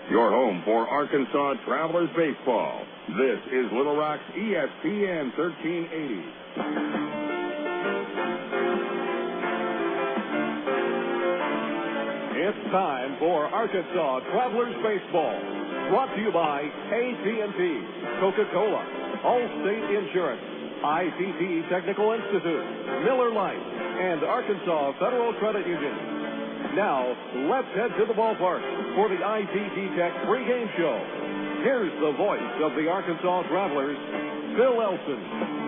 your home for Arkansas Travelers baseball. This is Little Rock's ESPN 1380. It's time for Arkansas Travelers baseball. Brought to you by AT&T, Coca-Cola, Allstate Insurance, ITT Technical Institute, Miller Lite, and Arkansas Federal Credit Union. Now, let's head to the ballpark for the ITT Tech pregame show. Here's the voice of the Arkansas Travelers, Phil Elson.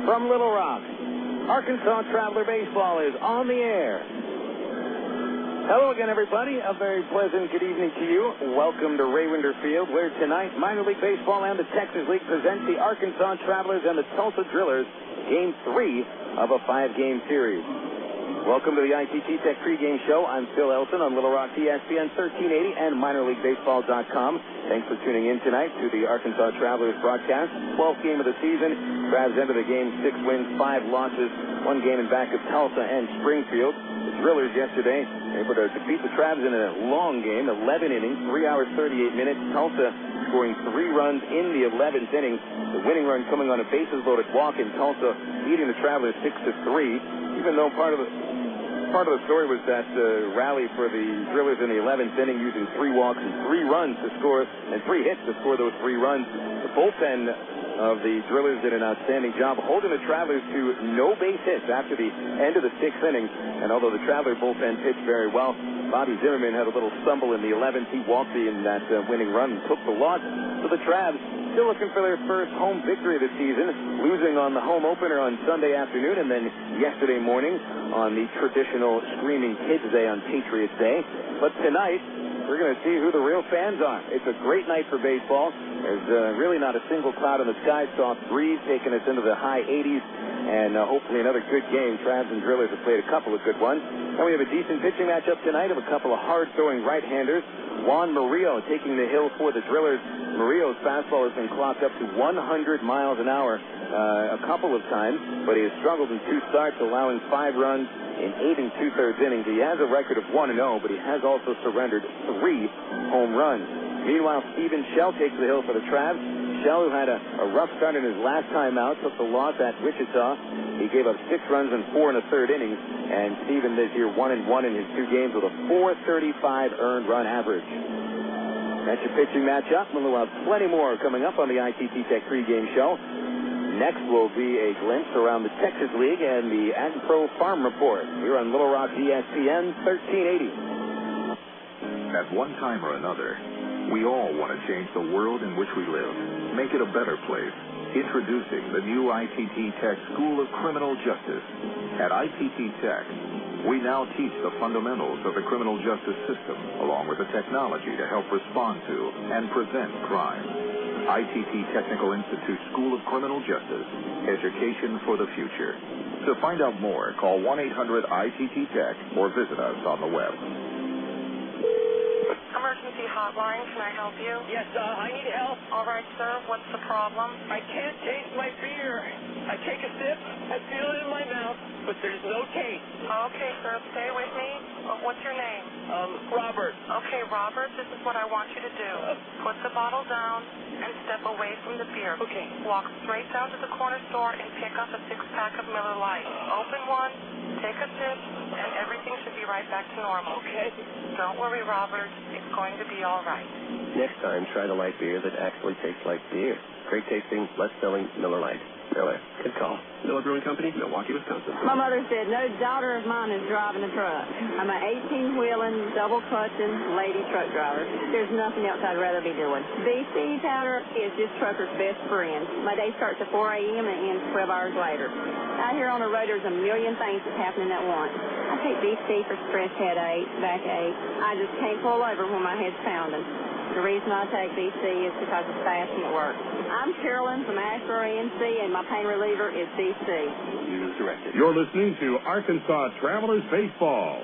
From Little Rock, Arkansas Traveler Baseball is on the air. Hello again, everybody. A very pleasant good evening to you. Welcome to Raywinder Field, where tonight Minor League Baseball and the Texas League present the Arkansas Travelers and the Tulsa Drillers, Game 3 of a 5-game series. Welcome to the ITT Tech pregame show. I'm Phil Elson on Little Rock ESPN 1380 and MinorLeagueBaseball.com. Thanks for tuning in tonight to the Arkansas Travelers broadcast. 12th game of the season. Crabs ended the game 6 wins, 5 losses, 1 game in back of Tulsa and Springfield. The Drillers yesterday able to defeat the Crabs in a long game, 11 innings, 3 hours 38 minutes. Tulsa scoring 3 runs in the 11th inning. The winning run coming on a bases-loaded walk, in Tulsa leading the Travelers 6-3. Even though part of the story was that rally for the Drillers in the 11th inning, using 3 walks and 3 runs to score, and 3 hits to score those 3 runs. The bullpen of the Drillers did an outstanding job holding the Travelers to no base hits after the end of the 6th inning. And although the Traveler bullpen pitched very well, Bobby Zimmerman had a little stumble in the 11th. He walked in that winning run and took the loss. So the Travs still looking for their first home victory of the season, losing on the home opener on Sunday afternoon, and then yesterday morning on the traditional Screaming Kids Day on Patriots Day. But tonight, we're going to see who the real fans are. It's a great night for baseball. There's really not a single cloud in the sky. Soft breeze taking us into the high 80s, and hopefully another good game. Travs and Drillers have played a couple of good ones. And we have a decent pitching matchup tonight of a couple of hard-throwing right-handers. Juan Morillo taking the hill for the Drillers. Murillo's fastball has been clocked up to 100 miles an hour a couple of times, but he has struggled in 2 starts, allowing 5 runs in 8 2/3 innings. He has a record of 1-0, but he has also surrendered 3 home runs. Meanwhile, Steven Shell takes the hill for the Travs. Shell, who had a rough start in his last time out, took the loss at Wichita. He gave up 6 runs in 4 1/3 innings, and Steven this year 1-1 in his 2 games with a .435 earned run average. That's your pitching matchup. We'll have plenty more coming up on the ITT Tech pregame show. Next will be a glimpse around the Texas League and the Ag Pro Farm Report here on Little Rock ESPN 1380. At one time or another, we all want to change the world in which we live, make it a better place. Introducing the new ITT Tech School of Criminal Justice. At ITT Tech, we now teach the fundamentals of the criminal justice system, along with the technology to help respond to and prevent crime. ITT Technical Institute School of Criminal Justice, education for the future. To find out more, call 1-800-ITT-TECH or visit us on the web. Emergency hotline, can I help you? Yes, I need help. All right, sir, what's the problem? I can't taste my beer. I take a sip, I feel it in my mouth, but there's no taste. Okay, sir, stay with me. What's your name? Robert. Okay, Robert, this is what I want you to do. Put the bottle down and step away from the beer. Okay. Walk straight down to the corner store and pick up a 6-pack of Miller Lite. Open one, take a sip, and everything should be right back to normal. Okay. Don't worry, Robert. It's going to be all right. Next time, try the light beer that actually tastes like beer. Great tasting, less filling Miller Lite. Miller. Good call. Miller Brewing Company, Milwaukee, Wisconsin. My mother said, no daughter of mine is driving a truck. I'm an 18-wheeling, double-clutching lady truck driver. There's nothing else I'd rather be doing. BC powder is just trucker's best friend. My day starts at 4 a.m. and ends 12 hours later. Out here on the road, there's a million things that's happening at once. I take BC for stress headache, backache. I just can't pull over when my head's pounding. The reason I take BC is because it's fast and it works. I'm Carolyn from Asheboro, NC, and my pain reliever is BC. Use directed. You're listening to Arkansas Travelers Baseball.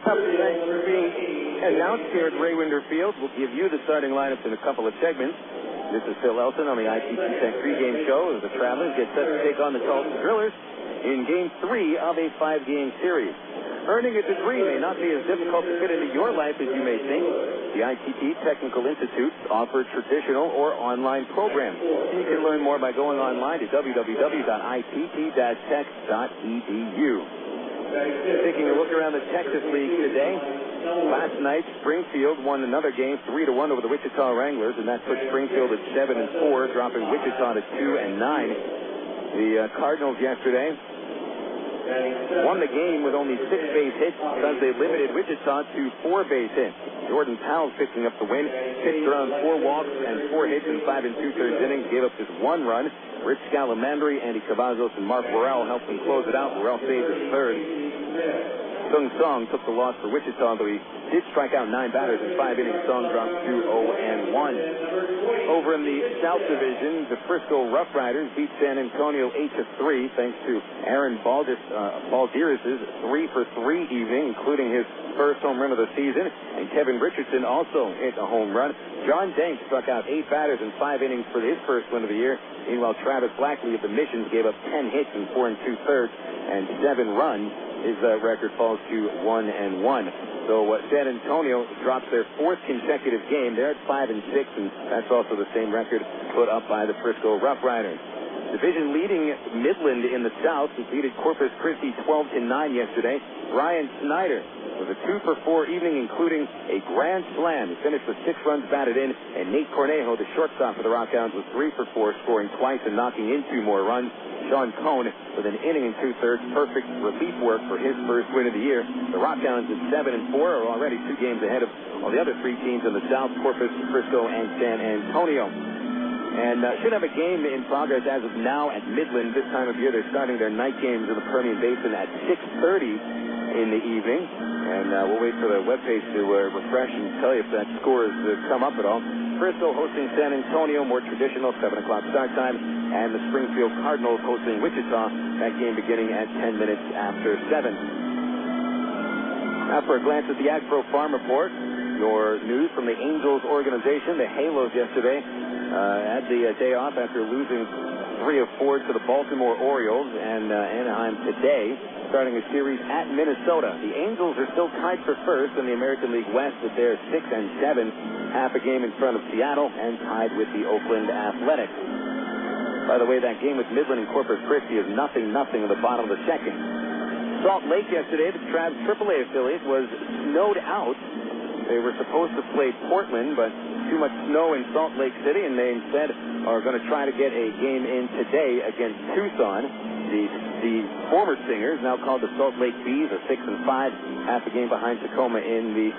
Up next, being announced here at Ray Winder Field, we'll give you the starting lineups in a couple of segments. This is Phil Elson on the ITT Tech pregame show as the Travelers get set to take on the Tulsa Drillers in Game 3 of a 5-game series. Earning a degree may not be as difficult to fit into your life as you may think. The ITT Technical Institutes offer traditional or online programs. You can learn more by going online to www.itt-tech.edu. Taking a look around the Texas League today, last night Springfield won another game 3-1 over the Wichita Wranglers, and that put Springfield at 7-4, dropping Wichita to 2-9. The Cardinals yesterday won the game with only 6 base hits because they limited Wichita to 4 base hits. Jordan Powell picking up the win, pitched around 4 walks and 4 hits in 5 2/3 innings, gave up just 1 run. Rich Scalamandri, Andy Cavazos, and Mark Worrell helped them close it out. Worrell saved his third. Sung Song took the loss for Wichita, though he did strike out 9 batters in 5 innings. Song dropped to 0-1. Over in the South Division, the Frisco Rough Riders beat San Antonio 8-3 thanks to Aaron Balderas' 3-for-3 evening, including his first home run of the season, and Kevin Richardson also hit a home run. John Dank struck out 8 batters in 5 innings for his first win of the year. Meanwhile, Travis Blackley of the Missions gave up 10 hits in 4 2/3 and 7 runs. His record falls to 1-1. So San Antonio drops their 4th consecutive game. They're at 5-6, and that's also the same record put up by the Frisco Rough Riders. Division leading Midland in the South defeated Corpus Christi 12-9 yesterday. Ryan Snyder was a 2-for-4 evening, including a grand slam. He finished with 6 runs batted in, and Nate Cornejo, the shortstop for the Rockhounds, was 3-for-4, scoring twice and knocking in 2 more runs. Sean Cohn with an inning and 2/3, perfect relief work for his first win of the year. The Rockhounds at 7-4 are already 2 games ahead of all the other 3 teams in the South, Corpus, Frisco, and San Antonio. And should have a game in progress as of now at Midland. This time of year, they're starting their night games in the Permian Basin at 6:30 in the evening. And we'll wait for the webpage to refresh and tell you if that score has come up at all. Frisco hosting San Antonio, more traditional, 7 o'clock start time. And the Springfield Cardinals hosting Wichita, that game beginning at 10 minutes after 7. Now for a glance at the AgPro Farm Report, your news from the Angels organization. The Halos yesterday had the day off after losing 3 of 4 to the Baltimore Orioles, and Anaheim today starting a series at Minnesota. The Angels are still tied for first in the American League West, but they're 6-7, half a game in front of Seattle, and tied with the Oakland Athletics. By the way, that game with Midland and Corpus Christi is 0-0 in the bottom of the second. Salt Lake yesterday, the Travs AAA affiliate, was snowed out. They were supposed to play Portland, but too much snow in Salt Lake City, and they instead are going to try to get a game in today against Tucson. The former Stingers, now called the Salt Lake Bees, are 6-5, half a game behind Tacoma in the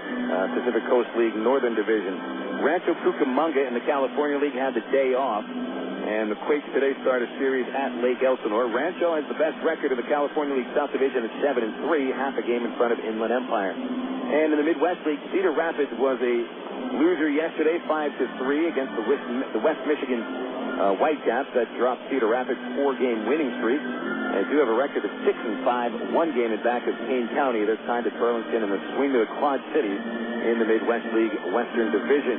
Pacific Coast League Northern Division. Rancho Cucamonga in the California League had the day off, and the Quakes today start a series at Lake Elsinore. Rancho has the best record in the California League South Division at 7-3, half a game in front of Inland Empire. And in the Midwest League, Cedar Rapids was a loser yesterday, 5-3 against the West Michigan Whitecaps. That dropped Cedar Rapids' 4-game winning streak. They do have a record of 6-5, 1 game in back of Kane County. They're tied to Burlington in the swing to the Quad Cities in the Midwest League Western Division.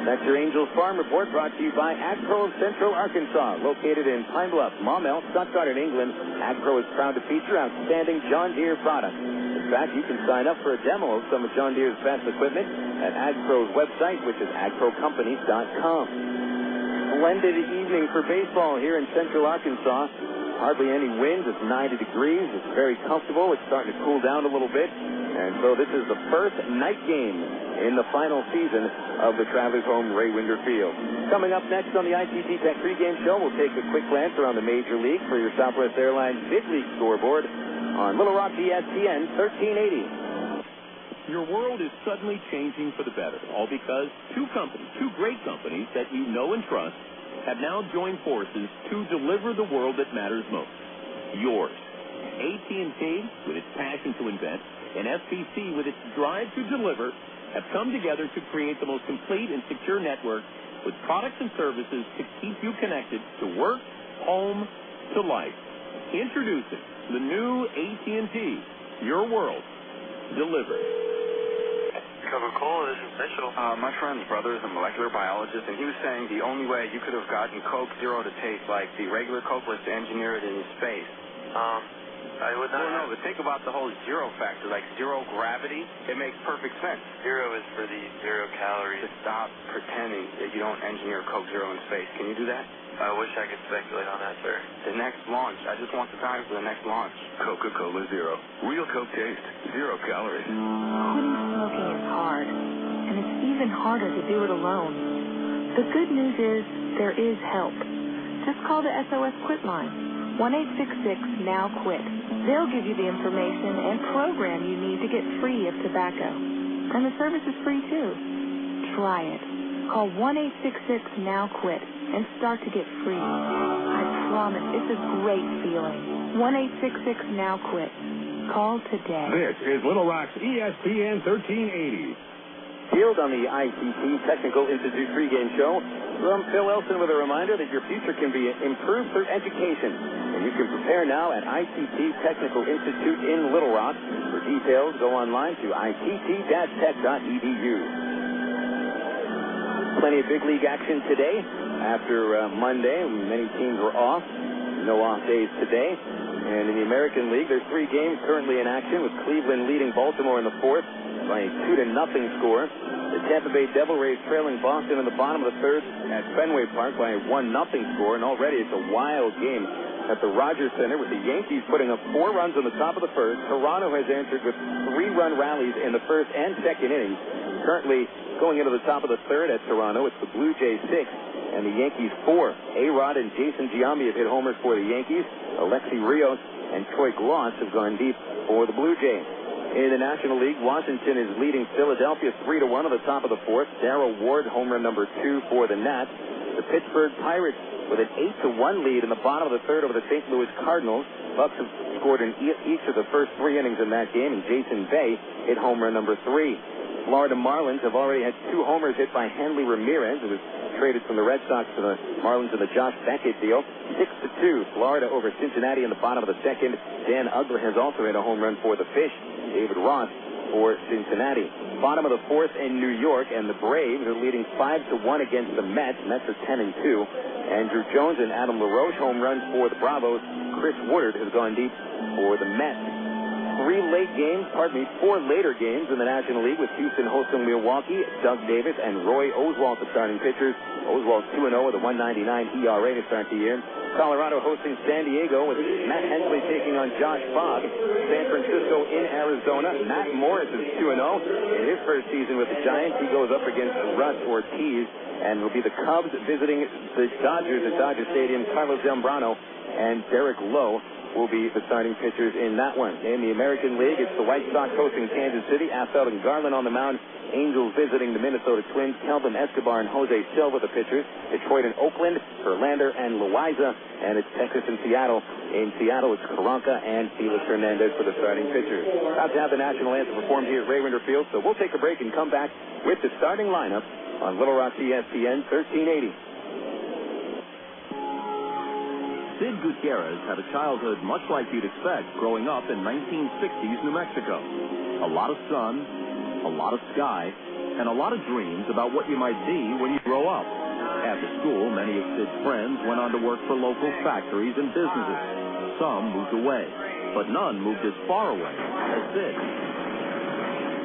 That's your Angels Farm Report, brought to you by AgPro of Central Arkansas, located in Pine Bluff, Maumelle, Stuttgart, and England. AgPro is proud to feature outstanding John Deere products. In fact, you can sign up for a demo of some of John Deere's best equipment at AgPro's website, which is agprocompanies.com. Splendid evening for baseball here in Central Arkansas. Hardly any wind. It's 90 degrees. It's very comfortable. It's starting to cool down a little bit. And so this is the first night game in the final season of the Travelers Home Ray Winder Field. Coming up next on the ITT Tech pregame show, we'll take a quick glance around the Major League for your Southwest Airlines Big League scoreboard on Little Rock ESPN 1380. Your world is suddenly changing for the better, all because two great companies that you know and trust, have now joined forces to deliver the world that matters most. Yours. AT&T, with its passion to invent, and FCC, with its drive to deliver, have come together to create the most complete and secure network with products and services to keep you connected to work, home, to life. Introducing the new AT&T, your world, delivered. Coca-Cola, this is Mitchell. My friend's brother is a molecular biologist, and he was saying the only way you could have gotten Coke Zero to taste like the regular Coke was to engineer it in space. I would not. No, but think about the whole zero factor, like zero gravity. It makes perfect sense. Zero is for the 0 calories. Just stop pretending that you don't engineer Coke Zero in space. Can you do that? I wish I could speculate on that, sir. The next launch. I just want the time for the next launch. Coca-Cola Zero. Real Coke taste. 0 calories. Quitting smoking is hard, and it's even harder to do it alone. The good news is there is help. Just call the SOS Quit line. 1-866-NOW-QUIT. They'll give you the information and program you need to get free of tobacco. And the service is free, too. Try it. Call 1-866-NOW-QUIT and start to get free. I promise, it's a great feeling. 1-866-NOW-QUIT. Call today. This is Little Rock's ESPN 1380. Field on the ITT Technical Institute pregame show. From Phil Wilson with a reminder that your future can be improved through education. And you can prepare now at ITT Technical Institute in Little Rock. For details, go online to itt-tech.edu. Plenty of big league action today. After Monday, many teams were off. No off days today. And in the American League, there's 3 games currently in action, with Cleveland leading Baltimore in the 4th by a 2-0 score. The Tampa Bay Devil Rays trailing Boston in the bottom of the 3rd at Fenway Park by a 1-0 score, and already it's a wild game at the Rogers Center, with the Yankees putting up 4 runs in the top of the 1st. Toronto has answered with 3-run rallies in the 1st and 2nd innings. Currently going into the top of the 3rd at Toronto, it's the Blue Jays 6 and the Yankees 4. A-Rod and Jason Giambi have hit homers for the Yankees. Alexi Rios and Troy Glaus have gone deep for the Blue Jays. In the National League, Washington is leading Philadelphia 3-1 on the top of the 4th. Darryl Ward, home run number 2 for the Nats. The Pittsburgh Pirates with an 8-1 lead in the bottom of the 3rd over the St. Louis Cardinals. Bucks have scored in each of the first 3 innings in that game, and Jason Bay hit home run number 3. Florida Marlins have already had 2 homers hit by Hanley Ramirez, who was traded from the Red Sox to the Marlins in the Josh Beckett deal. 6-2, Florida over Cincinnati in the bottom of the 2nd. Dan Ugler has also hit a home run for the Fish. David Ross for Cincinnati. Bottom of the 4th in New York, and the Braves are leading 5-1 against the Mets. Mets are 10-2. Andrew Jones and Adam LaRoche home runs for the Bravos. Chris Woodard has gone deep for the Mets. 4 later games in the National League, with Houston hosting Milwaukee. Doug Davis and Roy Oswalt the starting pitchers. Oswalt 2-0 with a 1.99 ERA to start the year. Colorado hosting San Diego, with Matt Hensley taking on Josh Fogg. San Francisco in Arizona. Matt Morris is 2-0 in his first season with the Giants. He goes up against Russ Ortiz, and will be the Cubs visiting the Dodgers at Dodger Stadium. Carlos Zambrano and Derek Lowe will be the starting pitchers in that one. In the American League, it's the White Sox hosting Kansas City. Affeldt and Garland on the mound. Angels visiting the Minnesota Twins. Kelvin Escobar and Jose Silva the pitchers. Detroit and Oakland. Verlander and Loaiza. And it's Texas and Seattle. In Seattle, it's Karanka and Felix Hernandez for the starting pitchers. About to have the national anthem performed here at Ray Winder Field, so we'll take a break and come back with the starting lineup on Little Rock ESPN 1380. Sid Gutierrez had a childhood much like you'd expect growing up in 1960s New Mexico. A lot of sun, a lot of sky, and a lot of dreams about what you might be when you grow up. After school, many of Sid's friends went on to work for local factories and businesses. Some moved away, but none moved as far away as Sid.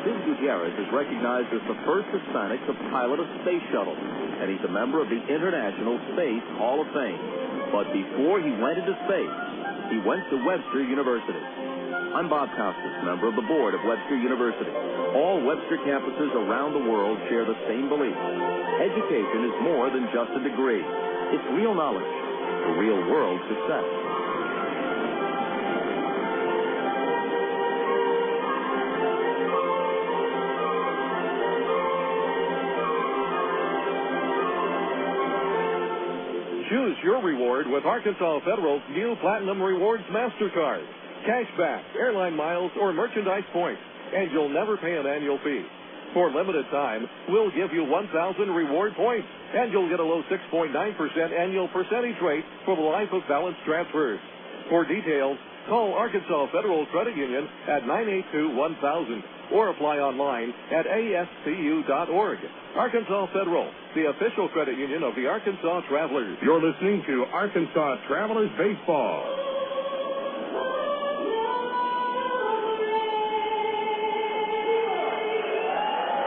Sid Gutierrez is recognized as the first Hispanic to pilot a space shuttle, and he's a member of the International Space Hall of Fame. But before he went into space, he went to Webster University. I'm Bob Costas, member of the board of Webster University. All Webster campuses around the world share the same belief. Education is more than just a degree. It's real knowledge for real-world success. Choose your reward with Arkansas Federal's new Platinum Rewards MasterCard. Cashback, airline miles, or merchandise points, and you'll never pay an annual fee. For limited time, we'll give you 1,000 reward points, and you'll get a low 6.9% annual percentage rate for the life of balance transfers. For details, call Arkansas Federal Credit Union at 982-1000 or apply online at ascu.org. Arkansas Federal, the official credit union of the Arkansas Travelers. You're listening to Arkansas Travelers Baseball.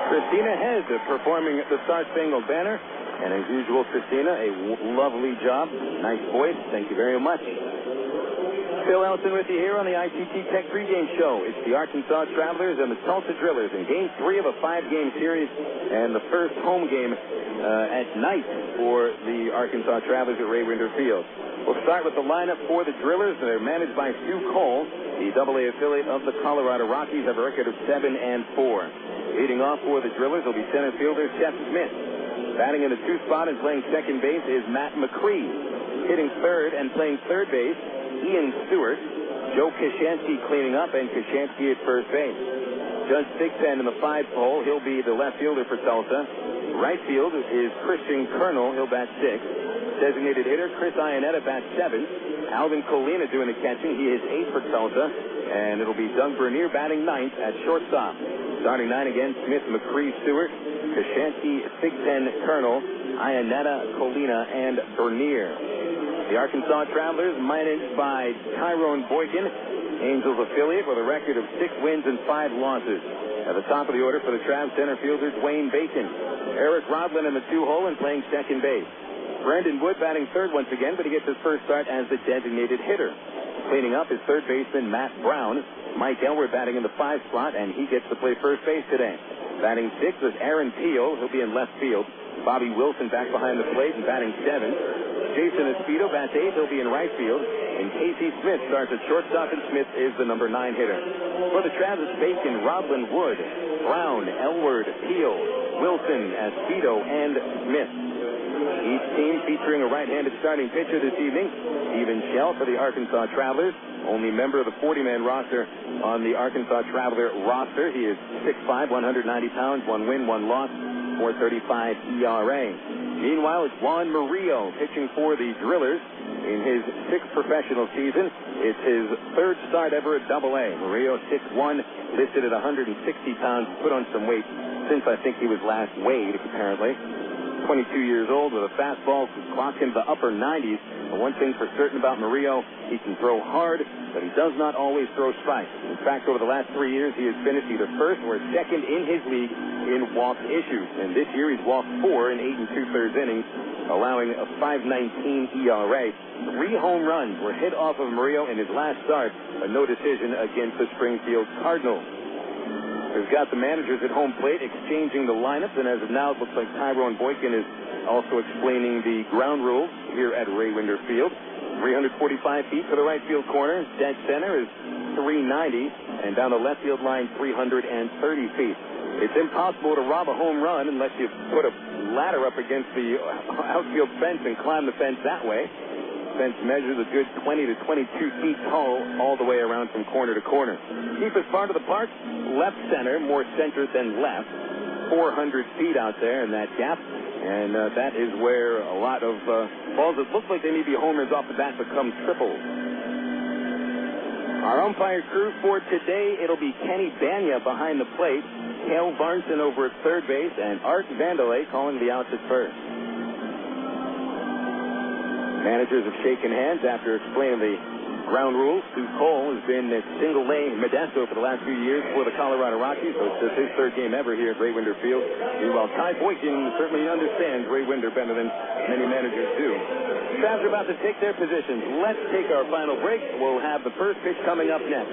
Christina Head performing the Star Spangled Banner. And as usual, Christina, a lovely job. Nice voice. Thank you very much. Phil Ellison with you here on the ITT Tech pregame show. It's the Arkansas Travelers and the Tulsa Drillers in Game 3 of a 5-game series and the first home game at night for the Arkansas Travelers at Ray Winder Field. We'll start with the lineup for the Drillers. They're managed by Stu Cole. The AA affiliate of the Colorado Rockies have a record of 7-4. Leading off for the Drillers will be center fielder Seth Smith. Batting in the 2 spot and playing second base is Matt McCree. Hitting third and playing third base, Ian Stewart. Joe Koshansky cleaning up, and Koshansky at first base. Judge Thigpen in the 5-hole. He'll be the left fielder for Tulsa. Right field is Christian Colonel. He'll bat 6. Designated hitter Chris Ianetta bats 7. Alvin Colina doing the catching. He is 8 for Tulsa. And it'll be Doug Bernier batting 9th at shortstop. Starting 9 again, Smith, McCree, Stewart, Koshansky, Thigpen, Colonel, Ianetta, Colina, and Bernier. The Arkansas Travelers managed by Tyrone Boykin, Angels affiliate, with a record of 6 wins and 5 losses. At the top of the order for the Travs, center fielder Dwayne Bacon. Eric Rodlin in the 2-hole and playing second base. Brendan Wood batting third once again, but he gets his first start as the designated hitter. Cleaning up is third baseman Matt Brown. Mike Elward batting in the 5 slot, and he gets to play first base today. Batting 6 is Aaron Peel. He'll be in left field. Bobby Wilson back behind the plate and batting 7. Jason Espedo bats 8. He'll be in right field. And Casey Smith starts at shortstop, and Smith is the number 9 hitter. For the Travs, Bacon, Rodlin, Wood, Brown, Elward, Peel, Wilson, Espedo, and Smith. Each team featuring a right-handed starting pitcher this evening. Stephen Shell for the Arkansas Travelers, only member of the 40-man roster on the Arkansas Traveler roster. He is 6'5", 190 pounds, 1 win, 1 loss, 4.35 ERA. Meanwhile, it's Juan Morillo pitching for the Drillers in his 6th professional season. It's his 3rd start ever at AA. Morillo, 6'1", listed at 160 pounds, put on some weight since I think he was last weighed, apparently. 22 years old with a fastball clocked into the upper 90s. But one thing for certain about Murillo, he can throw hard, but he does not always throw strikes. In fact, over the last 3 years, he has finished either first or second in his league in walks issued. And this year, he's walked 4 in 8 2/3 innings, allowing a 5.19 ERA. 3 home runs were hit off of Murillo in his last start, a no decision against the Springfield Cardinals. We've got the managers at home plate exchanging the lineups, and as of now, it looks like Tyrone Boykin is also explaining the ground rules here at Ray Winder Field. 345 feet for the right field corner. Dead center is 390, and down the left field line, 330 feet. It's impossible to rob a home run unless you put a ladder up against the outfield fence and climb the fence that way. Fence measures a good 20 to 22 feet tall all the way around from corner to corner. Deepest part of the park, left center, more center than left. 400 feet out there in that gap. And that is where a lot of balls that look like they may be homers off the bat become triples. Our umpire crew for today, it'll be Kenny Banya behind the plate, Hale Barnson over at third base, and Art Vandelay calling the outs at first. Managers have shaken hands after explaining the ground rules. Stu Cole has been at single A Modesto for the last few years for the Colorado Rockies, so it's just his third game ever here at Ray Winder Field. Meanwhile, Ty Boykin certainly understands Ray Winder better than many managers do. Travs are about to take their positions. Let's take our final break. We'll have the first pitch coming up next.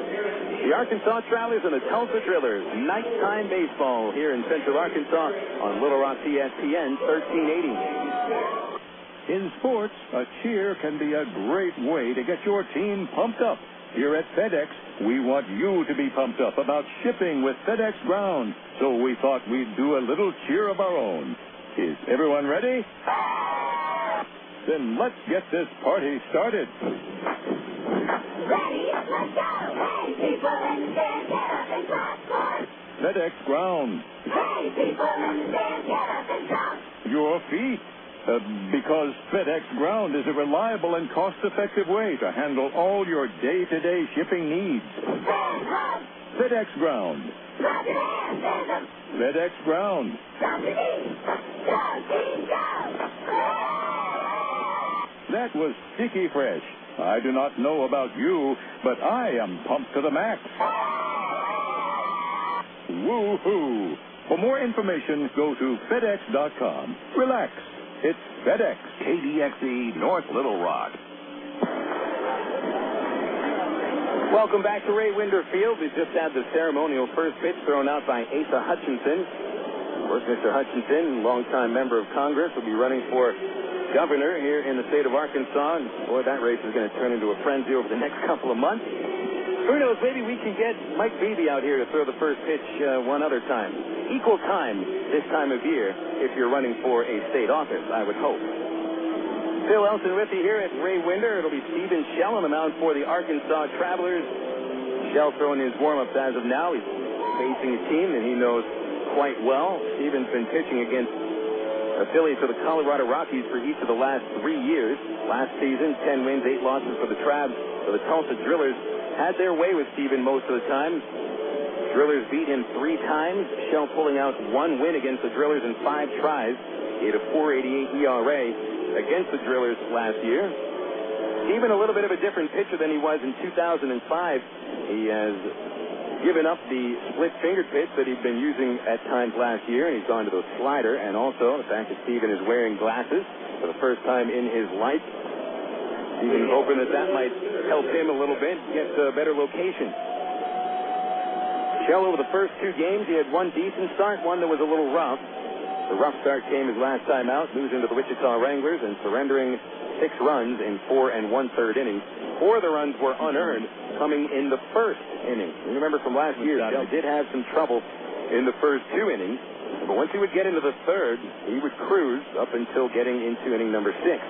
The Arkansas Travelers and the Tulsa Drillers. Nighttime baseball here in Central Arkansas on Little Rock ESPN 1380. In sports, a cheer can be a great way to get your team pumped up. Here at FedEx, we want you to be pumped up about shipping with FedEx Ground. So we thought we'd do a little cheer of our own. Is everyone ready? Then let's get this party started. Ready, let's go! Hey, people in the stand, get up and clap for us. FedEx Ground. Hey, people in the stand, get up and clap. Your feet. Because FedEx Ground is a reliable and cost-effective way to handle all your day-to-day shipping needs. FedEx Ground. FedEx Ground. That was sticky fresh. I do not know about you, but I am pumped to the max. Woo-hoo! For more information, go to FedEx.com. Relax. It's FedEx. KDXE, North Little Rock. Welcome back to Ray Winder Field. We just had the ceremonial first pitch thrown out by Asa Hutchinson. Of course, Mr. Hutchinson, longtime member of Congress, will be running for governor here in the state of Arkansas. And boy, that race is going to turn into a frenzy over the next couple of months. Who knows, maybe we can get Mike Beebe out here to throw the first pitch one other time. Equal time this time of year if you're running for a state office, I would hope. Phil Elson with you here at Ray Winder. It'll be Stephen Shell on the mound for the Arkansas Travelers. Shell throwing his warm-ups as of now. He's facing a team that he knows quite well. Stephen's been pitching against affiliates of the Colorado Rockies for each of the last 3 years. Last season, 10 wins, 8 losses for the Travs. So the Tulsa Drillers had their way with Stephen most of the time. Drillers beat him 3 times. Shell pulling out 1 win against the Drillers in 5 tries. He had a 4.88 ERA against the Drillers last year. Even a little bit of a different pitcher than he was in 2005. He has given up the split-fingered pitch that he'd been using at times last year, and he's gone to the slider, and also the fact that Stephen is wearing glasses for the first time in his life. Stephen's hoping that might help him a little bit get a better location. Shell over the first 2 games, he had 1 decent start, 1 that was a little rough. The rough start came his last time out, losing to the Wichita Wranglers and surrendering 6 runs in 4 1/3 innings. 4 of the runs were unearned, coming in the first inning. You remember from last year, Shell did have some trouble in the first 2 innings, but once he would get into the third, he would cruise up until getting into inning number 6.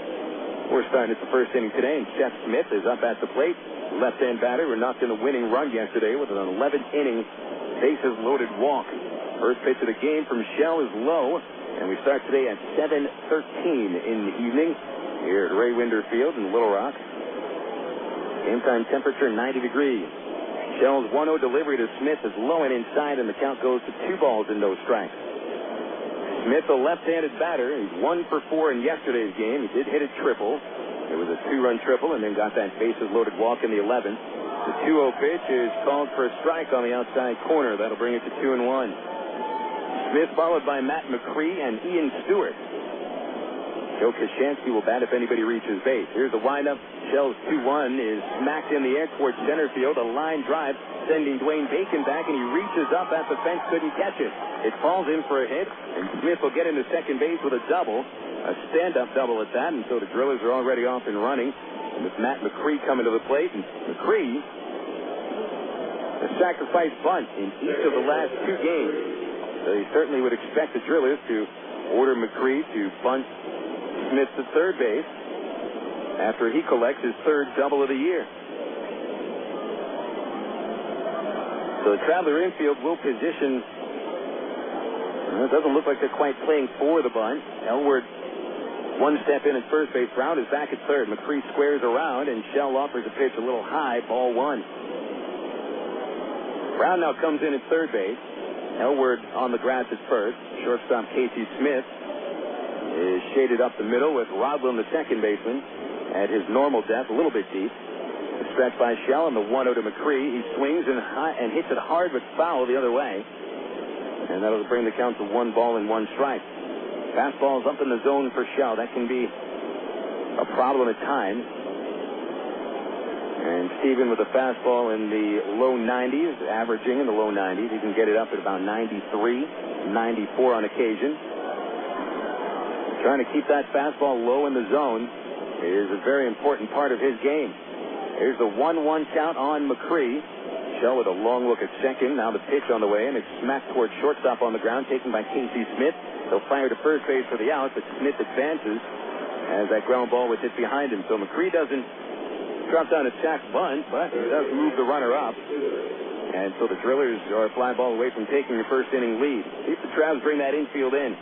We're starting at the first inning today, and Seth Smith is up at the plate. Left-hand batter who knocked in a winning run yesterday with an 11th-inning bases-loaded walk. First pitch of the game from Shell is low, and we start today at 7:13 in the evening here at Ray Winder Field in Little Rock. Game time temperature 90 degrees. Shell's 1-0 delivery to Smith is low and inside, and the count goes to 2 balls and no strikes. Smith, a left-handed batter. He's 1 for 4 in yesterday's game. He did hit a triple. It was a 2-run triple, and then got that bases-loaded walk in the 11th. The 2-0 pitch is called for a strike on the outside corner. That'll bring it to 2-1. Smith followed by Matt McCree and Ian Stewart. Joe Koshansky will bat if anybody reaches base. Here's the windup. Shell's 2-1 is smacked in the air towards center field. A line drive sending Dwayne Bacon back, and he reaches up at the fence, couldn't catch it. It falls in for a hit, and Smith will get into second base with a double, a stand-up double at that, and so the Drillers are already off and running. And with Matt McCree coming to the plate, and McCree, a sacrifice bunt in each of the last 2 games. So you certainly would expect the Drillers to order McCree to bunt Smith to third base after he collects his 3rd double of the year. So the Traveler infield will position. It doesn't look like they're quite playing for the bunt. Elward, 1 step in at first base. Brown is back at third. McCree squares around, and Shell offers a pitch a little high, ball 1. Brown now comes in at third base. Elward on the grass at first. Shortstop Casey Smith is shaded up the middle with Rodlin, the second baseman, at his normal depth, a little bit deep. Stretched by Shell, and the 1-0 to McCree. He swings and hits it hard but foul the other way. And that'll bring the count to 1 ball and 1 strike. Fastball's up in the zone for Shell. That can be a problem at times. And Steven with a fastball in the low 90s, averaging in the low 90s. He can get it up at about 93, 94 on occasion. Trying to keep that fastball low in the zone is a very important part of his game. Here's the 1-1 count on McCree. Shell with a long look at second. Now the pitch on the way, and it's smacked towards shortstop on the ground, taken by Casey Smith. He'll fire to first base for the out, but Smith advances as that ground ball was hit behind him. So McCree doesn't drop down a sack bunt, but he does move the runner up. And so the Drillers are a fly ball away from taking the first inning lead. See if the Travs bring that infield in.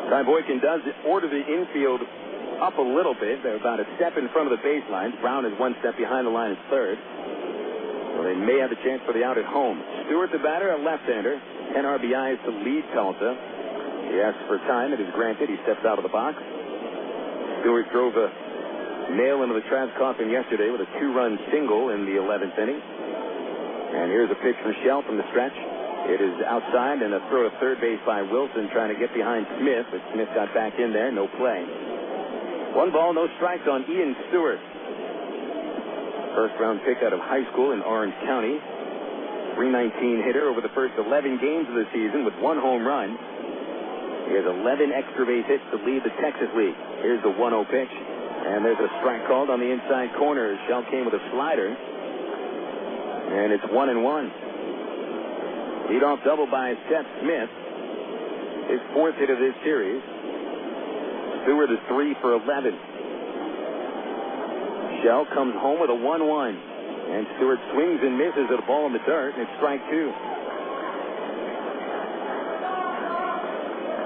Ty Boykin does order the infield up a little bit. They're about a step in front of the baseline. Brown is 1 step behind the line at third. So they may have a chance for the out at home. Stewart, the batter, a left-hander. 10 RBIs to lead Tulsa. He asks for time. It is granted. He steps out of the box. Stewart drove a nail into the Travs coffin yesterday with a 2-run single in the 11th inning. And here's a pitch from Shell from the stretch. It is outside, and a throw to third base by Wilson trying to get behind Smith, but Smith got back in there. No play. 1 ball, no strikes on Ian Stewart. First-round pick out of high school in Orange County. .319 hitter over the first 11 games of the season with 1 home run. He has 11 extra base hits to lead the Texas League. Here's the 1-0 pitch. And there's a strike called on the inside corner. Shell came with a slider. And it's 1-1. Leadoff double by Seth Smith. His 4th hit of this series. Stewart is 3 for 11. Shell comes home with a 1-1. And Stewart swings and misses at a ball in the dirt, and it's strike 2.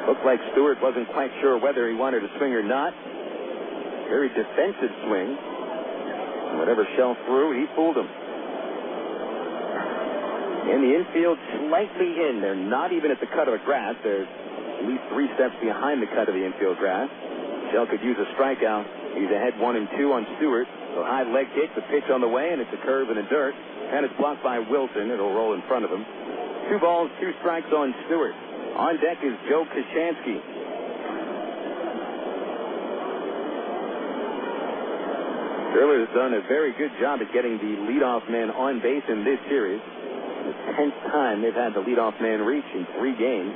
Looked like Stewart wasn't quite sure whether he wanted to swing or not. Very defensive swing. And whatever Shell threw, he fooled him. In the infield, slightly in. They're not even at the cut of the grass. They're at least 3 steps behind the cut of the infield grass. Shell could use a strikeout. He's ahead 1-2 on Stewart. So high leg kick, the pitch on the way, and it's a curve in the dirt. And it's blocked by Wilson. It'll roll in front of him. 2 balls, 2 strikes on Stewart. On deck is Joe Koshansky. Driller has done a very good job at getting the leadoff man on base in this series. The 10th time they've had the leadoff man reach in 3 games.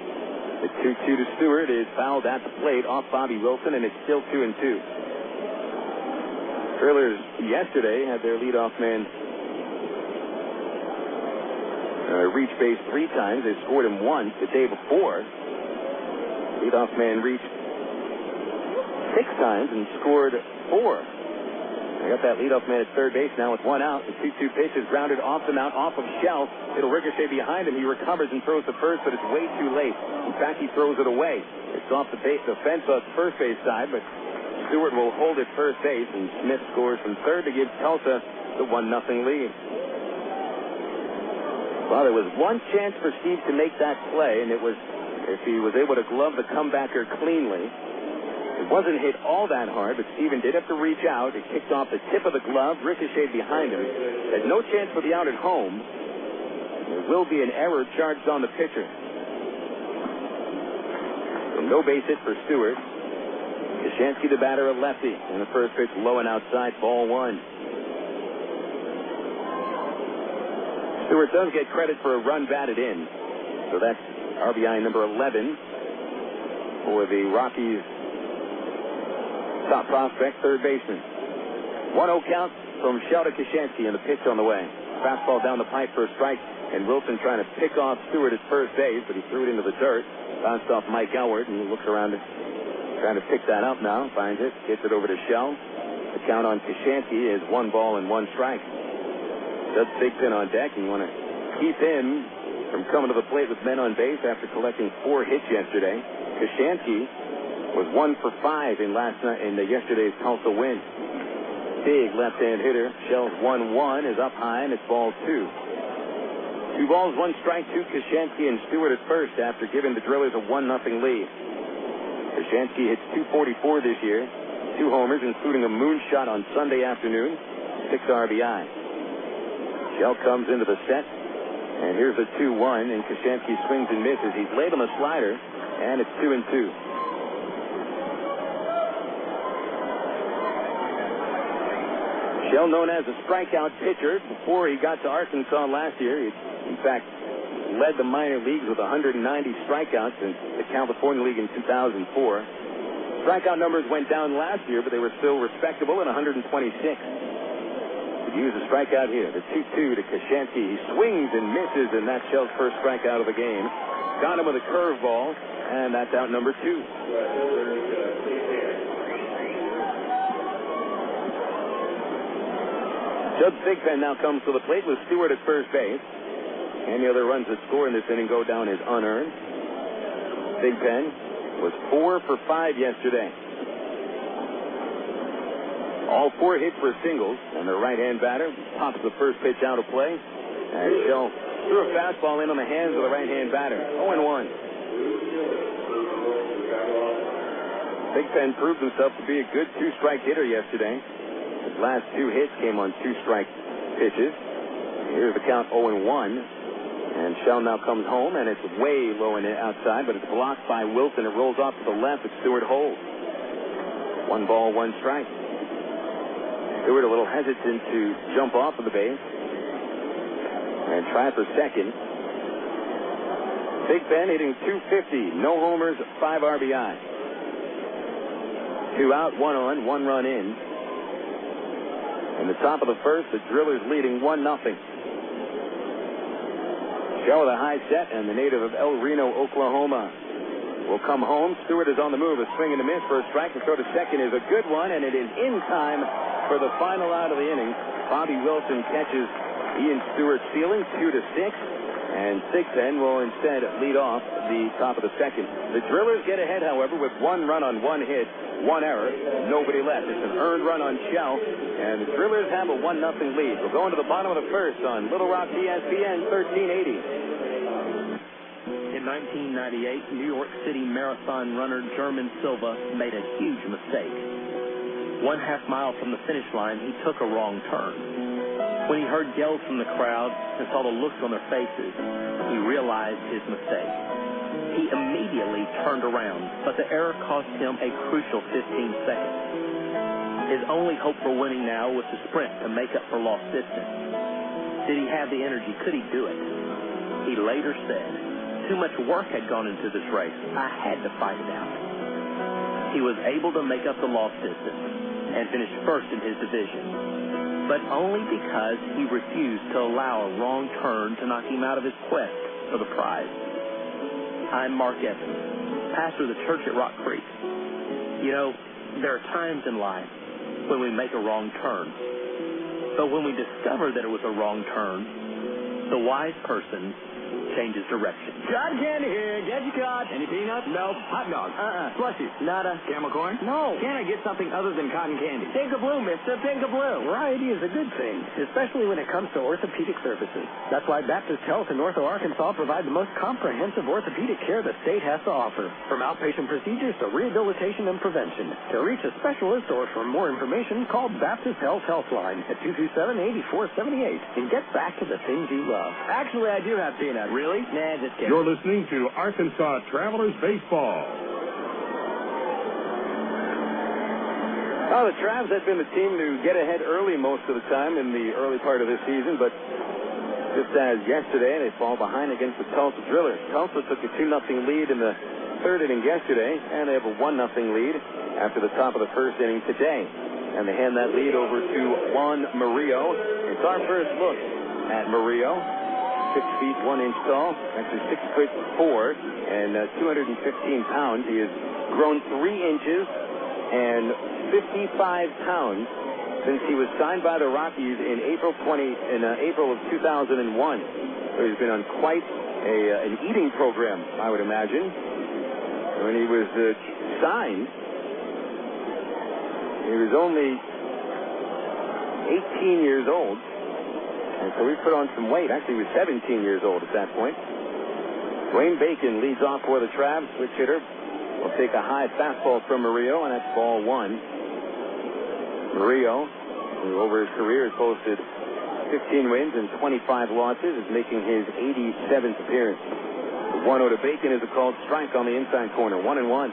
The 2-2 to Stewart is fouled at the plate off Bobby Wilson, and it's still 2-2. Drillers yesterday had their leadoff man reach base 3 times. They scored him once the day before. Leadoff man reached 6 times and scored 4. They got that leadoff man at third base now with 1 out. The 2-2 pitch is grounded off the mount, off of Shell. It'll ricochet behind him. He recovers and throws to first, but it's way too late. In fact, he throws it away. It's off the fence on the first base side, but Stewart will hold at first base, and Smith scores from third to give Tulsa the 1-0 lead. Well, there was one chance for Steve to make that play, and it was if he was able to glove the comebacker cleanly. It wasn't hit all that hard, but Steven did have to reach out. It kicked off the tip of the glove, ricocheted behind him. There's no chance for the out at home. There will be an error charged on the pitcher. So no base hit for Stewart. Koshansky, the batter, a lefty. And the first pitch low and outside, ball 1. Stewart does get credit for a run batted in. So that's RBI number 11 for the Rockies' top prospect, third baseman. 1-0 count from Shell to Koshansky, and the pitch on the way. Fastball down the pipe for a strike, and Wilson trying to pick off Stewart at first base, but he threw it into the dirt. Bounced off Mike Elward, and he looks around trying to pick that up now. Finds it, gets it over to Shell. The count on Koshansky is 1 ball and 1 strike. Does Bigpin on deck, and you want to keep him from coming to the plate with men on base after collecting 4 hits yesterday. Koshansky was 1 for 5 in yesterday's Tulsa win. big left-hand hitter. Shell's 1-1 is up high, and it's ball 2. 2 balls, 1 strike to Koshansky and Stewart at first after giving the Drillers a 1-0 lead. Koshansky hits .244 this year, 2 homers, including a moonshot on Sunday afternoon, 6 RBI. Shell comes into the set, and here's a 2-1, and Koshansky swings and misses. He's late on the slider, and it's 2-2. Shell, known as a strikeout pitcher, before he got to Arkansas last year, he, in fact, led the minor leagues with 190 strikeouts in the California League in 2004. Strikeout numbers went down last year, but they were still respectable at 126. He used a strikeout here. The 2-2 to Koshansky. He swings and misses, and that's Shell's first strikeout of the game. Got him with a curveball, and that's out number 2. Judd Thigpen now comes to the plate with Stewart at first base. Any other runs that score in this inning go down as unearned. Thigpen was 4 for 5 yesterday. All 4 hits were singles, and the right-hand batter pops the first pitch out of play. And Shell threw a fastball in on the hands of the right-hand batter. 0-1. Thigpen proved himself to be a good 2-strike hitter yesterday. His last 2 hits came on 2-strike pitches. Here's the count, 0-1. And Shell now comes home, and it's way low in the outside, but it's blocked by Wilson. It rolls off to the left, but Stewart holds. 1 ball, 1 strike. Stewart a little hesitant to jump off of the base and try for second. Thigpen hitting .250, no homers, 5 RBI. 2 out, 1 on, 1 run in. In the top of the first, the Drillers leading 1-0. Shell with a high set, and the native of El Reno, Oklahoma, will come home. Stewart is on the move. A swing and a miss for a strike. The throw to second is a good one, and it is in time for the final out of the inning. Bobby Wilson catches Ian Stewart stealing 2-6, and Thigpen will instead lead off the top of the second. The Drillers get ahead, however, with 1 run on 1 hit, 1 error, nobody left. It's an earned run on Shell, and the Drillers have a 1-0 lead. We'll go into the bottom of the first on Little Rock ESPN 1380. In 1998, New York City marathon runner German Silva made a huge mistake. 1/2 mile from the finish line, he took a wrong turn. When he heard yells from the crowd and saw the looks on their faces, he realized his mistake. He immediately turned around, but the error cost him a crucial 15 seconds. His only hope for winning now was to sprint to make up for lost distance. Did he have the energy? Could he do it? He later said, "Too much work had gone into this race. I had to fight it out." He was able to make up the lost distance and finish first in his division, but only because he refused to allow a wrong turn to knock him out of his quest for the prize. I'm Mark Evans, pastor of the church at Rock Creek. You know, there are times in life when we make a wrong turn, but when we discover that it was a wrong turn, the wise person changes direction. Cotton candy here. Get your cod. Any peanuts? No. Hot dog? Slushy? Nada. Camel corn? No. Can I get something other than cotton candy? Pink or blue, mister. Pink or blue. Variety is a good thing, especially when it comes to orthopedic services. That's why Baptist Health in North Arkansas provide the most comprehensive orthopedic care the state has to offer. From outpatient procedures to rehabilitation and prevention. To reach a specialist or for more information, call Baptist Health Healthline at 227-8478 and get back to the things you love. Actually, I do have peanuts. Really? Nah, just kidding. You're listening to Arkansas Travelers Baseball. Well, the Travs had been the team to get ahead early most of the time in the early part of this season, but just as yesterday, they fall behind against the Tulsa Drillers. Tulsa took a 2-0 lead in the third inning yesterday, and they have a 1-0 lead after the top of the first inning today. And they hand that lead over to Juan Morillo. It's our first look at Morillo. 6 feet 1 inch tall, actually 6'4" and 215 pounds. He has grown 3 inches and 55 pounds since he was signed by the Rockies in April of 2001. So he's been on quite an eating program, I would imagine. When he was signed, he was only 18 years old. And so we put on some weight. Actually, he was 17 years old at that point. Dwayne Bacon leads off for the Travs. Switch hitter will take a high fastball from Murillo, and that's ball one. Murillo, who over his career has posted 15 wins and 25 losses, is making his 87th appearance. The 1-0 to Bacon is a called strike on the inside corner. 1-1.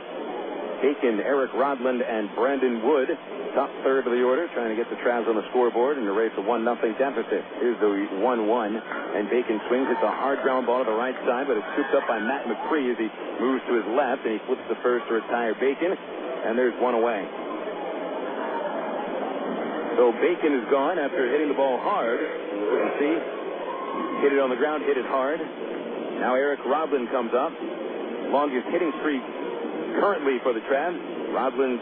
Bacon, Eric Rodland, and Brandon Wood, top third of the order, trying to get the Travs on the scoreboard and erase a 1-0 deficit. Here's the 1-1, and Bacon swings. It's a hard ground ball to the right side, but it's scooped up by Matt McCree as he moves to his left, and he flips the first to retire Bacon, and there's one away. So Bacon is gone after hitting the ball hard. You can see, hit it on the ground, hit it hard. Now Eric Rodland comes up. Longest hitting streak currently for the Travs. Rodland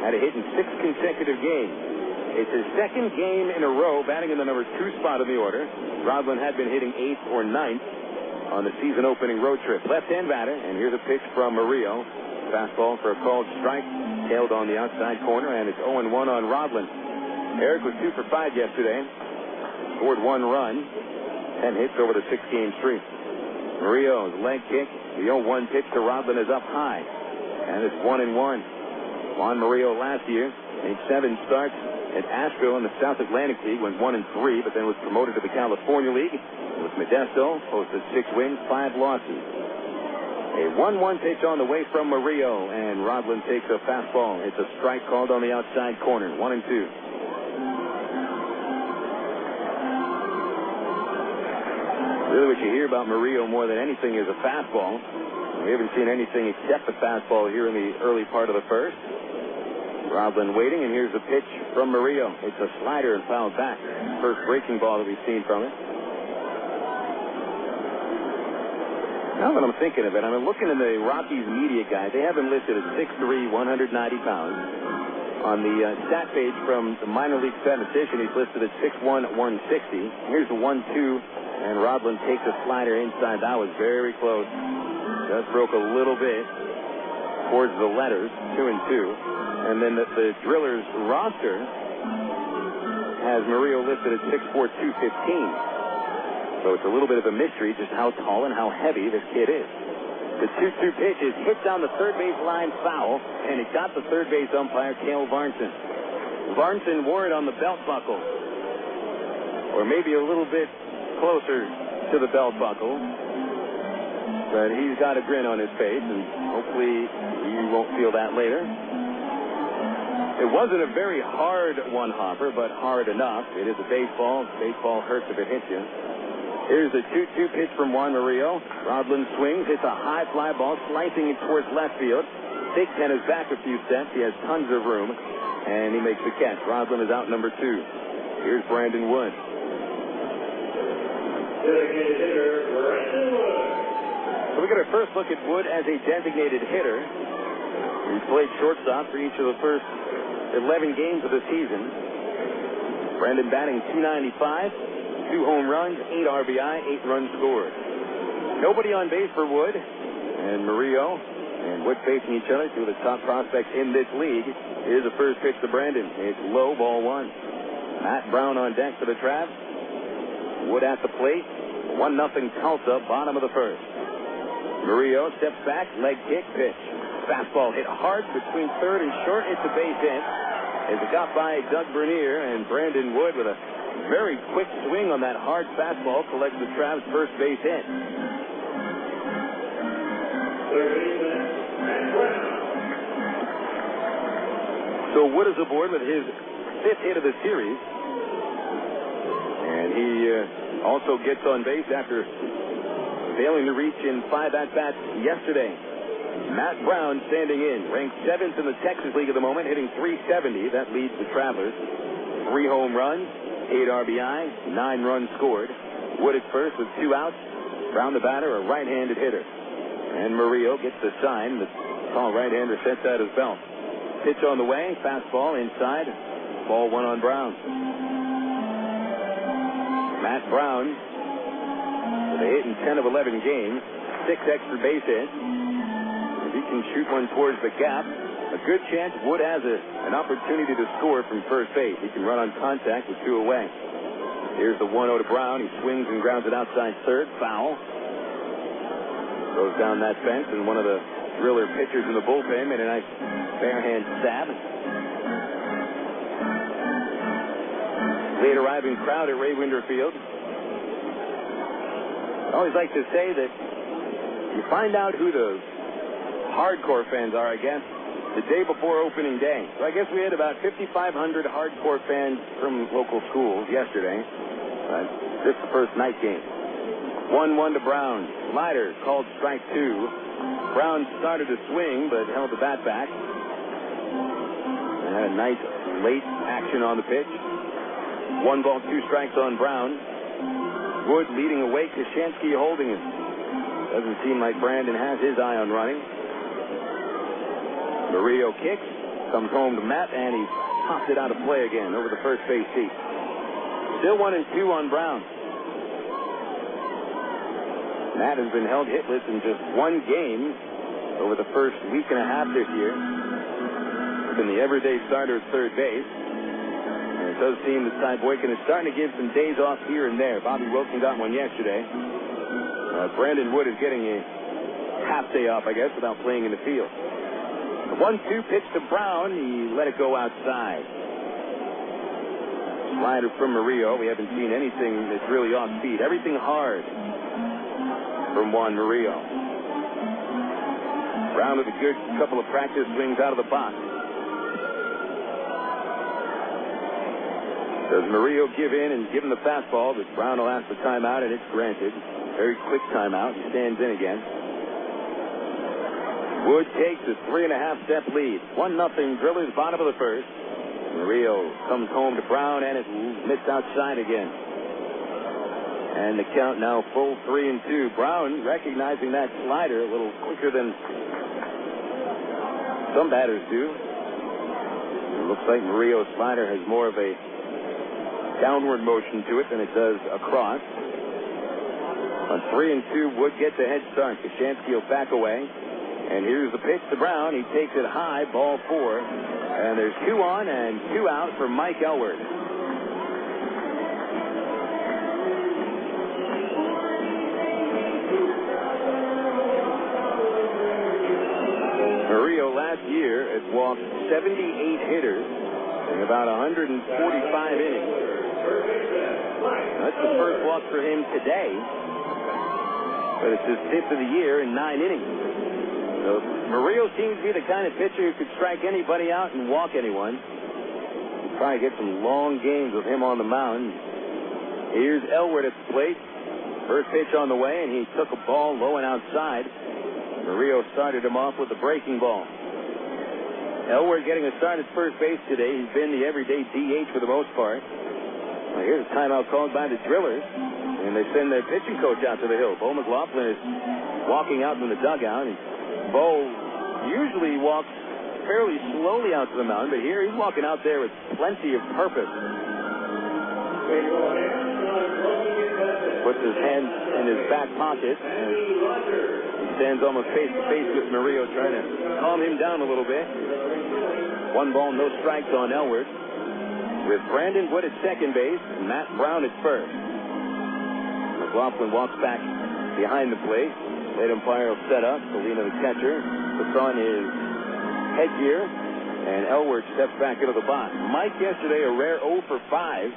had a hit in 6 consecutive games. It's his second game in a row batting in the number 2 spot in the order. Rodland had been hitting 8th or 9th on the season opening road trip. Left-hand batter, and here's a pitch from Murillo. Fastball for a called strike, tailed on the outside corner, and it's 0-1 on Rodland. Eric was 2 for 5 yesterday. Scored 1 run. 10 hits over the 6-game streak. Murillo's leg kick. The 0-1 pitch to Rodland is up high. And it's 1-1. Juan Morillo last year made 7 starts at Asheville in the South Atlantic League, went 1-3, but then was promoted to the California League. With Modesto, posted 6 wins, 5 losses. A 1-1 pitch on the way from Murillo, and Rodland takes a fastball. It's a strike called on the outside corner. 1-2. Really what you hear about Murillo more than anything is a fastball. We haven't seen anything except the fastball here in the early part of the first. Rodland waiting, and here's the pitch from Murillo. It's a slider and fouled back. First breaking ball that we've seen from it. Now that I'm thinking of it, I'm looking in the Rockies media guide. They have him listed at 6'3", 190 pounds. On the stat page from the minor league statistician, he's listed at 6'1", 160. Here's the 1-2, and Rodland takes a slider inside. That was very close. Just broke a little bit towards the letters, 2-2. And then the Drillers roster has Murillo listed at 6'4", 215. So it's a little bit of a mystery just how tall and how heavy this kid is. The 2-2 pitch is hit down the third base line foul, and it got the third base umpire, Cale Varnson. Varnson wore it on the belt buckle, or maybe a little bit closer to the belt buckle. But he's got a grin on his face, and hopefully you won't feel that later. It wasn't a very hard one-hopper, but hard enough. It is a baseball. Baseball hurts if it hits you. Here's the 2-2 pitch from Juan Morillo. Rodland swings. It's a high fly ball, slicing it towards left field. Big Ten is back a few steps. He has tons of room, and he makes the catch. Rodland is out number 2. Here's Brandon Wood. Designated hitter, Brandon Wood. So we get our first look at Wood as a designated hitter. He's played shortstop for each of the first 11 games of the season. Brandon batting .295, 2 home runs, 8 RBI, 8 runs scored. Nobody on base for Wood, and Murillo and Wood facing each other, 2 of the top prospects in this league. Here's the first pitch to Brandon. It's low, ball 1. Matt Brown on deck for the Travs. Wood at the plate. 1-0 Tulsa, bottom of the first. Murillo steps back, leg kick, pitch. Fastball hit hard between third and short. It's a base hit. As it got by Doug Bernier, and Brandon Wood with a very quick swing on that hard fastball collects the Travs' first base hit. So Wood is aboard with his 5th hit of the series. And he also gets on base after failing to reach in 5 at-bats yesterday. Matt Brown standing in, ranked 7th in the Texas League at the moment, hitting .370. That leads the Travelers. 3 home runs, 8 RBI, 9 runs scored. Wood at first with 2 outs. Brown the batter, a right-handed hitter. And Murillo gets the sign. The tall right-hander sets out his belt. Pitch on the way, fastball inside. Ball 1 on Brown. Matt Brown with a hit in 10 of 11 games, 6 extra base hits. If he can shoot one towards the gap, a good chance Wood has an opportunity to score from first base. He can run on contact with 2 away. Here's the 1-0 to Brown. He swings and grounds it outside third. Foul. Goes down that fence, and one of the Driller pitchers in the bullpen made a nice bare-hand stab. Late arriving crowd at Ray Winder Field. I always like to say that you find out who the hardcore fans are, I guess, the day before opening day. So I guess we had about 5,500 hardcore fans from local schools yesterday. This is the first night game. 1-1 to Brown. Slider called strike 2. Brown started to swing, but held the bat back. And had a nice late action on the pitch. 1 ball, 2 strikes on Brown. Wood leading away, Koshansky holding him. Doesn't seem like Brandon has his eye on running. Morillo kicks, comes home to Matt, and he pops it out of play again over the first base seat. Still 1-2 on Brown. Matt has been held hitless in just 1 game over the first week and a half this year. He's been the everyday starter at third base. And it does seem that Ty Boykin is starting to give some days off here and there. Bobby Wilson got one yesterday. Brandon Wood is getting a half day off, I guess, without playing in the field. The 1-2 pitch to Brown. He let it go outside. Slider from Murillo. We haven't seen anything that's really off speed. Everything hard from Juan Morillo. Brown with a good couple of practice swings out of the box. Does Murillo give in and give him the fastball, but Brown will ask the timeout, and it's granted. Very quick timeout. He stands in again. Wood takes a 3.5-step lead. 1-0 Drillers, bottom of the first. Murillo comes home to Brown, and it missed outside again. And the count now full 3-2. Brown recognizing that slider a little quicker than some batters do. It looks like Murillo's slider has more of a downward motion to it than it does across. On 3-2, Wood gets a head start. Koshansky will back away. And here's the pitch to Brown. He takes it high, ball 4. And there's 2 on and 2 out for Mike Elward. Murillo last year had walked 78 hitters in about 145 innings. That's the first walk for him today. But it's his 5th of the year in 9 innings. So Murillo seems to be the kind of pitcher who could strike anybody out and walk anyone. We'll try to get some long games with him on the mound. Here's Elward at the plate. First pitch on the way, and he took a ball low and outside. Murillo started him off with a breaking ball. Elward getting a start at first base today. He's been the everyday DH for the most part. Well, here's a timeout called by the Drillers, and they send their pitching coach out to the hill. Bo McLaughlin is walking out from the dugout, and Bo usually walks fairly slowly out to the mound, but here he's walking out there with plenty of purpose. Puts his hand in his back pocket, and he stands almost face-to-face with Murillo, trying to calm him down a little bit. 1 ball, no strikes on Elward, with Brandon Wood at second base and Matt Brown at first. McLaughlin walks back behind the plate. Late umpire will set up. Colina, the catcher, puts on his headgear, and Elward steps back into the box. Mike yesterday a rare 0 for 5,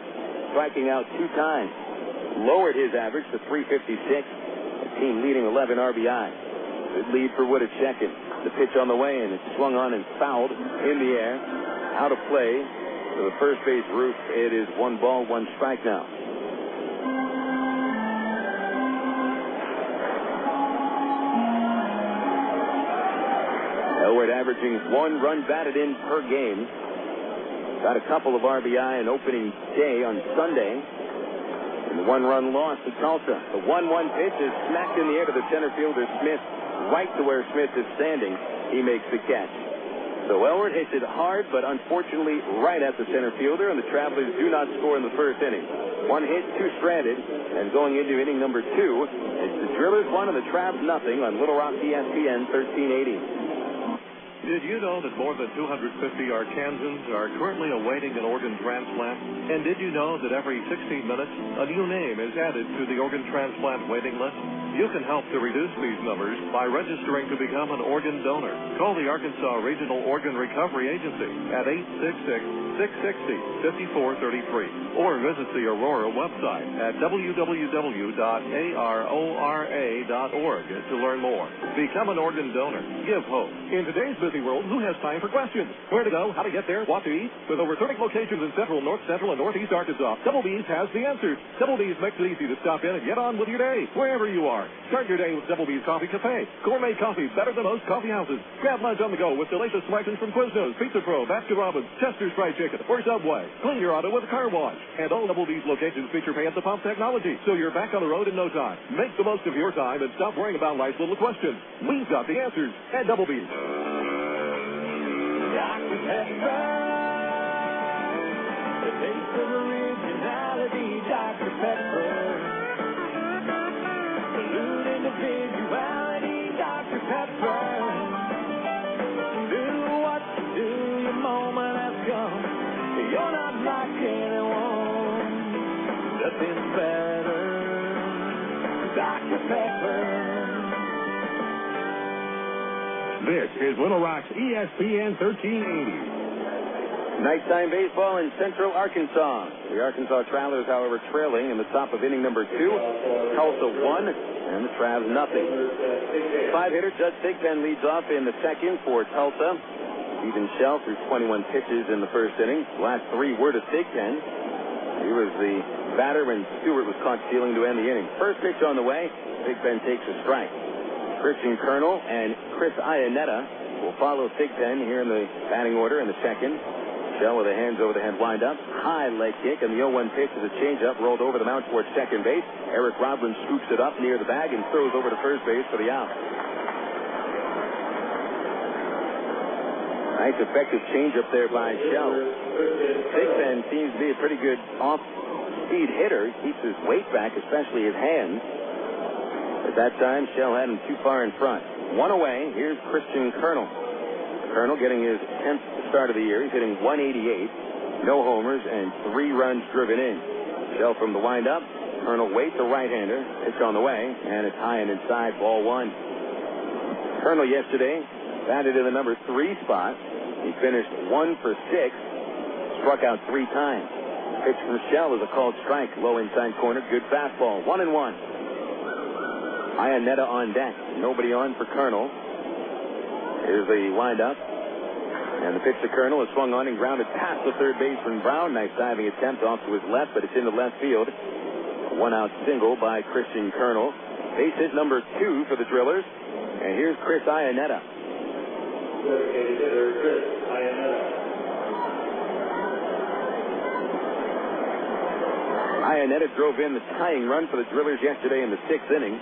striking out 2 times. Lowered his average to 356. The team leading 11 RBI. Good lead for Wood at second. The pitch on the way, and it's swung on and fouled in the air. Out of play to the first base roof. It is 1 ball, 1 strike now. Elward averaging 1 run batted in per game. Got a couple of RBI in opening day on Sunday. And the 1-run loss to Tulsa. The 1-1 pitch is smacked in the air to the center fielder, Smith, right to where Smith is standing. He makes the catch. So Elward hits it hard, but unfortunately right at the center fielder, and the Travelers do not score in the first inning. 1 hit, 2 stranded, and going into inning number 2, it's the Drillers 1 and the Travs nothing on Little Rock ESPN 1380. Did you know that more than 250 Arkansans are currently awaiting an organ transplant? And did you know that every 16 minutes, a new name is added to the organ transplant waiting list? You can help to reduce these numbers by registering to become an organ donor. Call the Arkansas Regional Organ Recovery Agency at 866-660-5433 or visit the Aurora website at www.arora.org to learn more. Become an organ donor. Give hope. In today's busy world, who has time for questions? Where to go, how to get there, what to eat? With over 30 locations in Central, North Central, and Northeast Arkansas, Double B's has the answers. Double B's makes it easy to stop in and get on with your day, wherever you are. Start your day with Double B's Coffee Cafe. Gourmet coffee better than most coffee houses. Grab lunch on the go with delicious selections from Quiznos, Pizza Pro, Baskin Robbins, Chester's Fried Chicken, or Subway. Clean your auto with a car wash. And all Double B's locations feature pay-at-the-pump technology, so you're back on the road in no time. Make the most of your time and stop worrying about life's little questions. We've got the answers at Double B's. Dr. Pepper, the taste of originality, Dr. Pepper. Salute individuality, Dr. Pepper. Do what you do, your moment has come. You're not like anyone. Nothing better, Dr. Pepper. This is Little Rock's ESPN 1380. Nighttime baseball in Central Arkansas. The Arkansas Travelers, however, trailing in the top of inning number 2. Tulsa 1, and the Travs nothing. 5-hitter Judd Thigpen leads off in the second for Tulsa. Stephen Shell threw 21 pitches in the first inning. The last 3 were to Thigpen. He was the batter when Stewart was caught stealing to end the inning. First pitch on the way. Thigpen takes a strike. Christian Colonel and Chris Ianetta will follow Thigpen here in the batting order in the second. Shell with a hands-over-the-head wind-up. High leg kick, and the 0-1 pitch is a changeup rolled over the mound towards second base. Eric Roblin scoops it up near the bag and throws over to first base for the out. Nice effective changeup there by Shell. Thigpen seems to be a pretty good off-speed hitter. He keeps his weight back, especially his hands. At that time, Shell had him too far in front. 1 away. Here's Christian Colonel. Colonel getting his 10th start of the year. He's hitting 188, no homers, and 3 runs driven in. Shell from the windup. Colonel waits a right-hander. Pitch on the way, and it's high and inside, ball 1. Colonel yesterday batted in the number 3 spot. He finished 1 for 6, struck out 3 times. Pitch from Shell is a called strike, low inside corner, good fastball, 1-1. Ianetta on deck. Nobody on for Colonel. Here's the windup. And the pitch to Colonel is swung on and grounded past the third baseman Brown. Nice diving attempt off to his left, but it's into left field. A 1-out single by Christian Colonel. Base hit number 2 for the Drillers. And here's Chris Ianetta. Dedicated hitter Chris Ianetta. Ianetta drove in the tying run for the Drillers yesterday in the 6th inning.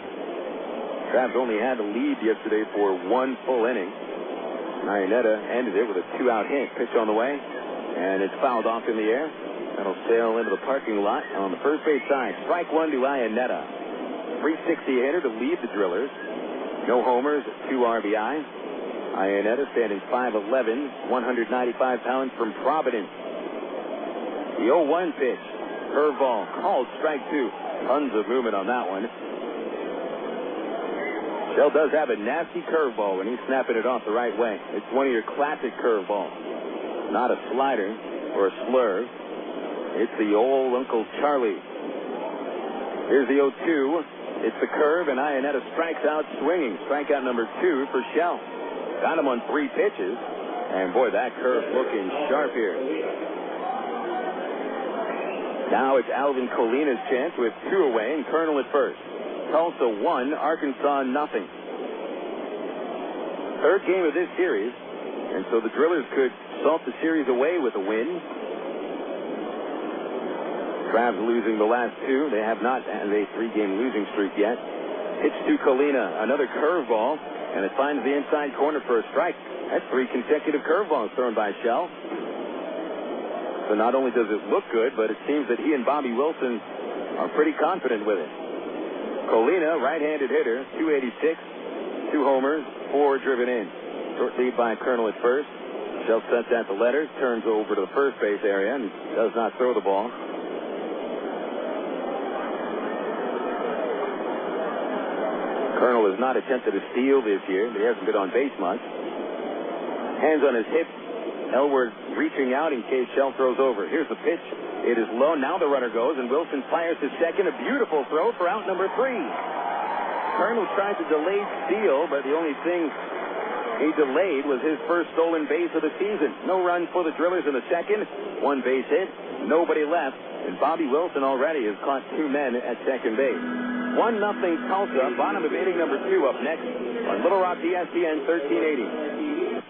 Travs only had the lead yesterday for 1 full inning. Ianetta ended it with a 2-out hit. Pitch on the way, and it's fouled off in the air. That'll sail into the parking lot on the first base side. Strike 1 to Ianetta. 360 hitter to lead the Drillers. No homers, 2 RBI. Ianetta standing 5'11", 195 pounds from Providence. The 0-1 pitch. Curveball, called strike 2. Tons of movement on that one. Shell does have a nasty curveball when he's snapping it off the right way. It's one of your classic curveballs. Not a slider or a slurve. It's the old Uncle Charlie. Here's the 0-2. It's the curve, and Ianetta strikes out swinging. Strikeout number 2 for Shell. Got him on 3 pitches. And, boy, that curve looking sharp here. Now it's Alvin Colina's chance with 2 away and Colonel at first. Tulsa 1, Arkansas nothing. Third game of this series, and so the Drillers could salt the series away with a win. Travs losing the last 2. They have not had a 3-game losing streak yet. Pitch to Colina, another curveball, and it finds the inside corner for a strike. That's 3 consecutive curveballs thrown by Shell. So not only does it look good, but it seems that he and Bobby Wilson are pretty confident with it. Colina, right-handed hitter, 286, 2 homers, 4 driven in. Short lead by Colonel at first. Shelf sets at the letters, turns over to the first base area and does not throw the ball. Colonel has not attempted a steal this year, but he hasn't been on base much. Hands on his hip. Elward reaching out in case Shell throws over. Here's the pitch. It is low. Now the runner goes, and Wilson fires to second. A beautiful throw for out number 3. Colonel tried to delay steal, but the only thing he delayed was his first stolen base of the season. No runs for the Drillers in the second. 1 base hit. Nobody left. And Bobby Wilson already has caught 2 men at second base. 1-0 Tulsa. Bottom of inning number 2 up next on Little Rock ESPN 1380.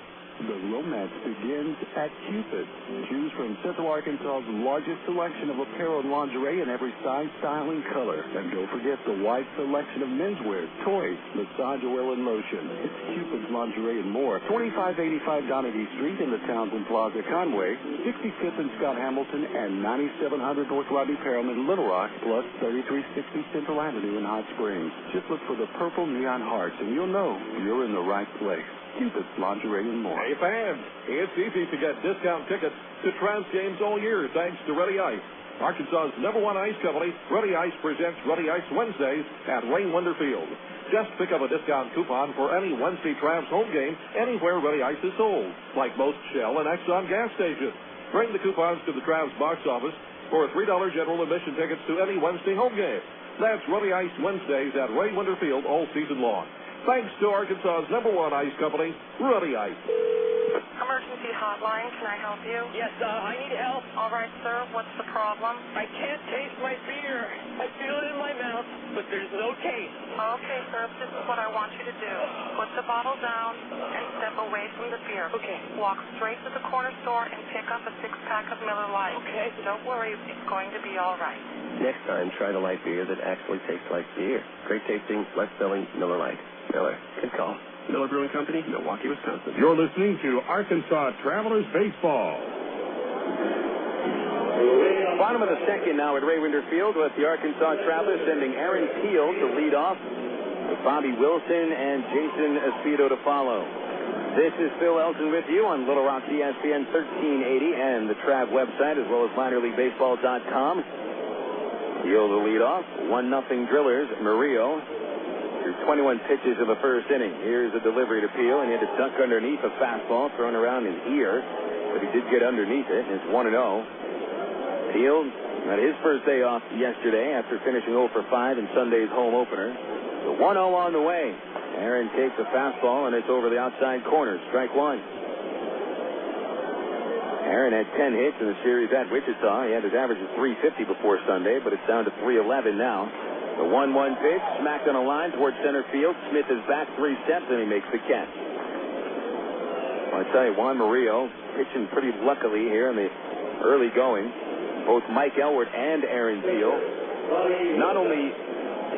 The romance begins at Cupid. Choose from Central Arkansas's largest selection of apparel and lingerie in every size, style, and color. And don't forget the wide selection of menswear, toys, massage oil, and lotion. It's Cupid's Lingerie and more. 2585 Donaghy Street in the Townsend Plaza, Conway, 65th and Scott Hamilton, and 9700 North Rodney Perelman in Little Rock, plus 3360 Central Avenue in Hot Springs. Just look for the purple neon hearts, and you'll know you're in the right place. Cupid's Lingerie and more. Hey, fans, it's easy to get discount tickets to Tramps games all year thanks to Ready Ice. Arkansas's #1 ice company, Ready Ice presents Ready Ice Wednesdays at Wayne Winder Field. Just pick up a discount coupon for any Wednesday Tramps home game anywhere Ready Ice is sold, like most Shell and Exxon gas stations. Bring the coupons to the Tramps box office for $3 general admission tickets to any Wednesday home game. That's Ready Ice Wednesdays at Wayne Winder Field all season long. Thanks to Arkansas's #1 ice company, Ready Ice. Emergency hotline, can I help you? Yes, I need help. All right, sir, what's the problem? I can't taste my beer. I feel it in my mouth, but there's no taste. Okay, sir, this is what I want you to do. Put the bottle down and step away from the beer. Okay. Walk straight to the corner store and pick up a 6-pack of Miller Lite. Okay. Don't worry, it's going to be all right. Next time, try the light beer that actually tastes like beer. Great tasting, less selling Miller Lite. Miller. Good call. Miller Brewing Company, Milwaukee, Wisconsin. You're listening to Arkansas Travelers Baseball. Bottom of the second now at Ray Winder Field with the Arkansas Travelers sending Aaron Teal to lead off with Bobby Wilson and Jason Espedo to follow. This is Phil Elton with you on Little Rock ESPN 1380 and the Trav website as well as minorleaguebaseball.com. Teal to lead off. 1-0 Drillers. Murillo through 21 pitches in the first inning. Here's a delivery to Peel, and he had to duck underneath a fastball thrown around his ear, but he did get underneath it, and it's 1-0. Peel had his first day off yesterday after finishing 0 for 5 in Sunday's home opener. The 1-0 on the way. Aaron takes a fastball, and it's over the outside corner. Strike 1. Aaron had 10 hits in the series at Wichita. He had his average of 350 before Sunday, but it's down to 311 now. The 1-1 pitch, smacked on a line towards center field. Smith is back 3 steps, and he makes the catch. Well, I tell you, Juan Morillo pitching pretty luckily here in the early going. Both Mike Elward and Aaron Teal not only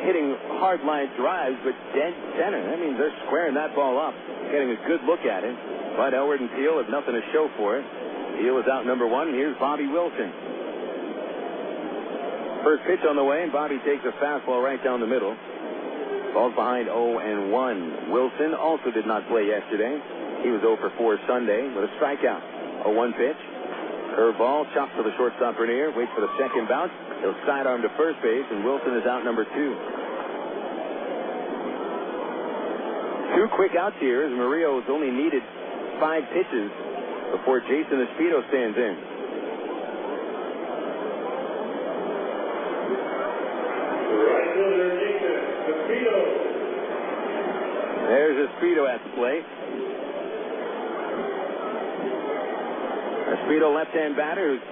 hitting hard line drives, but dead center. That means they're squaring that ball up, getting a good look at it. But Elward and Teal have nothing to show for it. Teal is out number 1. Here's Bobby Wilson. First pitch on the way, and Bobby takes a fastball right down the middle. Falls behind 0-1. Wilson also did not play yesterday. He was 0 for 4 Sunday with a strikeout. 0-1 pitch. Curveball, chopped to the shortstop Bernier. Waits for the second bounce. He'll sidearm to first base, and Wilson is out number 2. 2 quick outs here as Murillo has only needed 5 pitches before Jason Espedo stands in. There's Espedo at the plate. Espedo, left-hand batter, who's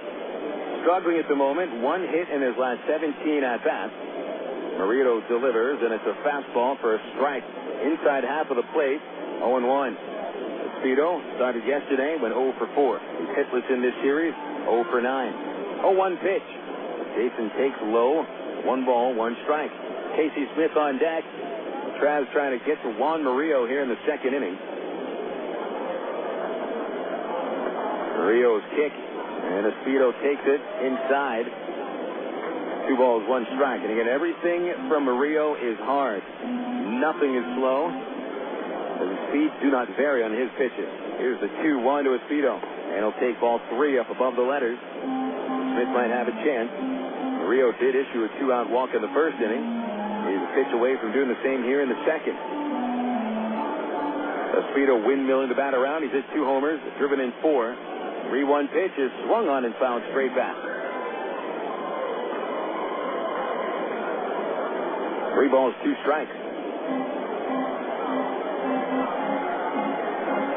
struggling at the moment. 1 hit in his last 17 at-bats. Murillo delivers, and it's a fastball for a strike inside half of the plate. 0-1. Espedo started yesterday, went 0 for 4. He's hitless in this series, 0 for 9. 0-1 pitch. Jason takes low. 1 ball, 1 strike. Casey Smith on deck. Trav's trying to get to Juan Morillo here in the second inning. Murillo's kick, and Espedo takes it inside. 2 balls, 1 strike. And again, everything from Murillo is hard. Nothing is slow. as the speeds do not vary on his pitches. Here's the 2-1 to Espedo, and he'll take ball 3 up above the letters. Smith might have a chance. Morillo did issue a 2-out walk in the first inning. He's a pitch away from doing the same here in the second. Espedo windmilling the bat around. He's hit 2 homers, driven in 4. 3-1 pitch is swung on and fouled straight back. 3 balls, 2 strikes.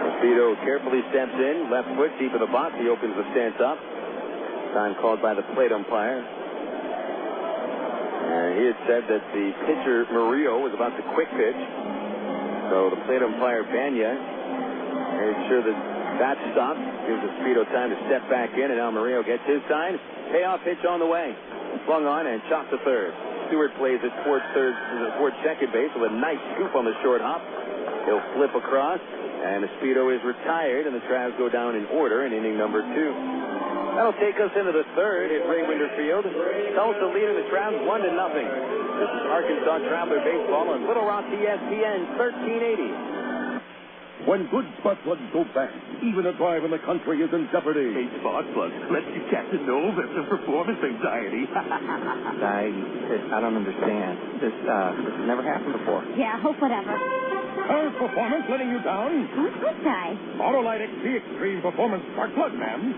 Espedo carefully steps in, left foot deep in the box. He opens the stance up. Time called by the plate umpire. He had said that the pitcher, Morillo, was about to quick pitch. So the plate umpire, Banya, made sure that that stopped. Gives Espedo time to step back in, and now Morillo gets his sign. Payoff pitch on the way. Swung on and chopped to third. Stewart plays it towards second base with a nice scoop on the short hop. He'll flip across, and Espedo is retired, and the Travs go down in order in inning number 2. That'll take us into the third at Ray-Winder Field. Tulsa leading the Travs 1-0. This is Arkansas Traveler Baseball on Little Rock ESPN 1380. When good spark plugs go bad, even a drive in the country is in jeopardy. Hey, spark plugs, let's you Captain Nove have some performance anxiety. I don't understand. This never happened before. Yeah, whatever. How's performance letting you down? Who's this guy? Autolite XP Extreme Performance Spark Plug, ma'am.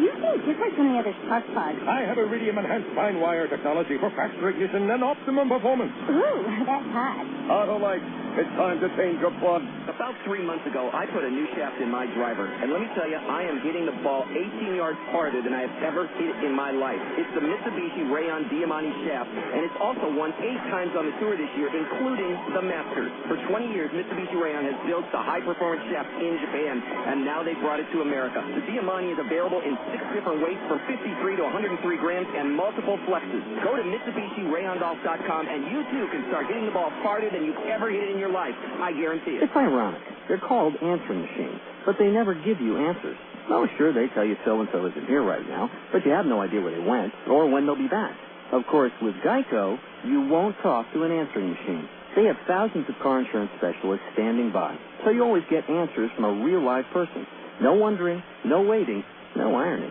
You seem different from the other spark plugs. I have iridium-enhanced fine wire technology for faster ignition and optimum performance. Ooh, that's hot. Autolite, it's time to change your plug. About 3 months ago, I put a new shaft in my driver, and let me tell you, I am hitting the ball 18 yards farther than I have ever hit in my life. It's the Mitsubishi Rayon Diamante shaft, and it's also won 8 times on the tour this year, including the Masters. For 20 years, Mitsubishi Rayon has built the high-performance shaft in Japan, and now they brought it to America. The Diamante is available in 6 different weights from 53 to 103 grams and multiple flexes. Go to MitsubishiRayonGolf.com, and you too can start hitting the ball farther than you've ever hit it in your life. I guarantee it. It's ironic. They're called answering machines, but they never give you answers. Oh, sure, they tell you so-and-so isn't here right now, but you have no idea where they went or when they'll be back. Of course, with Geico, you won't talk to an answering machine. They have thousands of car insurance specialists standing by, so you always get answers from a real live person. No wondering, no waiting, no irony.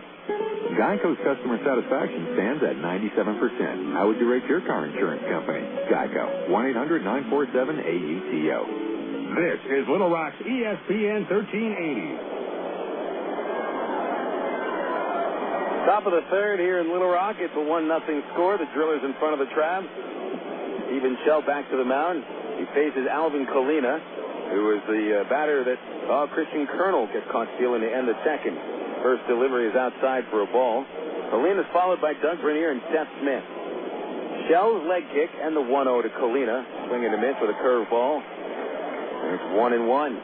Geico's customer satisfaction stands at 97%. How would you rate your car insurance company? Geico, 1-800-947-AUTO. This is Little Rock's ESPN 1380. Top of the third here in Little Rock. It's a 1-0 score. The Drillers in front of the Travs. Stephen Shell back to the mound. He faces Alvin Colina, who is the batter that saw Christian Colonel get caught stealing to end the second. First delivery is outside for a ball. Colina's followed by Doug Bernier and Seth Smith. Shell's leg kick and the 1-0 to Colina. Swing and a miss with a curveball. And it's 1-1.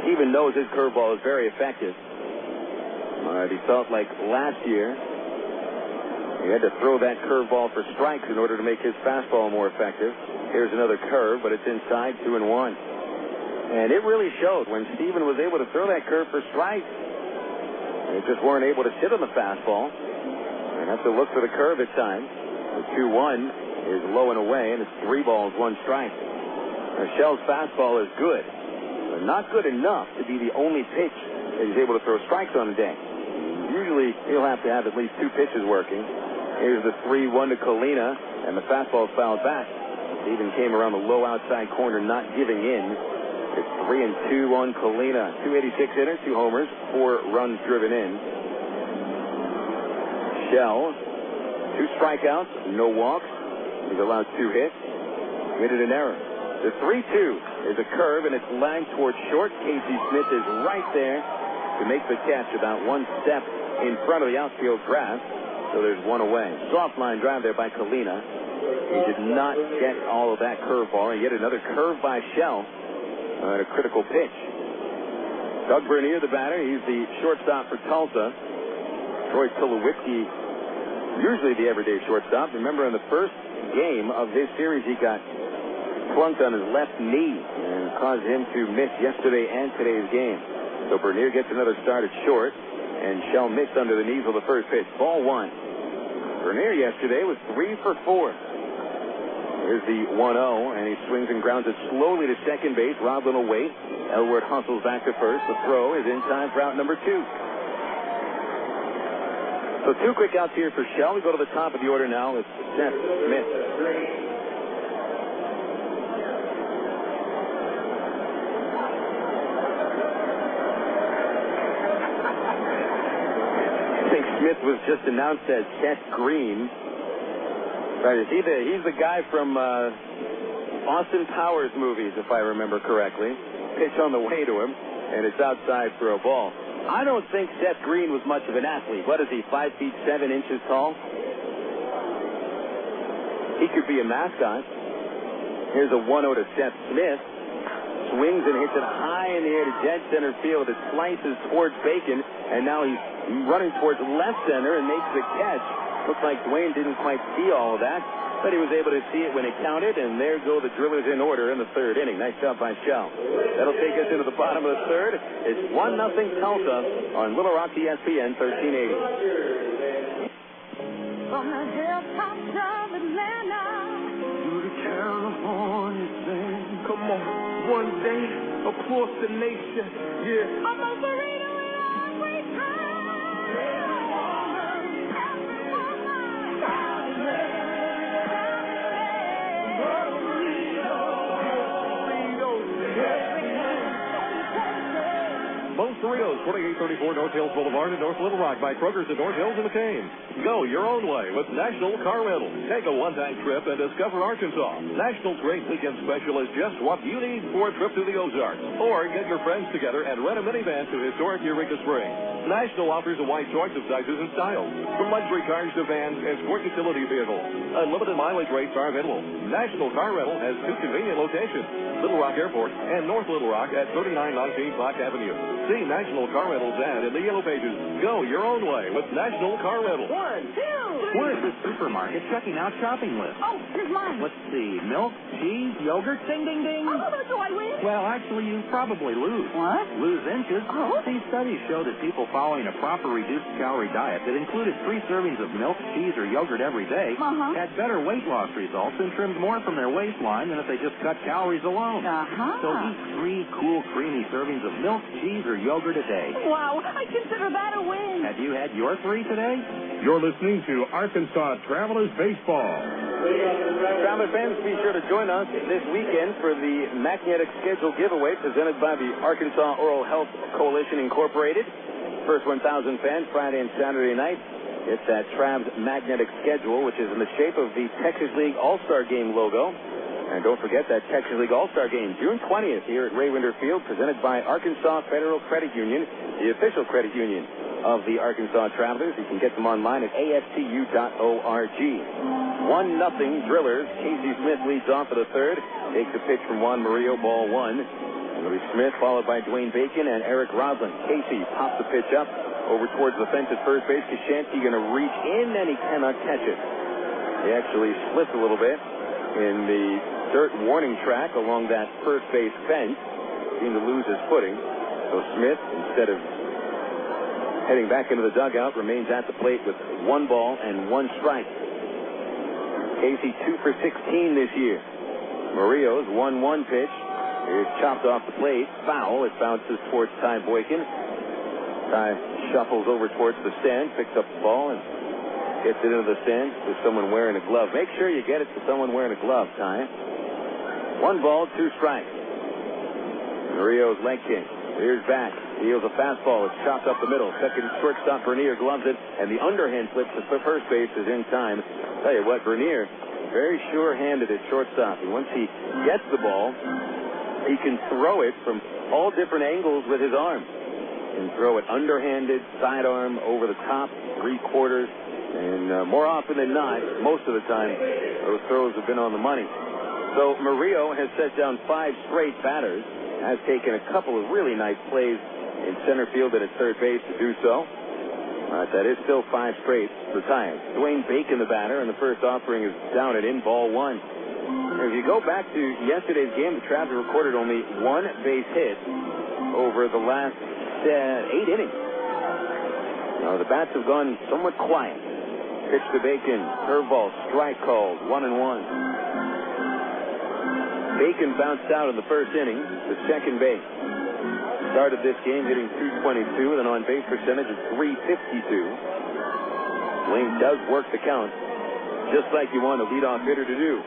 Stephen knows his curveball is very effective. He felt like last year he had to throw that curveball for strikes in order to make his fastball more effective. Here's another curve, but it's inside, 2-1. And it really showed when Stephen was able to throw that curve for strikes. They just weren't able to sit on the fastball. They have to look for the curve at times. The 2-1 is low and away, and it's 3 balls, 1 strike. Shell's fastball is good, but not good enough to be the only pitch that he's able to throw strikes on a day. Usually, he'll have to have at least 2 pitches working. Here's the 3-1 to Colina, and the fastball is fouled back. Stephen came around the low outside corner, not giving in. It's 3-2 on Colina. 286 hitter, 2 homers, 4 runs driven in. Shell, 2 strikeouts, no walks. He's allowed 2 hits. Committed an error. The 3-2 is a curve, and it's lined towards short. Casey Smith is right there to make the catch, about 1 step in front of the outfield grass. So there's 1 away. Soft line drive there by Colina. He did not get all of that curveball, and yet another curve by Shell. At a critical pitch. Doug Bernier, the batter. He's the shortstop for Tulsa. Troy Tulowitzki, usually the everyday shortstop. Remember, in the first game of this series, he got plunked on his left knee and caused him to miss yesterday and today's game. So Bernier gets another start at short, and Shell missed under the knees of the first pitch. Ball 1. Bernier yesterday was 3 for 4. Here's the 1-0, and he swings and grounds it slowly to second base. Roblin will wait. Elwood hustles back to first. The throw is in time for out number 2. So 2 quick outs here for Shell. We go to the top of the order now with Seth Smith. I think Smith was just announced as Seth Green. Right, he's the guy from Austin Powers movies, if I remember correctly. Pitch on the way to him, and it's outside for a ball. I don't think Seth Green was much of an athlete. What is he, 5 feet 7 inches tall? He could be a mascot. Here's a 1-0 to Seth Smith. Swings and hits it high in the air to dead center field. It slices towards Bacon, and now he's running towards left center and makes the catch. Looks like Dwayne didn't quite see all of that, but he was able to see it when it counted, and there go the Drillers in order in the 3rd inning. Nice job by Shell. That'll take us into the bottom of the 3rd. It's 1-0 Tulsa on Little Rock ESPN 1380. From the hilltops of Atlanta to the California thing. Come on, one day, across the nation, yeah. I'm a burrito in every time. Most Burritos, 2834 North Hills Boulevard in North Little Rock by Kroger's at North Hills and McCain. Go your own way with National Car Rental. Take a one-time trip and discover Arkansas. National's great weekend special is just what you need for a trip to the Ozarks. Or get your friends together and rent a minivan to historic Eureka Springs. National offers a wide choice of sizes and styles, from luxury cars to vans and sport utility vehicles. Unlimited mileage rates are available. National Car Rental has 2 convenient locations, Little Rock Airport and North Little Rock at 3919 Clark Avenue. See National Car Rental's ad in the yellow pages. Go your own way with National Car Rental. 1, 2. We're at the supermarket checking out shopping lists. Oh, here's mine. Let's see. Milk, cheese, yogurt, ding, ding, ding. Oh, do I win? Well, actually, you probably lose. What? Lose inches. Oh. These studies show that people following a proper reduced calorie diet that included 3 servings of milk, cheese, or yogurt every day had better weight loss results and trimmed more from their waistline than if they just cut calories alone. So eat 3 cool, creamy servings of milk, cheese, or yogurt a day. Wow, I consider that a win. Have you had your 3 today? You're listening to Arkansas Travelers Baseball. Traveler fans, be sure to join us this weekend for the Magnetic Schedule giveaway presented by the Arkansas Oral Health Coalition Incorporated. First 1,000 fans, Friday and Saturday night. It's that Trav's Magnetic Schedule, which is in the shape of the Texas League All-Star Game logo. And don't forget that Texas League All-Star Game, June 20th here at Raywinder Field, presented by Arkansas Federal Credit Union, the official credit union of the Arkansas Travelers. You can get them online at aftu.org. 1-0 Drillers. Casey Smith leads off for the 3rd. Takes a pitch from Juan Morillo, ball 1. And it'll be Smith followed by Dwayne Bacon and Eric Roslin. Casey pops the pitch up over towards the fence at first base. Koshansky going to reach in, and he cannot catch it. He actually slipped a little bit in the dirt warning track along that first base fence. Seemed to lose his footing. So Smith, instead of heading back into the dugout, remains at the plate with 1 ball and 1 strike. Casey 2 for 16 this year. Murillo's 1-1 pitch is chopped off the plate. Foul. It bounces towards Ty Boykin. Ty shuffles over towards the stand, picks up the ball, and gets it into the stand to someone wearing a glove. Make sure you get it to someone wearing a glove, Ty. 1 ball, 2 strikes. Murillo's leg kick. Here's back. Deals a fastball. It's chopped up the middle. Second shortstop Bernier gloves it, and the underhand flip to first base is in time. Tell you what, Bernier, very sure-handed at shortstop. And once he gets the ball, he can throw it from all different angles with his arm. He can throw it underhanded, sidearm, over the top, 3/4. And more often than not, most of the time, those throws have been on the money. So Murillo has set down 5 straight batters, has taken a couple of really nice plays in center field and at third base to do so. That is still 5 straight for Ty. Dwayne Bacon, the batter, and the first offering is down and in, ball 1. If you go back to yesterday's game, the Travs recorded only 1 base hit over the last 8 innings. Now, the bats have gone somewhat quiet. Pitch to Bacon, curveball, strike called, 1-1. Bacon bounced out in the first inning to second base. Started this game hitting .222 with an on-base percentage of .352. Lane does work the count, just like you want a leadoff hitter to do.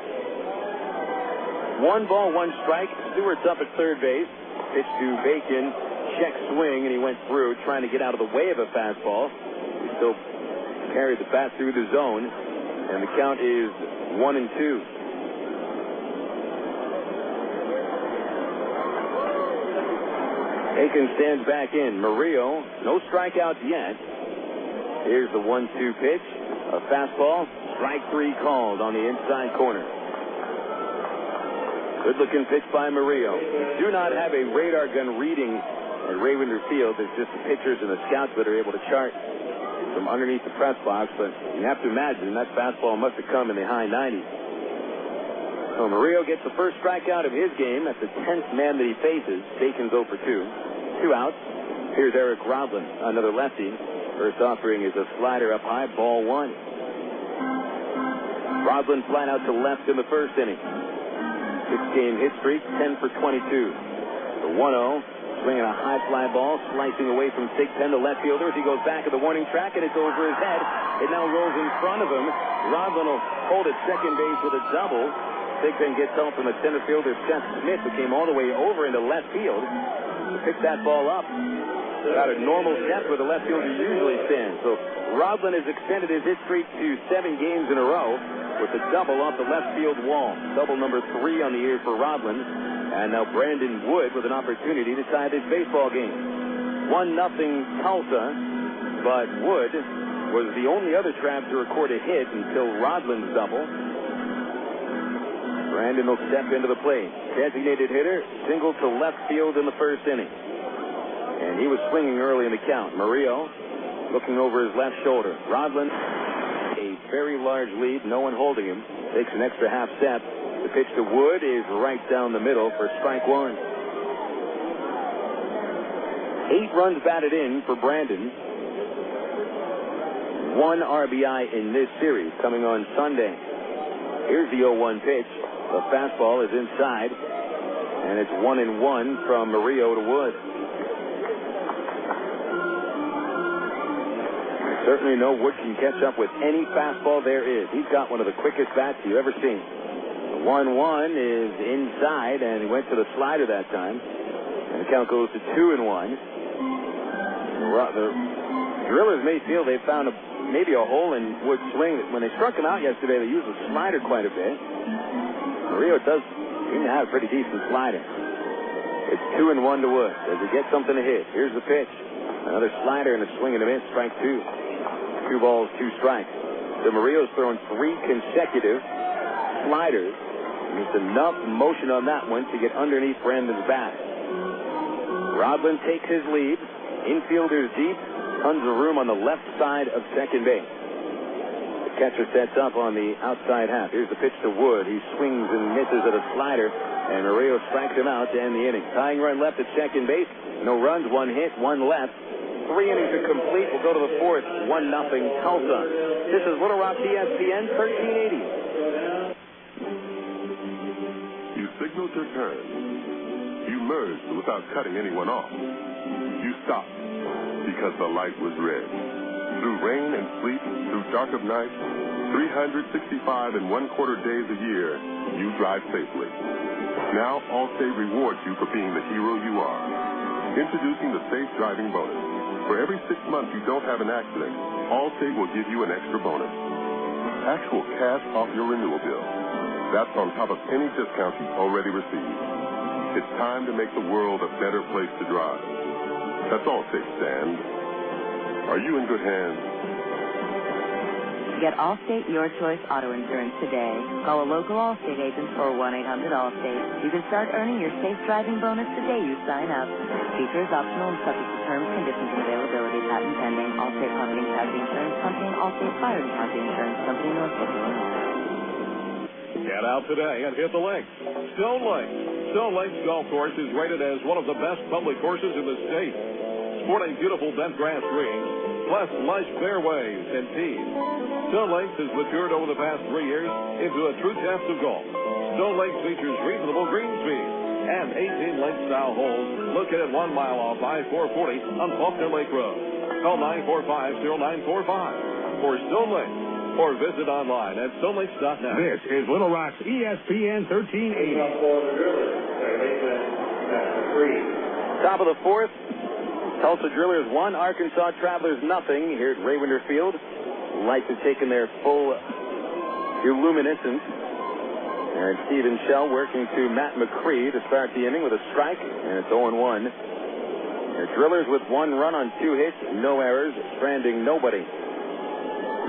1 ball, 1 strike. Stewart's up at third base. Pitch to Bacon. Check swing, and he went through, trying to get out of the way of a fastball. He still carried the bat through the zone, and the count is 1-2. Bacon stands back in. Morillo, no strikeouts yet. Here's the 1-2 pitch. A fastball. Strike 3 called on the inside corner. Good-looking pitch by Morillo. Do not have a radar gun reading at Raywinder Field. It's just the pitchers and the scouts that are able to chart from underneath the press box. But you have to imagine that fastball must have come in the high 90s. So Morillo gets the first strikeout of his game. That's the 10th man that he faces. Bacon's 0 for 2. 2 outs. Here's Eric Rodlin, another lefty. First offering is a slider up high, ball 1. Rodlin flat out to left in the first inning. 6-game hit streak, 10 for 22. The 1-0, swinging a high fly ball, slicing away from Thigpen, the left fielder, as he goes back at the warning track, and it's over his head. It now rolls in front of him. Rodlin will hold at second base with a double. Thigpen gets help from the center fielder, Seth Smith, who came all the way over into left field to pick that ball up. About a normal depth where the left fielder usually stands. So Rodlin has extended his hit streak to 7 games in a row with a double off the left field wall. Double number 3 on the year for Rodlin. And now Brandon Wood with an opportunity to tie this baseball game. 1-0 Tulsa, but Wood was the only other Trav to record a hit until Rodlin's double. Brandon will step into the plate. Designated hitter, single to left field in the first inning. And he was swinging early in the count. Morillo looking over his left shoulder. Rodlin, a very large lead, no one holding him. Takes an extra half step. The pitch to Wood is right down the middle for strike 1. 8 runs batted in for Brandon. 1 RBI in this series coming on Sunday. Here's the 0-1 pitch. The fastball is inside, and it's 1-1 from Morillo to Wood. Certainly know Wood can catch up with any fastball there is. He's got one of the quickest bats you've ever seen. The 1-1 is inside, and he went to the slider that time. And the count goes to 2-1. The drillers may feel they found maybe a hole in Wood's swing. When they struck him out yesterday, they used the slider quite a bit. Morillo does seem to have a pretty decent slider. It's 2-1 to Wood. Does he get something to hit? Here's the pitch. Another slider and a swing and a miss. Strike 2. 2 balls, 2 strikes. So Murillo's thrown 3 consecutive sliders. And it's enough motion on that one to get underneath Brandon's bat. Rodlin takes his lead. Infielders deep. Tons of room on the left side of second base. The catcher sets up on the outside half. Here's the pitch to Wood. He swings and misses at a slider. And Murillo strikes him out to end the inning. Tying run left at second base. No runs, 1 hit, 1 left. 3 innings are complete. We'll go to the 4th. 1-0 Tulsa. This is Little Rock ESPN 1380. You signaled your turn. You merged without cutting anyone off. You stopped because the light was red. Through rain and sleet, through dark of night, 365 and 1/4 days a year, you drive safely. Now Allstate rewards you for being the hero you are. Introducing the Safe Driving Bonus. For every 6 months you don't have an accident, Allstate will give you an extra bonus. Actual cash off your renewal bill. That's on top of any discounts you've already received. It's time to make the world a better place to drive. That's Allstate stands. Are you in good hands? Get Allstate Your Choice Auto Insurance today. Call a local Allstate agent for 1-800-ALLSTATE. You can start earning your safe driving bonus the day you sign up. Features optional and subject to terms, conditions, and availability. Patent pending. Allstate Property and Casualty Insurance Company and Allstate Fire and Casualty Insurance Company, Norfolk, Illinois. Get out today and hit the links. Stone Lakes. Stone Lakes Golf Course is rated as one of the best public courses in the state. Sporting beautiful bent grass greens, plus lush fairways and tees. Stone Lakes has matured over the past 3 years into a true test of golf. Stone Lake features reasonable green speed and 18-length style holes located 1 mile off I-440 on Faulkner Lake Road. Call 945-0945 for Stone Lake or visit online at stonelakes.net. This is Little Rock's ESPN 1380. Top of the fourth, Tulsa Drillers 1, Arkansas Travelers nothing here at Ravender Field. Lights have taken their full illuminescence. And Stephen Shell working to Matt McCree to start the inning with a strike, and it's 0-1. The Drillers with 1 run on 2 hits, no errors, stranding nobody.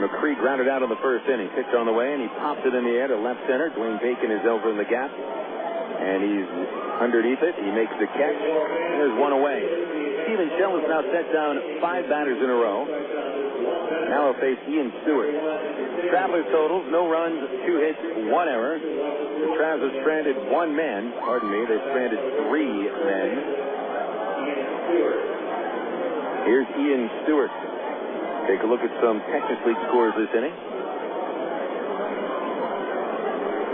McCree grounded out in the first inning, pitch on the way, and he pops it in the air to left center. Dwayne Bacon is over in the gap, and he's underneath it. He makes the catch, and there's 1 away. Stephen Shell has now set down 5 batters in a row. Now he'll face Ian Stewart. Travelers totals, no runs, 2 hits, 1 error. The Travs have stranded 1 man. They've stranded 3 men. Here's Ian Stewart. Take a look at some Texas League scores this inning.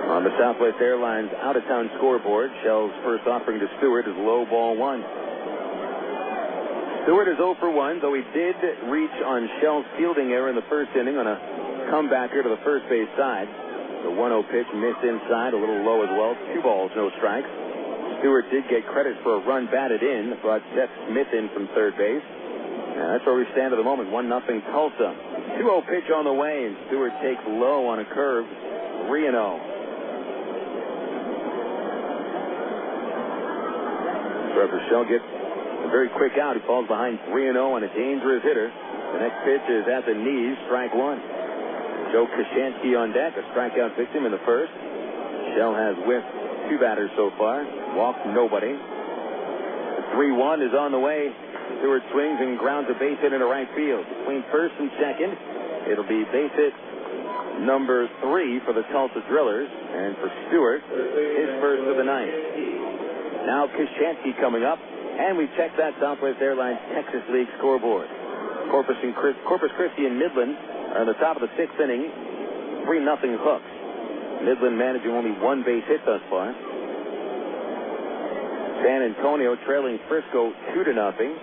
On the Southwest Airlines out-of-town scoreboard, Shell's first offering to Stewart is low ball 1. Stewart is 0 for 1, though he did reach on Shell's fielding error in the first inning on a comebacker to the first base side. The 1-0 pitch missed inside, a little low as well. 2 balls, no strikes. Stewart did get credit for a run batted in, brought Seth Smith in from third base. Now that's where we stand at the moment, 1-0 Tulsa. 2-0 pitch on the way, and Stewart takes low on a curve, 3-0. Trevor Shell gets a very quick out. He falls behind 3-0 on a dangerous hitter. The next pitch is at the knees, strike 1. Joe Koshansky on deck, a strikeout victim in the first. Shell has whiffed 2 batters so far, walked nobody. The 3-1 is on the way. Stewart swings and grounds a base hit into right field. Between first and second, it'll be base hit number 3 for the Tulsa Drillers. And for Stewart, his first of the night. Now Koshansky coming up, and we check that Southwest Airlines Texas League scoreboard. Corpus Christi and Midland are on the top of the 6th inning, 3-0 Hooks. Midland managing only 1 base hit thus far. San Antonio trailing Frisco 2-0.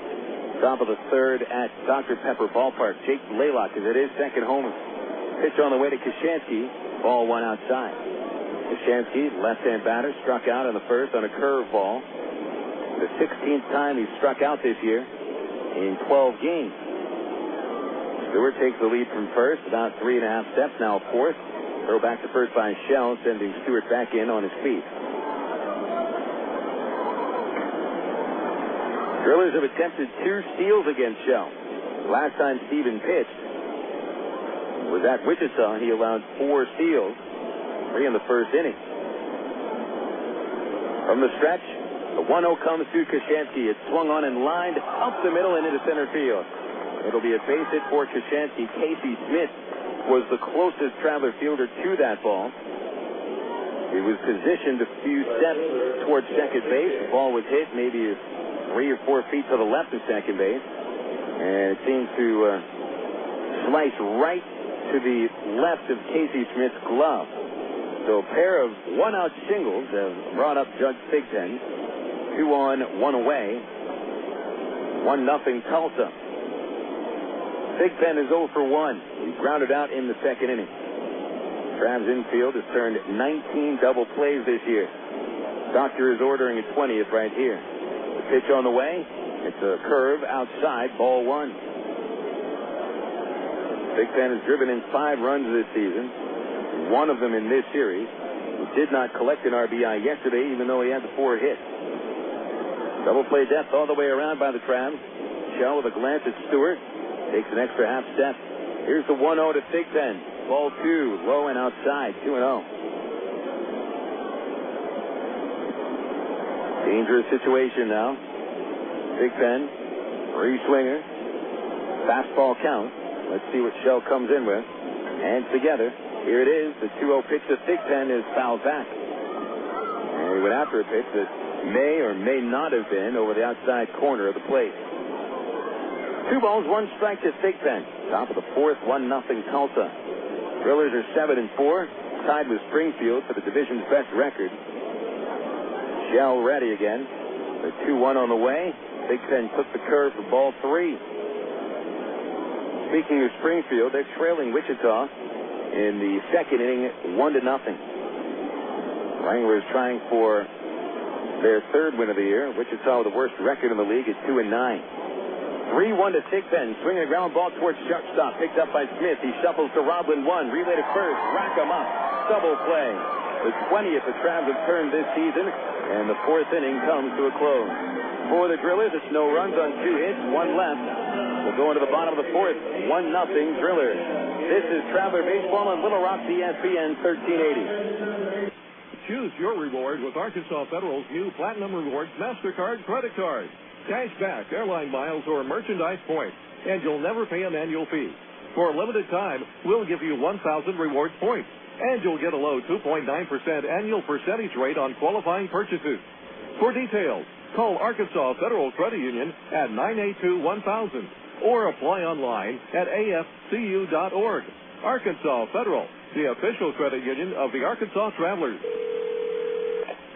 Top of the 3rd at Dr. Pepper Ballpark. Jake Blaylock is at his second home. Pitch on the way to Koshansky. Ball 1 outside. Koshansky, left-hand batter, struck out in the first on a curve ball. The 16th time he's struck out this year in 12 games. Stewart takes the lead from first, about 3.5 steps, now 4th. Throw back to first by Shell, sending Stewart back in on his feet. Drillers have attempted 2 steals against Shell. Last time Steven pitched was at Wichita. He allowed 4 steals, 3 in the first inning. From the stretch, the 1-0 comes to Koshansky. It's swung on and lined up the middle and into center field. It'll be a base hit for Koshansky. Casey Smith was the closest Traveler fielder to that ball. He was positioned a few steps towards second base. The ball was hit maybe 3 or 4 feet to the left of second base. And it seemed to slice right to the left of Casey Smith's glove. So a pair of 1-out singles have brought up Judge Thigpen. 2 on, 1 away. 1-0 Tulsa. Thigpen is 0 for 1. He grounded out in the second inning. Trav's infield has turned 19 double plays this year. Doctor is ordering a 20th right here. The pitch on the way. It's a curve outside, ball 1. Thigpen has driven in 5 runs this season. 1 of them in this series. He did not collect an RBI yesterday, even though he had the 4 hits. Double play depth all the way around by the Travs. Shell with a glance at Stewart. Takes an extra half step. Here's the 1-0 to Thigpen. Ball 2, low and outside, 2-0. Dangerous situation now. Thigpen, three-swinger, fastball count. Let's see what Shell comes in with. Hands together. Here it is. The 2-0 pitch to Thigpen is fouled back. And he went after a pitch that may or may not have been over the outside corner of the plate. 2 balls, 1 strike to Thigpen. Top of the 4th, 1-0 Tulsa. Drillers are 7-4. tied with Springfield for the division's best record. Shell ready again. The 2-1 on the way. Big Ten took the curve for ball 3. Speaking of Springfield, they're trailing Wichita in the second inning, 1-0. Wranglers trying for their third win of the year. Wichita with the worst record in the league at 2-9. 3-1 to Thigpen. Swinging a ground ball towards shortstop. Picked up by Smith. He shuffles to Roblin 1. Relay to first. Rack him up. Double play. The 20th the Travs have turned this season, and the fourth inning comes to a close. For the Drillers, it's no runs on 2 hits, 1 left. We'll go into the bottom of the fourth. 1-0 Drillers. This is Traveler Baseball on Little Rock, ESPN 1380. Choose your reward with Arkansas Federal's new Platinum Rewards MasterCard credit card. Cash back, airline miles, or merchandise points, and you'll never pay an annual fee. For a limited time, we'll give you 1,000 rewards points, and you'll get a low 2.9% annual percentage rate on qualifying purchases. For details, call Arkansas Federal Credit Union at 982-1000 or apply online at afcu.org. Arkansas Federal, the official credit union of the Arkansas Travelers.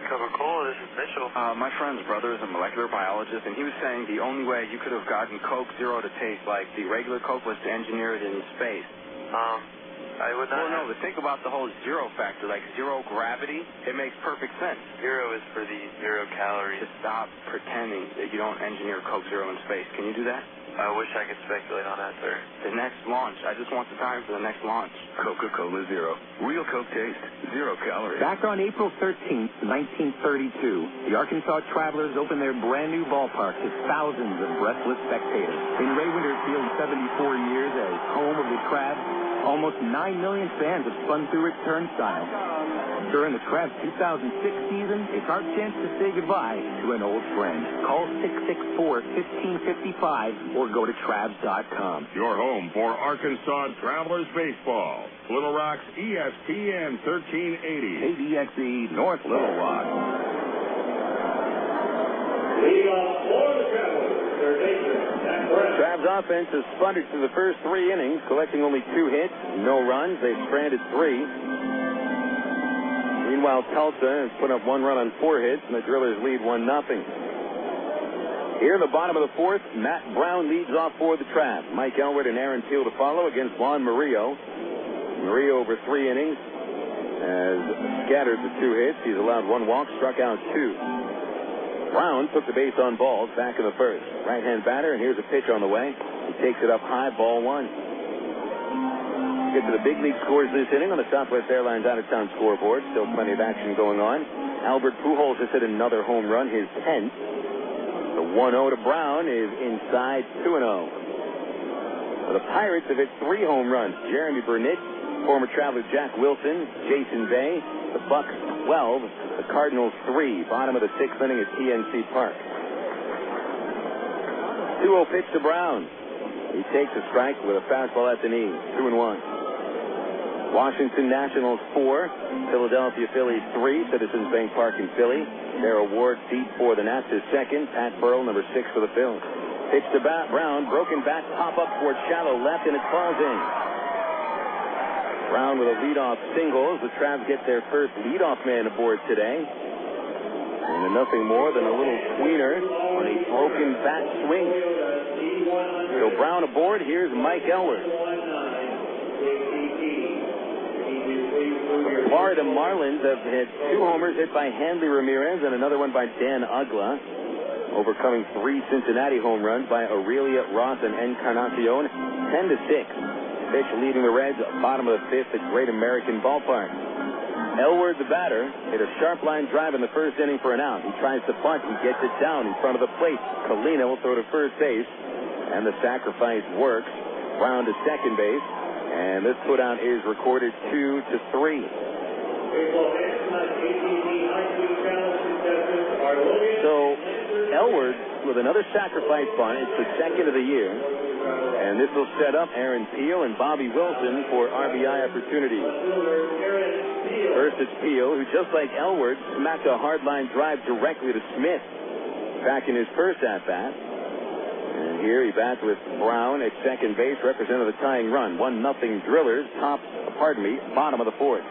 Coca-Cola, this is Mitchell. My friend's brother is a molecular biologist, and he was saying the only way you could have gotten Coke Zero to taste like the regular Coke was to engineer it in space. I would not. Well, no, but think about the whole zero factor, like zero gravity. It makes perfect sense. Zero is for the 0 calories. Just stop pretending that you don't engineer Coke Zero in space. Can you do that? I wish I could speculate on that, sir. The next launch. I just want the time for the next launch. Coca-Cola Zero. Real Coke taste. 0 calories. Back on April 13th, 1932, the Arkansas Travelers opened their brand new ballpark to thousands of breathless spectators. In Ray Winter Field's 74 years as home of the Travs, almost 9 million fans have spun through its turnstile. During the Travs 2006 season, it's our chance to say goodbye to an old friend. Call 664-1555 or go to Travs.com. Your home for Arkansas Travelers Baseball. Little Rock's ESPN 1380. KDXE North Little Rock. Travs offense has sputtered through the first 3 innings, collecting only 2 hits, no runs. They've stranded 3. Meanwhile, Tulsa has put up 1 run on 4 hits, and the Drillers lead 1-0. Here in the bottom of the fourth, Matt Brown leads off for the Travs. Mike Elwood and Aaron Peel to follow against Juan Morillo. Morillo over 3 innings has scattered the 2 hits. He's allowed 1 walk, struck out 2. Brown took the base on balls back in the first. Right-hand batter, and here's a pitch on the way. He takes it up high, ball 1. Get to the big league scores this inning on the Southwest Airlines out-of-town scoreboard. Still plenty of action going on. Albert Pujols has hit another home run, his 10th. The 1-0 to Brown is inside 2-0. The Pirates have hit 3 home runs. Jeremy Burnett, former Traveler Jack Wilson, Jason Bay. The Bucks 12, the Cardinals 3. Bottom of the 6th inning at PNC Park. 2-0 pitch to Brown. He takes a strike with a fastball at the knee. 2-1. Washington Nationals 4, Philadelphia Phillies 3, Citizens Bank Park in Philly. Darrell Ward deep for the Nats is second. Pat Burrell, number 6 for the Phils. Pitch to Brown, broken bat, pop up towards shallow left, and it falls in. Brown with a leadoff single. The Travs get their first leadoff man aboard today. And nothing more than a little tweener on a broken bat swing. So Brown aboard. Here's Mike Elwood. The Florida Marlins have had 2 homers hit by Hanley Ramirez and another one by Dan Ugla, overcoming 3 Cincinnati home runs by Aurelia, Ross, and Encarnacion, 10-6. Pitch leading the Reds, bottom of the 5th at Great American Ballpark. Elwood, the batter, hit a sharp line drive in the first inning for an out. He tries to bunt. He gets it down in front of the plate. Colina will throw to first base, and the sacrifice works. Brown to second base. And this putout is recorded 2-3. So Elwood with another sacrifice bunt. It's the second of the year. And this will set up Aaron Peel and Bobby Wilson for RBI opportunities. First it's Peel, who just like Elwood smacked a hardline drive directly to Smith back in his first at-bat. And here he bats with Brown at second base, representing the tying run. 1-0 Drillers, bottom of the fourth.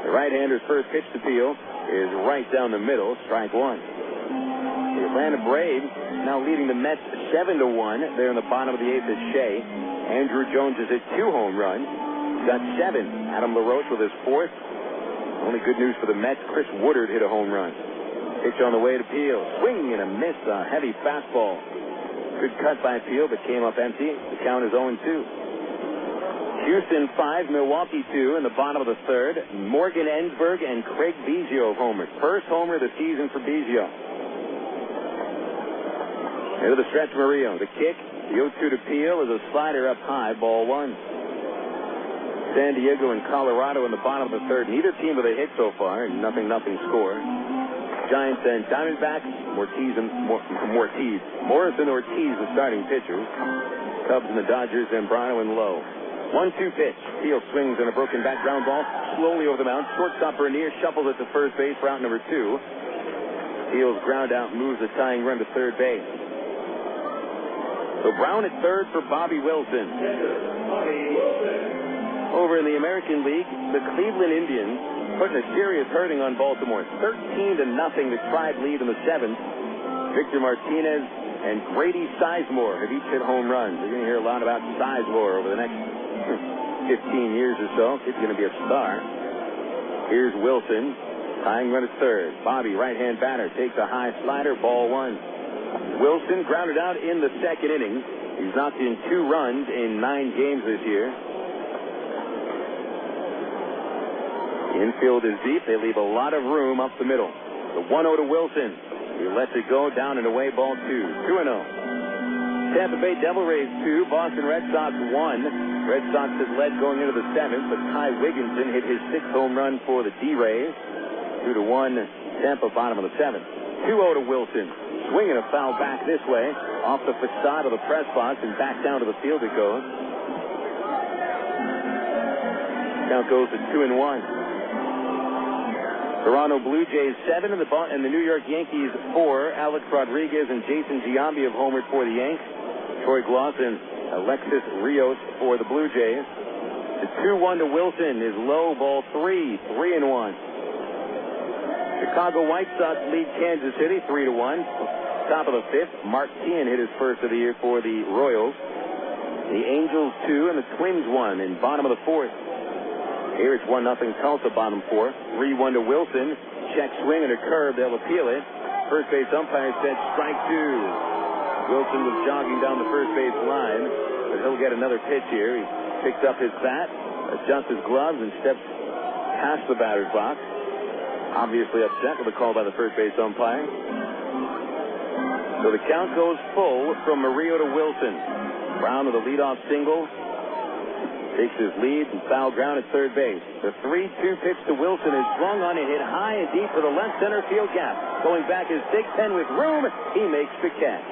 The right-hander's first pitch to Peel is right down the middle, strike one. The Atlanta Braves now leading the Mets 7-1. There in the bottom of the eighth is Shea. Andrew Jones has hit 2 home runs. He's got 7. Adam LaRoche with his 4th. Only good news for the Mets, Chris Woodard hit a home run. Pitch on the way to Peel. Swing and a miss, a heavy fastball. Good cut by Peel, but came up empty. The count is 0-2. Houston 5, Milwaukee 2 in the bottom of the third. Morgan Ensberg and Craig Biggio homered. First homer of the season for Biggio. Into the stretch, Murillo. The kick, the 0-2 to Peel is a slider up high, ball 1. San Diego and Colorado in the bottom of the third. Neither team with a hit so far, and nothing score. Giants and Diamondbacks, Morrison Ortiz, the starting pitchers. Cubs and the Dodgers, Zambrano and Lowe. 1-2 pitch. Peel swings on a broken back ground ball slowly over the mound. Shortstop Bernier shuffles it to first base for out number 2. Peel's ground out moves the tying run to third base. So Brown at third for Bobby Wilson. Over in the American League, the Cleveland Indians putting a serious hurting on Baltimore. 13-0, the Tribe lead in the 7th. Victor Martinez and Grady Sizemore have each hit home runs. You're going to hear a lot about Sizemore over the next 15 years or so. Kid's going to be a star. Here's Wilson, tying run at third. Bobby, right-hand batter, takes a high slider, ball 1. Wilson grounded out in the second inning. He's knocked in 2 runs in 9 games this year. The infield is deep. They leave a lot of room up the middle. The 1-0 to Wilson. He lets it go down and away, ball 2. 2-0. Tampa Bay Devil Rays 2, Boston Red Sox 1. Red Sox has led going into the 7th, but Ty Wigginton hit his 6th home run for the D-Rays. 2-1, Tampa bottom of the 7th. 2-0 to Wilson. Swinging a foul back this way, off the facade of the press box and back down to the field it goes. Count goes to 2-1. Toronto Blue Jays 7 and the New York Yankees 4. Alex Rodriguez and Jason Giambi have homered for the Yanks. Troy Gloss and Alexis Rios for the Blue Jays. The 2-1 to Wilson is low, ball 3. 3-1. Chicago White Sox lead Kansas City 3-1. Top of the 5th, Mark Teahan hit his first of the year for the Royals. The Angels 2 and the Twins 1 in bottom of the 4th. Here it's 1-0 Tulsa, bottom 4. 3-1 to Wilson. Check swing and a curve. They'll appeal it. First base umpire said strike 2. Wilson was jogging down the first base line, but he'll get another pitch here. He picks up his bat, adjusts his gloves, and steps past the batter's box. Obviously upset with the call by the first base umpire. So the count goes full from Murillo to Wilson. Brown with a leadoff single. Takes his lead and foul ground at third base. The 3-2 pitch to Wilson is swung on and hit high and deep for the left center field gap. Going back is Big Pen with room. He makes the catch.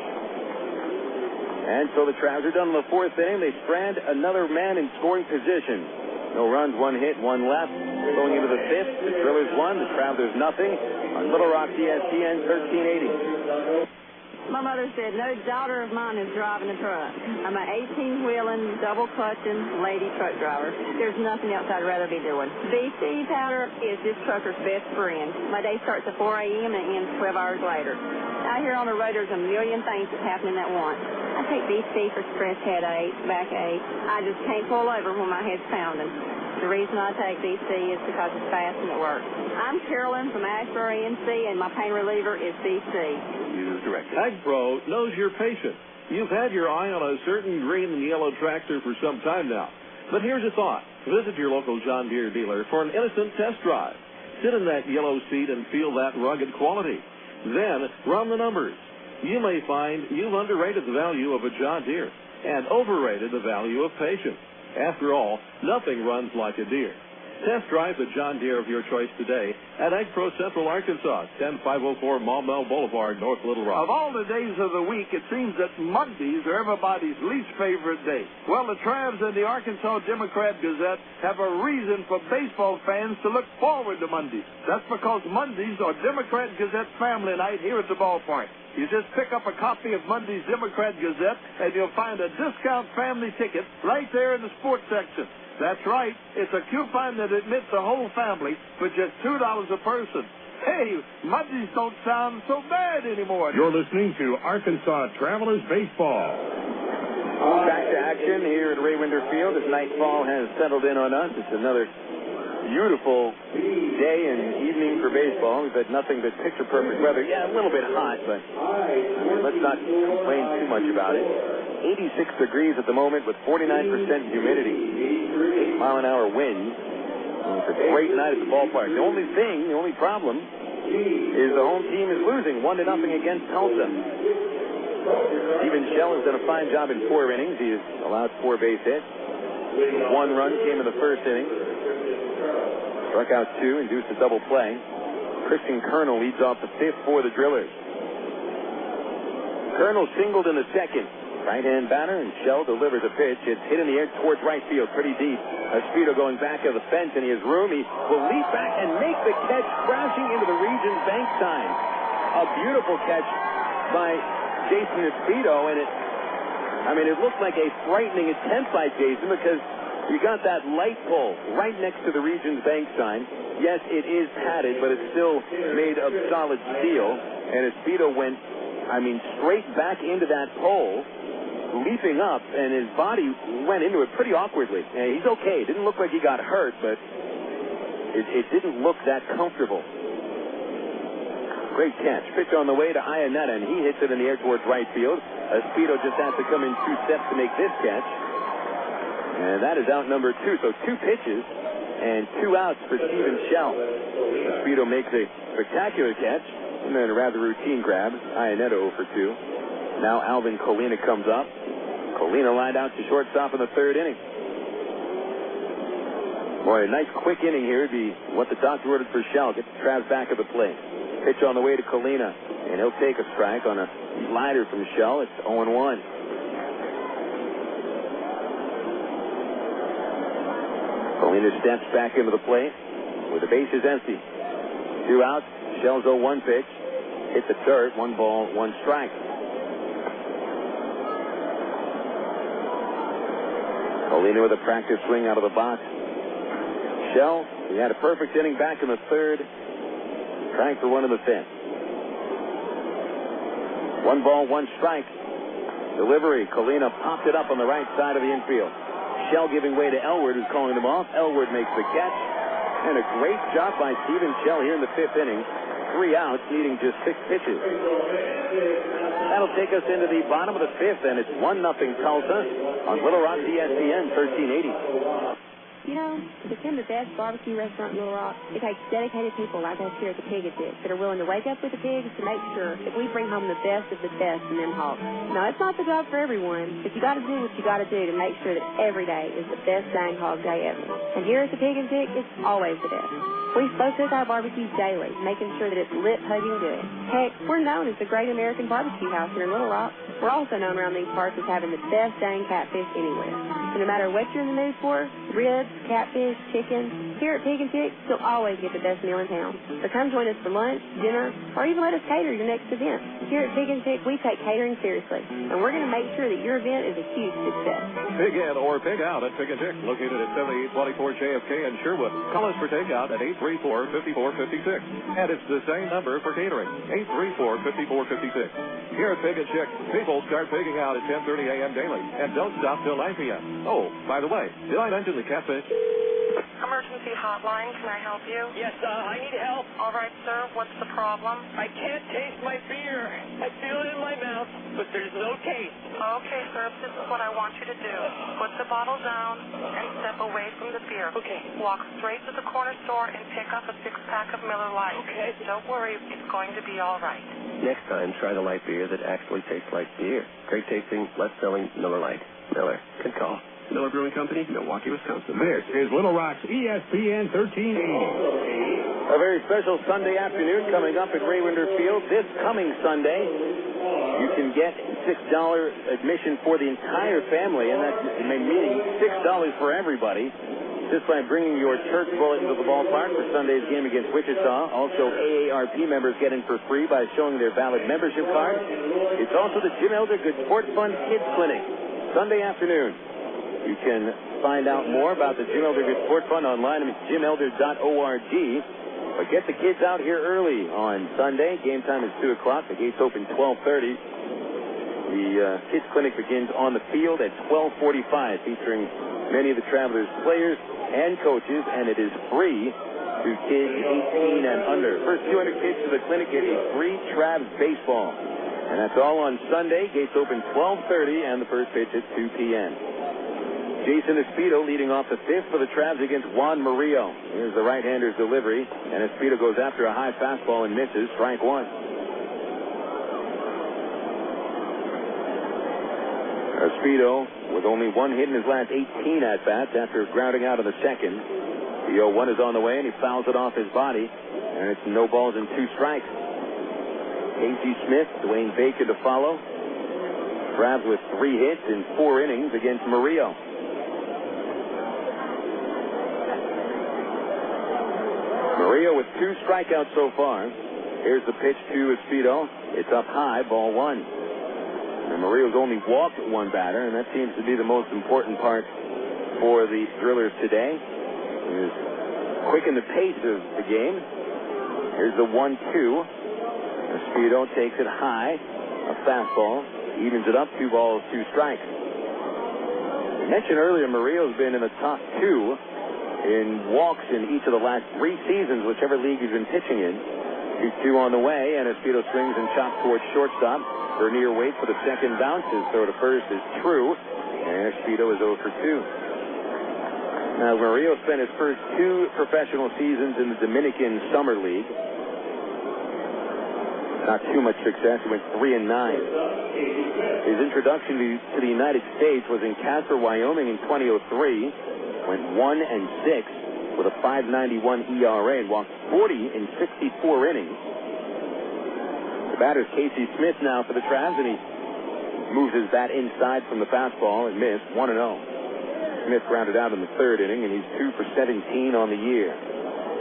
And so the Travs are done in the 4th inning. They strand another man in scoring position. No runs, 1 hit, 1 left. Going into the 5th, the Drillers 1, the Travelers nothing. On Little Rock, ESPN 1380. My mother said, no daughter of mine is driving a truck. I'm an 18-wheeling, double-clutching lady truck driver. There's nothing else I'd rather be doing. BC powder is this trucker's best friend. My day starts at 4 a.m. and ends 12 hours later. Out here on the road, there's a million things that's happening at once. I take BC for stress headache, backache. I just can't pull over when my head's pounding. The reason I take BC is because it's fast and it works. I'm Carolyn from Asheboro ENC, and my pain reliever is BC. Use directly. AgPro knows your patient. You've had your eye on a certain green and yellow tractor for some time now. But here's a thought. Visit your local John Deere dealer for an innocent test drive. Sit in that yellow seat and feel that rugged quality. Then run the numbers. You may find you've underrated the value of a John Deere and overrated the value of patience. After all, nothing runs like a Deere. Test drive the John Deere of your choice today at AgPro Central Arkansas, 10504 Maumelle Boulevard, North Little Rock. Of all the days of the week, it seems that Mondays are everybody's least favorite day. Well, the Travs and the Arkansas Democrat-Gazette have a reason for baseball fans to look forward to Mondays. That's because Mondays are Democrat-Gazette family night here at the ballpark. You just pick up a copy of Monday's Democrat-Gazette, and you'll find a discount family ticket right there in the sports section. That's right. It's a coupon that admits the whole family for just $2 a person. Hey, Mondays don't sound so bad anymore. You're listening to Arkansas Travelers Baseball. Back to action here at Raywinder Field as nightfall has settled in on us. It's another beautiful day and evening for baseball. We've had nothing but picture-perfect weather. Yeah, a little bit hot, but let's not complain too much about it. 86 degrees at the moment with 49% humidity. 8-mile-an-hour wind. It's a great night at the ballpark. The only problem is the home team is losing 1-0 against Tulsa. Steven Shell has done a fine job in 4 innings. He has allowed 4 base hits. 1 run came in the first inning. Struck out 2, induced a double play. Christian Colonel leads off the 5th for the Drillers. Colonel singled in the 2nd. Right-hand batter, and Shell delivers a pitch. It's hit in the air towards right field, pretty deep. Espedo going back to the fence, and he has room. He will leap back and make the catch, crashing into the Regions bank sign. A beautiful catch by Jason Espedo, and it looked like a frightening attempt by Jason because you got that light pole right next to the Regions bank sign. Yes, it is padded, but it's still made of solid steel, and Espedo went, straight back into that pole, leaping up, and his body went into it pretty awkwardly. And he's okay. It didn't look like he got hurt, but it didn't look that comfortable. Great catch. Pitch on the way to Ianetta, and he hits it in the air towards right field. Espedo just has to come in 2 steps to make this catch. And that is out number 2. So 2 pitches and 2 outs for Steven Shell. Espedo makes a spectacular catch, and then a rather routine grab. Ianetta 0 for 2. Now Alvin Colina comes up. Colina lined out to shortstop in the 3rd inning. Boy, a nice quick inning here would be what the doctor ordered for Shell. Get the Travs back at the plate. Pitch on the way to Colina, and he'll take a strike on a slider from Shell. It's 0-1. Colina steps back into the plate with the bases empty. 2 outs. Shell's 0-1 pitch. Hit the dirt. 1 ball, 1 strike. Colina with a practice swing out of the box. Shell, he had a perfect inning back in the 3rd. Trying for 1 in the 5th. 1 ball, 1 strike. Delivery. Colina popped it up on the right side of the infield. Shell giving way to Elward, who's calling them off. Elward makes the catch. And a great job by Steven Shell here in the 5th inning. 3 outs, needing just 6 pitches. That'll take us into the bottom of the 5th, and it's 1-0 Tulsa on Little Rock ESPN 1380. You know, to become the best barbecue restaurant in Little Rock, it takes dedicated people like us here at the Pig and Dick that are willing to wake up with the pigs to make sure that we bring home the best of the best in them hogs. Now, it's not the job for everyone, but you got to do what you got to do to make sure that every day is the best dang hog day ever. And here at the Pig and Dick, it's always the best. We slow cook our barbecues daily, making sure that it's lip-hugging good. Heck, we're known as the Great American Barbecue House here in Little Rock. We're also known around these parts as having the best dang catfish anywhere. So no matter what you're in the mood for, ribs, catfish, chicken, here at Pig and Tick, you'll always get the best meal in town. So come join us for lunch, dinner, or even let us cater your next event. Here at Pig and Tick, we take catering seriously, and we're going to make sure that your event is a huge success. Pig in or pig out at Pig and Tick, located at 7824 JFK in Sherwood. Call us for takeout at 834-5456. And it's the same number for catering, 834-5456. Here at Pig and Tick, people start pigging out at 10:30 a.m. daily and don't stop till 9 p.m. Oh, by the way, did I mention the catfish? Emergency hotline, can I help you? Yes, I need help. All right, sir, what's the problem? I can't taste my beer. I feel it in my mouth, but there's no taste. Okay, sir, this is what I want you to do. Put the bottle down and step away from the beer. Okay. Walk straight to the corner store and pick up a 6-pack of Miller Lite. Okay. Don't worry, it's going to be all right. Next time, try the light beer that actually tastes like beer. Great tasting, less selling Miller Lite. Miller. Good call. Miller Brewing Company, Milwaukee, Wisconsin. This is Little Rock's ESPN 1380. A very special Sunday afternoon coming up at Raywinder Field. This coming Sunday, you can get $6 admission for the entire family, and that's meaning $6 for everybody, just by bringing your church bulletin to the ballpark for Sunday's game against Wichita. Also, AARP members get in for free by showing their valid membership card. It's also the Jim Elder Good Sports Fund Kids Clinic, Sunday afternoon. You can find out more about the Jim Elder Good Sport Fund online at jimelder.org. But get the kids out here early on Sunday. Game time is 2 o'clock. The gates open 12:30. The kids clinic begins on the field at 12:45, featuring many of the Travelers players and coaches, and it is free to kids 18 and under. First 200 kids to the clinic get a free Travs baseball. And that's all on Sunday. Gates open 12:30, and the first pitch at 2 p.m. Jason Espedo leading off the fifth for the Travs against Juan Morillo. Here's the right-hander's delivery, and Espedo goes after a high fastball and misses. Strike one. Espedo with only one hit in his last 18 at-bats after grounding out in the second. The 0-1 is on the way, and he fouls it off his body, and it's no balls and 2 strikes. Casey Smith, Dwayne Bacon to follow. Travs with 3 hits in 4 innings against Murillo. Murillo with 2 strikeouts so far. Here's the pitch to Espedo. It's up high, ball 1. And Murillo's only walked 1 batter, and that seems to be the most important part for the Drillers today. Is quicken the pace of the game. Here's the 1-2. Espedo takes it high, a fastball, evens it up, 2 balls, 2 strikes. I mentioned earlier, Murillo's been in the top 2 in walks in each of the last 3 seasons, whichever league he's been pitching in. 2-2 on the way, and Espedo swings and chops towards shortstop. Bernier waits for the second bounce. His throw to first is true, and Espedo is 0 for 2. Now, Murillo spent his first 2 professional seasons in the Dominican Summer League. Not too much success. He went 3-9. His introduction to the United States was in Casper, Wyoming in 2003. Went 1-6 with a 5.91 ERA and walked 40 in 64 innings. The batter's Casey Smith now for the Travs, and he moves his bat inside from the fastball and missed. 1-0. Smith grounded out in the 3rd inning, and he's 2 for 17 on the year.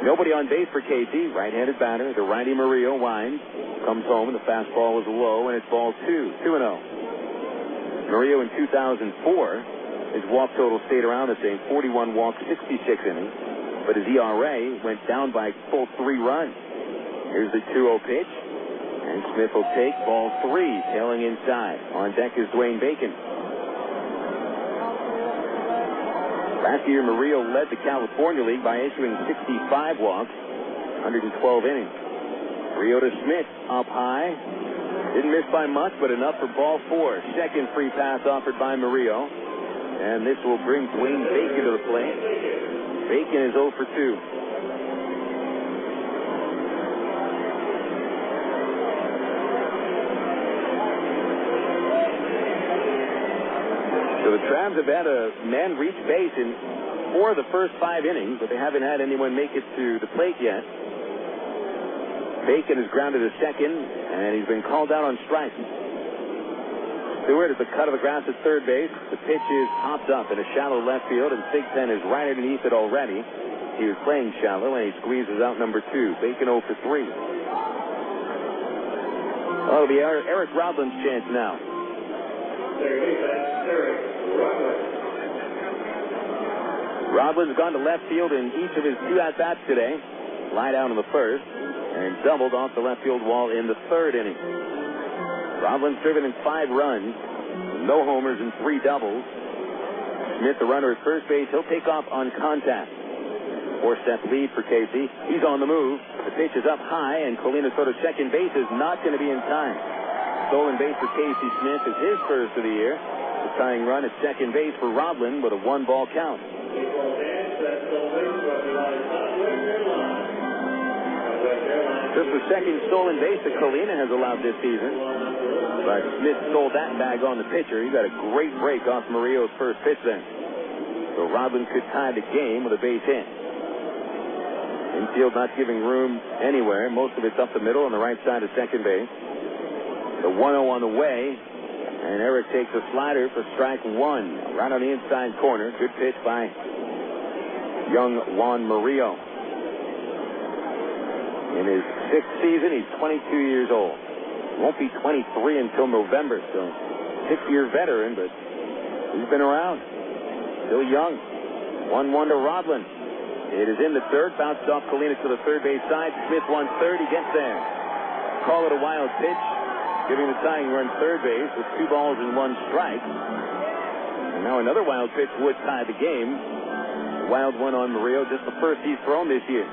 Nobody on base for Casey. Right-handed batter. The righty Murillo winds. Comes home, and the fastball was low, and it's ball 2. 2-0. Murillo in 2004, his walk total stayed around the same. 41 walks, 66 innings. But his ERA went down by full 3 runs. Here's the 2-0 pitch. And Smith will take ball 3, tailing inside. On deck is Dwayne Bacon. Last year, Murillo led the California League by issuing 65 walks, 112 innings. Murillo to Smith, up high. Didn't miss by much, but enough for ball 4. Second free pass offered by Murillo. And this will bring Dwayne Bacon to the plate. Bacon is 0 for 2. So the Travs have had a man reach base in 4 of the first 5 innings, but they haven't had anyone make it to the plate yet. Bacon has grounded a second, and he's been called out on strike. Stewart at the cut of the grass at third base. The pitch is popped up in a shallow left field, and Thigpen is right underneath it already. He was playing shallow, and he squeezes out number 2. Bacon 0 for 3. Oh, it'll be Eric Rodlin's chance now. Rodlin's gone to left field in each of his 2 at-bats today. Lie down in the first, and doubled off the left field wall in the 3rd inning. Rodlin's driven in 5 runs, no homers and 3 doubles. Smith, the runner at first base, he'll take off on contact. 4-step lead for Casey. He's on the move. The pitch is up high, and Colina's throw to second base is not going to be in time. Stolen base for Casey Smith is his first of the year. The tying run at second base for Rodlin with a 1-ball count. Just the second stolen base that Colina has allowed this season. But Smith stole that bag on the pitcher. He got a great break off Murillo's first pitch then. So Rodlin could tie the game with a base hit. Infield not giving room anywhere. Most of it's up the middle on the right side of second base. The 1-0 on the way. And Eric takes a slider for strike 1. Right on the inside corner. Good pitch by young Juan Morillo. In his 6th season, he's 22 years old. Won't be 23 until November, so 6-year veteran, but he's been around. still young. 1-1 to Rodland. It is in the third. Bounced off Colina to the third base side. Smith wants third. He gets there. Call it a wild pitch, giving the tying run third base with 2 balls and 1 strike. And now another wild pitch would tie the game. A wild one on Morillo, just the first he's thrown this year.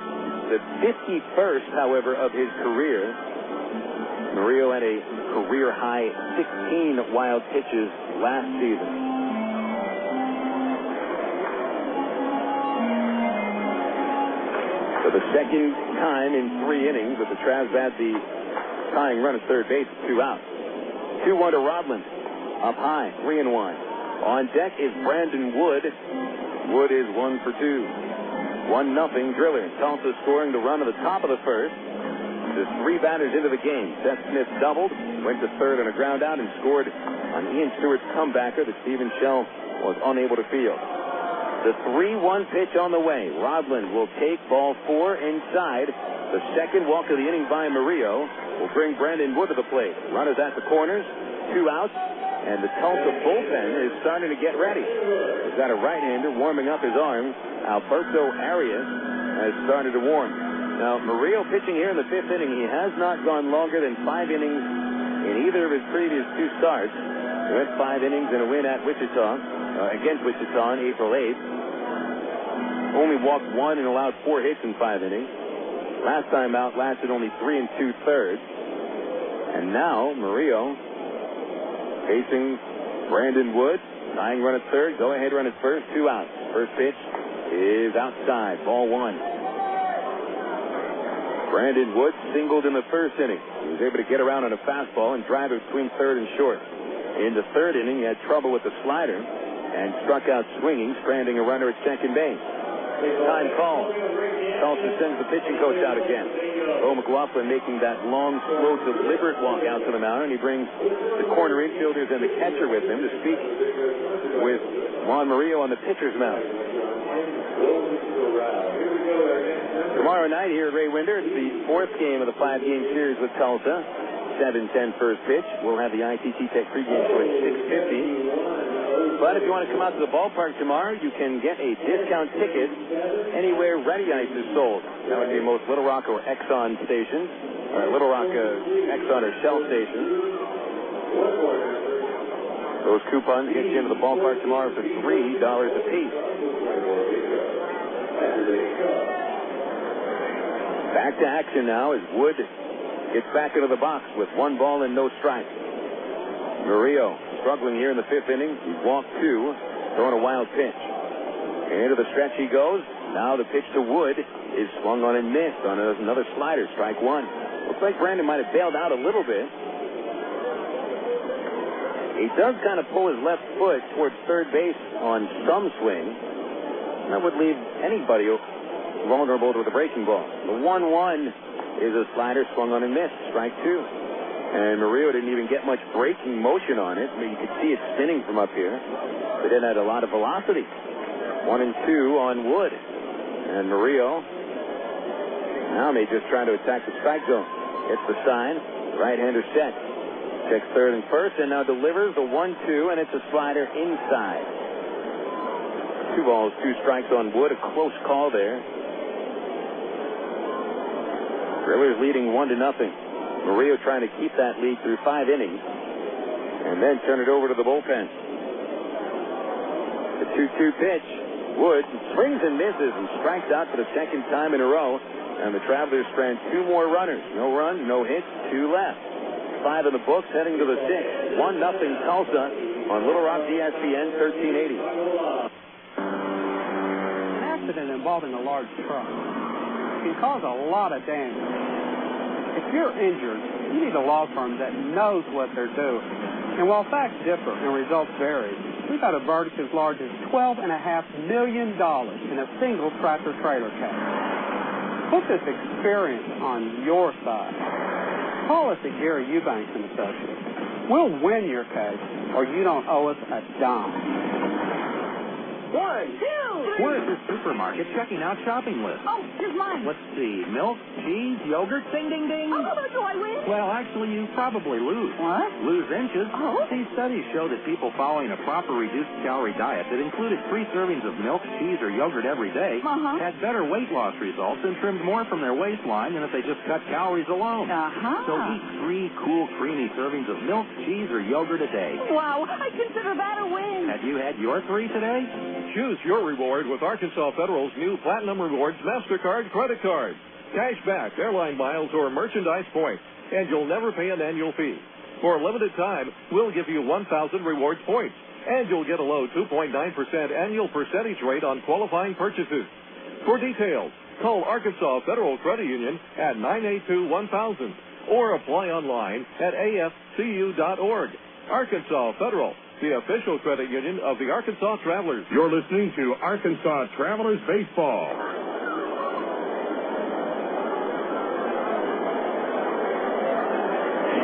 The 51st, however, of his career. Morillo had a career-high 16 wild pitches last season. For the second time in 3 innings that the Travs had the tying run at third base with 2 outs. 2-1 to Rodland. Up high, 3-1. On deck is Brandon Wood. Wood is 1 for 2. 1-0 Driller. Tulsa scoring the run at the top of the first. There's 3 batters into the game. Seth Smith doubled, went to third on a ground out, and scored on Ian Stewart's comebacker that Stephen Shell was unable to field. The 3-1 pitch on the way. Rodland will take ball 4 inside. The second walk of the inning by Morillo will bring Brandon Wood to the plate. Runners at the corners, 2 outs, and the Tulsa bullpen is starting to get ready. He's got a right-hander warming up his arm. Alberto Árias has started to warm. Now, Morillo pitching here in the 5th inning. He has not gone longer than 5 innings in either of his previous 2 starts. He went 5 innings in a win at against Wichita on April 8th. Only walked 1 and allowed 4 hits in 5 innings. Last time out lasted only 3 2/3. And now Morillo facing Brandon Wood. Tying run at third. Go ahead run at first. 2 outs. First pitch is outside. Ball 1. Brandon Wood singled in the first inning. He was able to get around on a fastball and drive it between third and short. In the 3rd inning, he had trouble with the slider and struck out swinging, stranding a runner at second base. Time called. Tulsa sends the pitching coach out again. Bo McLaughlin making that long, slow, deliberate walk out to the mound, and he brings the corner infielders and the catcher with him to speak with Juan Morillo on the pitcher's mound. Tomorrow night here at Ray Winder, it's the 4th game of the 5-game series with Tulsa. 7:10 first pitch. We'll have the ITT Tech pregame show at 6:50. But if you want to come out to the ballpark tomorrow, you can get a discount ticket anywhere Ready Ice is sold. That would be most Little Rock or Exxon stations, or Little Rock, Exxon or Shell stations. Those coupons get you into the ballpark tomorrow for $3 a piece. Back to action now as Wood gets back into the box with 1 ball and no strikes. Morillo struggling here in the 5th inning. He walked 2, throwing a wild pitch. Into the stretch he goes. Now the pitch to Wood is swung on and missed on another slider. Strike 1. Looks like Brandon might have bailed out a little bit. He does kind of pull his left foot towards third base on some swing. That would leave anybody vulnerable to the breaking ball. The 1-1 is a slider swung on and missed. Strike 2. And Morillo didn't even get much braking motion on it. I mean, you could see it spinning from up here. But it had a lot of velocity. 1-2 on Wood. And Morillo now may just try to attack the strike zone. Hits the sign. Right-hander set. Checks third and first, and now delivers the 1-2, and it's a slider inside. 2 balls, 2 strikes on Wood. A close call there. Drillers leading 1-0. Morillo trying to keep that lead through 5 innings and then turn it over to the bullpen. The 2-2 pitch. Wood swings and misses and strikes out for the 2nd time in a row. And the Travelers strand 2 more runners. No runs, no hits, 2 left. 5 in the books, heading to the 6th. 1-0 Tulsa on Little Rock ESPN 1380. An accident involving a large truck can cause a lot of damage. If you're injured, you need a law firm that knows what they're doing. And while facts differ and results vary, we got a verdict as large as $12.5 million in a single tractor-trailer case. Put this experience on your side. Call us at Gary Eubanks & Associates. We'll win your case, or you don't owe us a dime. 1, 2, 3. We're at the supermarket checking out shopping lists. Oh, here's mine. Let's see. Milk, cheese, yogurt, ding, ding, ding. Oh, do I win? Well, actually, you probably lose. What? Lose inches. Oh? These studies show that people following a proper reduced-calorie diet that included 3 servings of milk, cheese, or yogurt every day had better weight loss results and trimmed more from their waistline than if they just cut calories alone. So eat 3 cool, creamy servings of milk, cheese, or yogurt a day. Wow, I consider that a win. Have you had your 3 today? Choose your reward with Arkansas Federal's new Platinum Rewards MasterCard credit card. Cash back, airline miles, or merchandise points, and you'll never pay an annual fee. For a limited time, we'll give you 1,000 rewards points, and you'll get a low 2.9% annual percentage rate on qualifying purchases. For details, call Arkansas Federal Credit Union at 982-1000 or apply online at afcu.org. Arkansas Federal, the official credit union of the Arkansas Travelers. You're listening to Arkansas Travelers Baseball.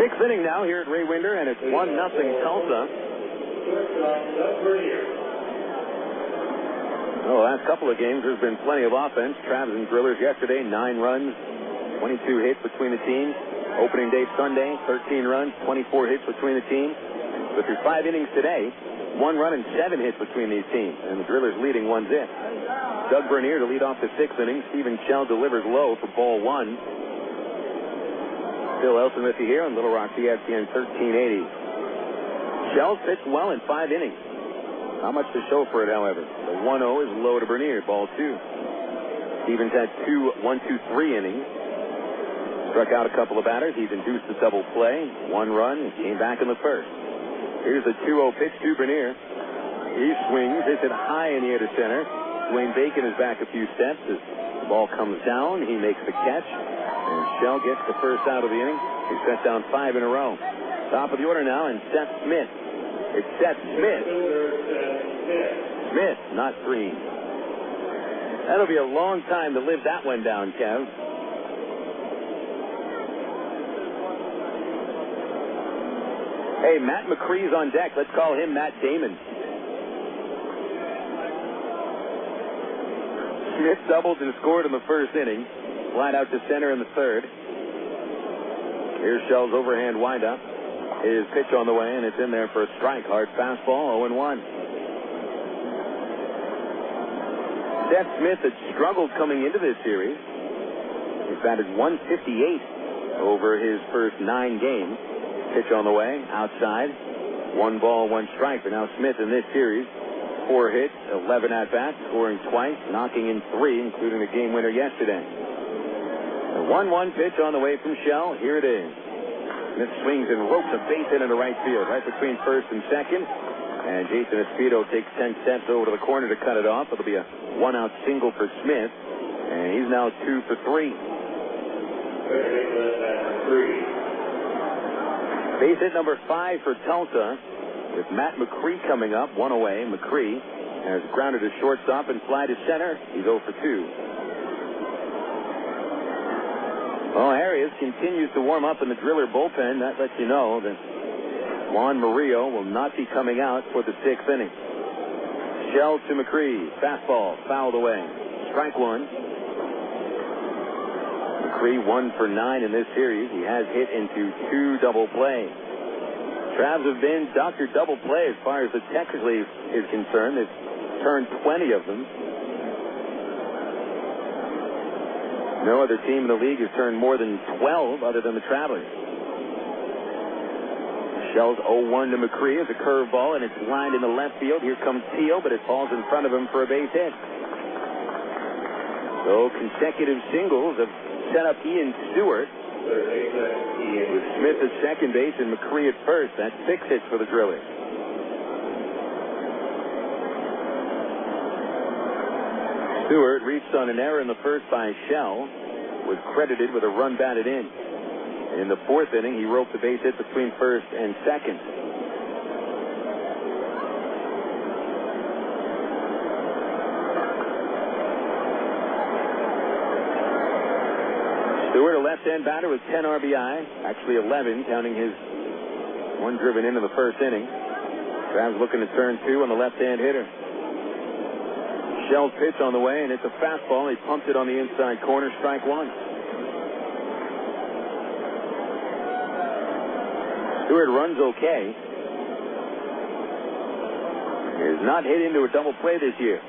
Sixth inning now here at Ray Winder, and it's 1-0 Tulsa. Oh, the last couple of games, there's been plenty of offense. Travs and Drillers yesterday, 9 runs, 22 hits between the teams. Opening day Sunday, 13 runs, 24 hits between the teams. But through 5 innings today, 1 run and 7 hits between these teams, and the Drillers leading 1-0. Doug Bernier to lead off the 6th inning. Stephen Shell delivers low for ball 1. Phil Elson with you here on Little Rock ESPN 1380. Shell pitched well in 5 innings. Not much to show for it, however. The 1-0 is low to Bernier, ball 2. Stevens had 2 1-2-3 innings. Struck out a couple of batters. He's induced a double play. 1 run. Came back in the first. Here's the 2-0 pitch to Bernier. He swings. Hits it high in the air to center. Dwayne Bacon is back a few steps as the ball comes down. He makes the catch. And Shell gets the first out of the inning. He sets down 5 in a row. Top of the order now, and Seth Smith. It's Seth Smith. Smith, not Green. That'll be a long time to live that one down, Kev. Hey, Matt McCree's on deck. Let's call him Matt Damon. Smith doubled and scored in the first inning. Flat out to center in the third. Here's Shell's overhand windup. His pitch on the way, and it's in there for a strike. Hard fastball, 0-1. Seth Smith had struggled coming into this series. He's batted .158 over his first 9 games. Pitch on the way, outside. 1 ball, 1 strike. But now Smith in this series, 4 hits, 11 at-bats, scoring twice, knocking in 3, including the game winner yesterday. The 1-1 pitch on the way from Shell. Here it is. Smith swings and ropes a base hit into right field, right between first and second. And Jason Espedo takes 10 steps over to the corner to cut it off. It'll be a 1-out single for Smith. And he's now 2 for 3. Base hit number 5 for Tulsa, with Matt McCree coming up, 1 away. McCree has grounded to shortstop and fly to center. He's 0 for 2. Well, Árias continues to warm up in the Driller bullpen. That lets you know that Juan Morillo will not be coming out for the 6th inning. Shell to McCree. Fastball fouled away. Strike 1. McCree 1 for 9 in this series. He has hit into 2 double plays. Travs have been Dr. Double Play as far as the Texas League is concerned. They've turned 20 of them. No other team in the league has turned more than 12 other than the Travelers. Shell's 0-1 to McCree as a curveball, and it's lined in the left field. Here comes Teo, but it falls in front of him for a base hit. So consecutive singles have set up Ian Stewart. With Smith at second base and McCree at first. That's 6 hits for the Drillers. Stewart reached on an error in the first by Shell, was credited with a run batted in. In the 4th inning, he roped the base hit between first and second. Stewart, a left-hand batter with 10 RBI, actually 11, counting his 1 driven into the first inning. Travs looking to turn 2 on the left-hand hitter. Shell's pitch on the way, and it's a fastball. He pumped it on the inside corner, strike 1. Stewart runs okay. He has not hit into a double play this year.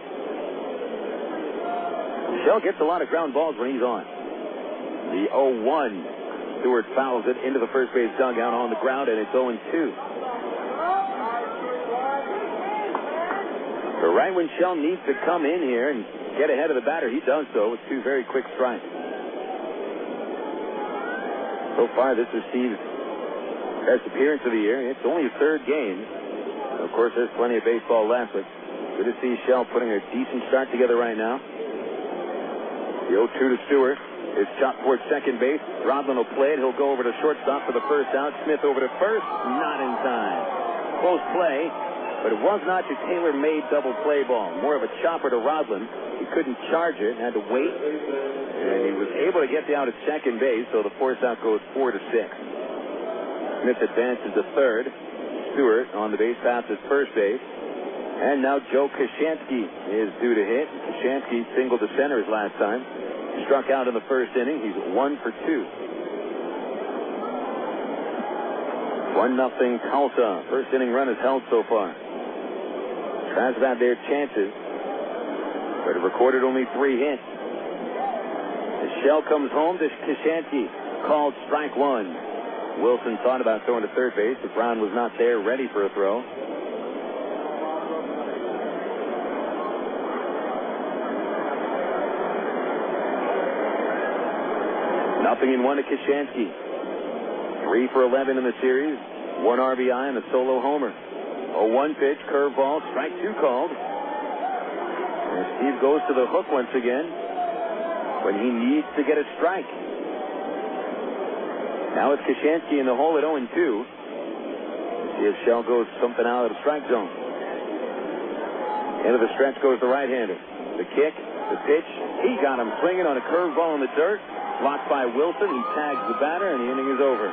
Shell gets a lot of ground balls when he's on. The 0-1. Stewart fouls it into the first base dugout on the ground, and it's 0-2. So right when Shell needs to come in here and get ahead of the batter, he does so with two very quick strikes. So far, this is Steve's best appearance of the year. It's only his third game. Of course, there's plenty of baseball left, but good to see Shell putting a decent start together right now. The 0-2 to Stewart. It's chopped towards second base. Rodlin will play it. He'll go over to shortstop for the first out. Smith over to first. Not in time. Close play, but it was not your tailor-made double play ball. More of a chopper to Rodlin. He couldn't charge it. Had to wait. And he was able to get the out at second base, so the force out goes 4-6. Smith advances to third. Stewart on the base paths at first base. And now Joe Koshansky is due to hit. Koshansky singled to center his last time. Struck out in the first inning. He's 1 for 2. 1-0 Tulsa. First inning run is held so far. Tries have had their chances, but it recorded only 3 hits. The Shell comes home to Koshansky. Called strike 1. Wilson thought about throwing to third base, but Brown was not there, ready for a throw. Nothing in 1 to Koshansky. 3 for 11 in the series. 1 RBI and a solo homer. 0-1 pitch, curveball, strike 2 called. And Steve goes to the hook once again when he needs to get a strike. Now it's Koshansky in the hole at 0-2. See if Shell goes something out of the strike zone. Into the stretch goes the right-hander. The kick, the pitch. He got him swinging on a curveball in the dirt. Blocked by Wilson. He tags the batter, and the inning is over.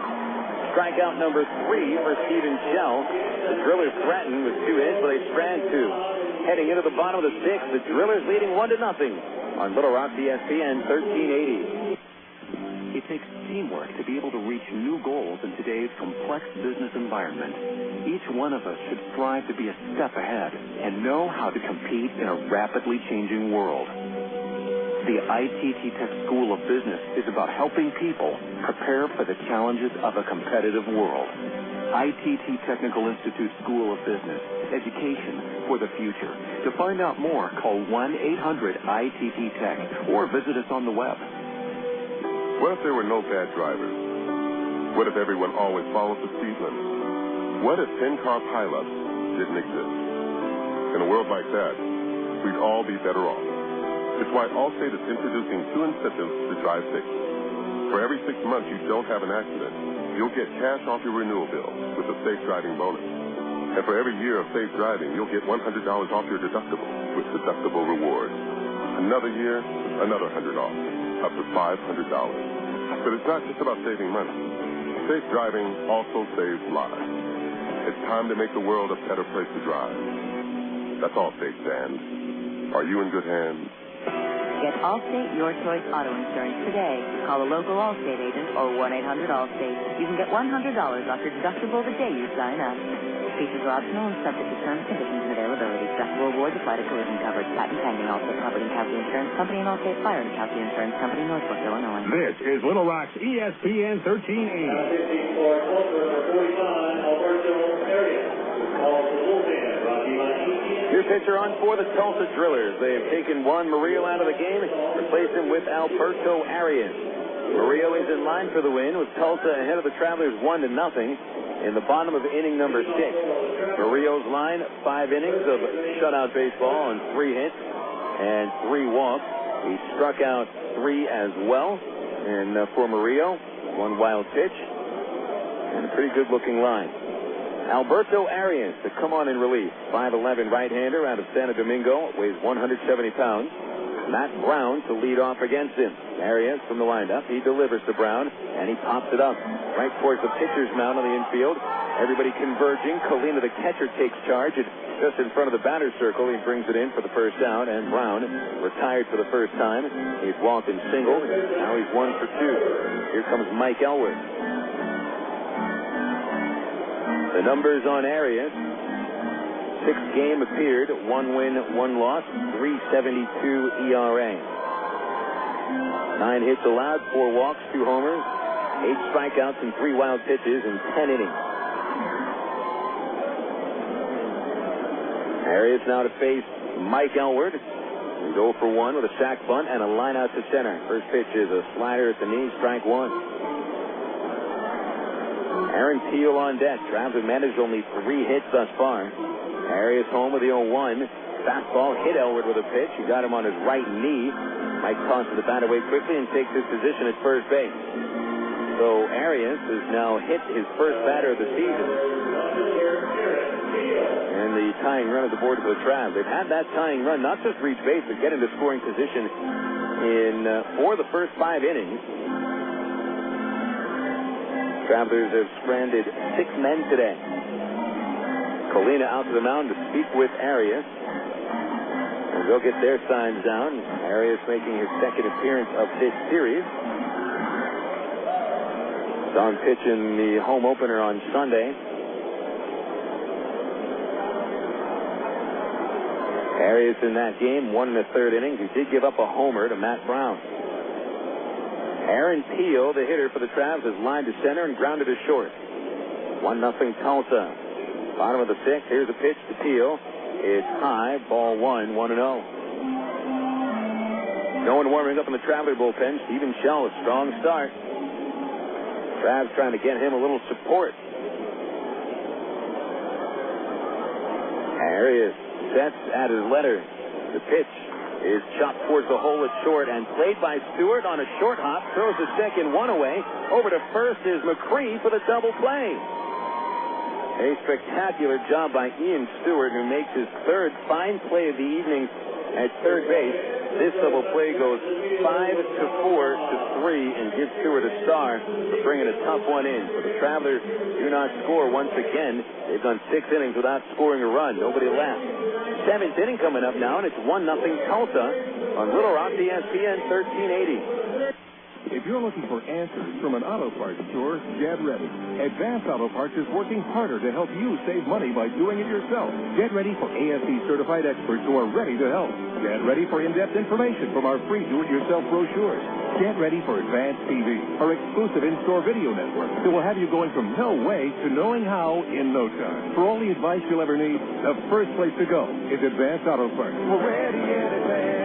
Strikeout number 3 for Steven Shell. The Drillers threaten with 2 hits, but they strand 2. Heading into the bottom of the 6th, the Drillers leading 1-0 on Little Rock ESPN 1380. It takes teamwork to be able to reach new goals in today's complex business environment. Each one of us should strive to be a step ahead and know how to compete in a rapidly changing world. The ITT Tech School of Business is about helping people prepare for the challenges of a competitive world. ITT Technical Institute School of Business, education for the future. To find out more, call 1-800-ITT-TECH or visit us on the web. What if there were no bad drivers? What if everyone always followed the speed limit? What if 10-car pileups didn't exist? In a world like that, we'd all be better off. It's why Allstate is introducing 2 incentives to drive safe. For every 6 months you don't have an accident, you'll get cash off your renewal bill with a safe driving bonus. And for every year of safe driving, you'll get $100 off your deductible with deductible rewards. Another year, another $100 off, up to $500. But it's not just about saving money. Safe driving also saves lives. It's time to make the world a better place to drive. That's Allstate, Dan. Are you in good hands? Get Allstate Your Choice Auto Insurance today. Call a local Allstate agent or 1-800-ALLSTATE. You can get $100 off your deductible the day you sign up. Features are optional and subject to terms, conditions, and availability. Deductible rewards apply to collision coverage. Patent pending. Allstate Property and Casualty Insurance Company and Allstate Fire and Casualty Insurance Company, Northbrook, Illinois. This is Little Rock's ESPN 1380. Alberto Árias. Call the bullpen. New pitcher on for the Tulsa Drillers. They have taken Juan Morillo out of the game, replaced him with Alberto Árias. Morillo is in line for the win, with Tulsa ahead of the Travelers 1-0 in the bottom of inning number 6. Murillo's line, 5 innings of shutout baseball on 3 hits and 3 walks. He struck out 3 as well. And for Morillo, 1 wild pitch and a pretty good-looking line. Alberto Árias to come on in relief. 5'11" right-hander out of Santo Domingo, weighs 170 pounds. Matt Brown to lead off against him. Árias from the windup. He delivers to Brown, and he pops it up right towards the pitcher's mound on the infield. Everybody converging. Colina, the catcher, takes charge. It's just in front of the batter's circle. He brings it in for the first out, and Brown retired for the first time. He's walked and singled. Now he's 1 for 2. Here comes Mike Elworth. The numbers on Árias. 6-game appeared, 1 win, 1 loss, 3.72 ERA. 9 hits allowed, 4 walks, 2 homers, 8 strikeouts and 3 wild pitches in 10 innings. Árias now to face Mike Elward. He's 0 for 1 with a sac bunt and a line out to center. First pitch is a slider at the knee, strike 1. Aaron Teal on deck. Travs have managed only 3 hits thus far. Árias home with the 0-1. Fastball hit Elward with a pitch. He got him on his right knee. Mike tosses the bat away quickly and takes his position at first base. So Árias has now hit his first batter of the season. And the tying run at the board for the Travs. They've had that tying run not just reach base, but get into scoring position for the first 5 innings. Travelers have stranded 6 men today. Colina out to the mound to speak with Árias. And they'll get their signs down. Árias making his second appearance of this series. Don pitch in the home opener on Sunday. Árias in that game, 1 1/3 innings. He did give up a homer to Matt Brown. Aaron Teal, the hitter for the Travs, is lined to center and grounded to short. 1-0 Tulsa. Bottom of the 6th. Here's a pitch to Teal. It's high. Ball 1, 1-0. No one warming up in the Traveler bullpen. Stephen Shell, a strong start. Travs trying to get him a little support. Árias sets at his letter. The pitch is chopped towards the hole at short and played by Stewart on a short hop. Throws the second one away. Over to first is McCree for the double play. A spectacular job by Ian Stewart, who makes his 3rd fine play of the evening at third base. This double play goes 5-4-3 and gives Stewart a star for bringing a tough one in. So the Travelers do not score once again. They've done 6 innings without scoring a run. Nobody left. 7th inning coming up now, and it's 1-0 Tulsa on Little Rock, ESPN 1380. If you're looking for answers from an auto parts store, get ready. Advance Auto Parts is working harder to help you save money by doing it yourself. Get ready for ASE-certified experts who are ready to help. Get ready for in-depth information from our free do-it-yourself brochures. Get ready for Advanced TV, our exclusive in-store video network that will have you going from no way to knowing how in no time. For all the advice you'll ever need, the first place to go is Advanced Auto Parts. We're ready in advance.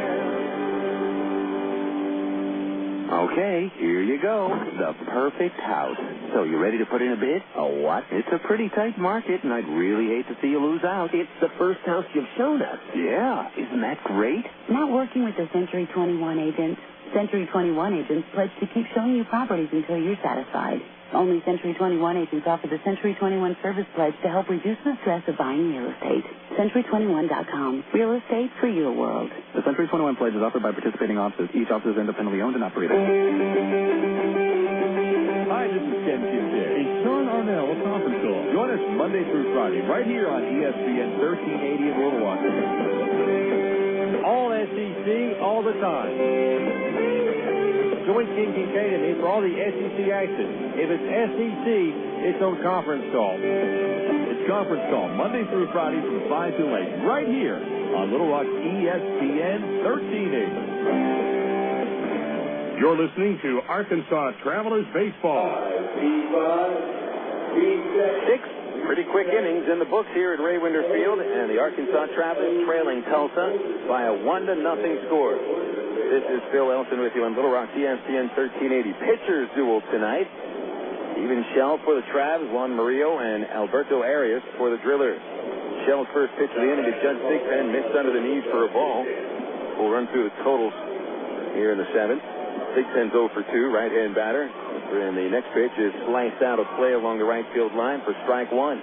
Okay, here you go. The perfect house. So you ready to put in a bid? A what? It's a pretty tight market, and I'd really hate to see you lose out. It's the first house you've shown us. Yeah, isn't that great? Not working with the Century 21 agent. Century 21 agents pledge to keep showing you properties until you're satisfied. Only Century 21 agents offer the Century 21 Service Pledge to help reduce the stress of buying real estate. Century21.com. Real estate for your world. The Century 21 Pledge is offered by participating offices. Each office is independently owned and operated. Hi, this is Ken Kincaid. A Sean Arnell conference call. Join us Monday through Friday right here on ESPN 1380 in Little Rock. All SEC, all the time. Join Ken Kincaid and me for all the SEC action. If it's SEC, it's on conference call. It's conference call Monday through Friday from 5 to 8 right here on Little Rock ESPN 1380. You're listening to Arkansas Travelers Baseball. 6 pretty quick innings in the books here at Ray Winder Field, and the Arkansas Travelers trailing Tulsa by a 1-0 score. This is Phil Elson with you on Little Rock ESPN 1380. Pitchers duel tonight. Stephen Shell for the Travs, Juan Morillo, and Alberto Árias for the Drillers. Shell's first pitch of the inning to Judge Thigpen, missed under the knees for a ball. We'll run through the totals here in the 7th. Thigpen's 0 for 2, right-hand batter. And the next pitch is sliced out of play along the right field line for strike 1.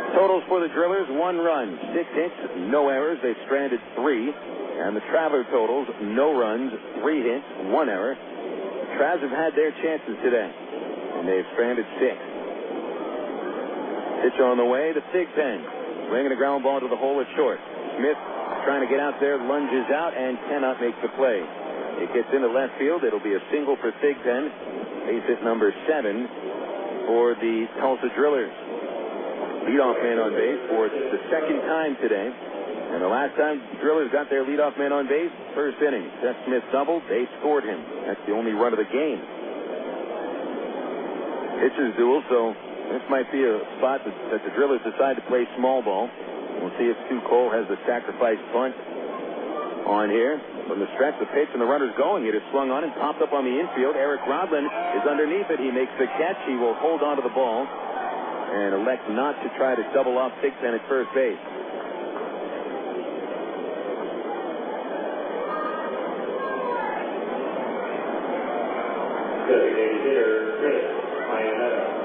Totals for the Drillers, 1 run, 6 hits, no errors. They've stranded 3. And the Traveler totals, no runs, 3 hits, 1 error. The Travs have had their chances today, and they've stranded 6. Pitch on the way to Thigpen. Swinging a ground ball to the hole at short. Smith trying to get out there, lunges out, and cannot make the play. It gets into left field. It'll be a single for Thigpen. Base hit number 7 for the Tulsa Drillers. Leadoff man on base for the second time today. And the last time the Drillers got their leadoff man on base, first inning. Seth Smith doubled. They scored him. That's the only run of the game. Pitchers duel, so this might be a spot that the Drillers decide to play small ball. We'll see if Stu Cole has the sacrifice bunt on here. From the stretch, the pitch, and the runner's going. It is swung on and popped up on the infield. Eric Rodlin is underneath it. He makes the catch. He will hold on to the ball and elect not to try to double off Thigpen at first base.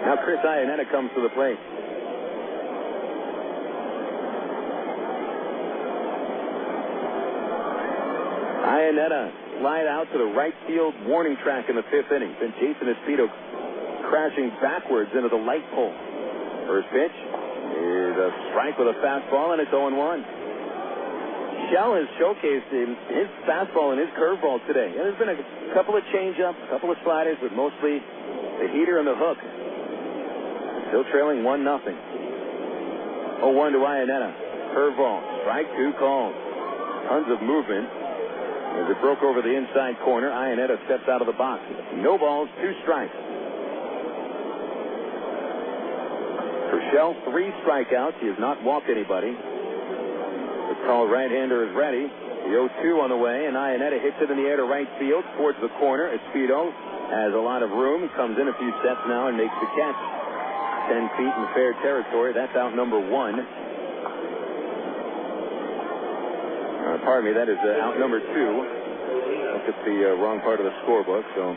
Now Chris Ianetta comes to the plate. Ianetta slide out to the right field warning track in the fifth inning. Then Jason Espino crashing backwards into the light pole. First pitch is a strike with a fastball, and it's 0-1. Shell has showcased his fastball and his curveball today. And there's been a couple of change-ups, a couple of sliders, but mostly the heater and the hook. Still trailing 1-0. 0-1 to Ianetta. Curveball. Strike two called. Tons of movement. As it broke over the inside corner, Ianetta steps out of the box. No balls, 2 strikes. For Shell, 3 strikeouts. He has not walked anybody. The tall right-hander is ready. The 0-2 on the way, and Ianetta hits it in the air to right field towards the corner. Espino has a lot of room. Comes in a few steps now and makes the catch. 10 feet in fair territory. That's out number 1. Pardon me, that is out number 2. Look at the wrong part of the scorebook. So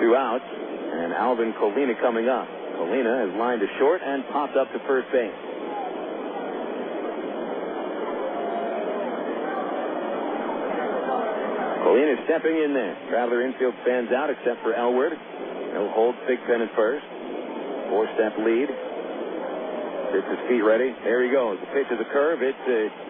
2 outs, and Alvin Colina coming up. Colina has lined to short and popped up to first base. Colina stepping in there. Traveler infield stands out except for Elward. He'll hold Thigpen at first. 4-step lead. Gets his feet ready. There he goes. The pitch is a curve. It's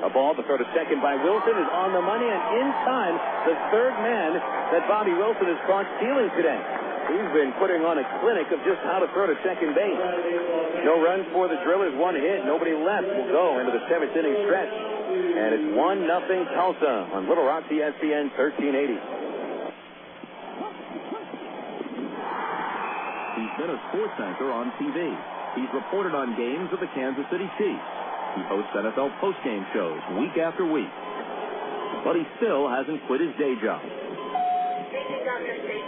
a ball to throw to second by Wilson. Is on the money, and in time, the third man that Bobby Wilson has caught stealing today. He's been putting on a clinic of just how to throw to second base. No runs for the Drillers. 1 hit. Nobody left. Will go into the 7th inning stretch. And it's 1-0 Tulsa on Little Rock, ESPN 1380. He's been a sports anchor on TV. He's reported on games of the Kansas City Chiefs. He hosts NFL postgame shows week after week. But he still hasn't quit his day job.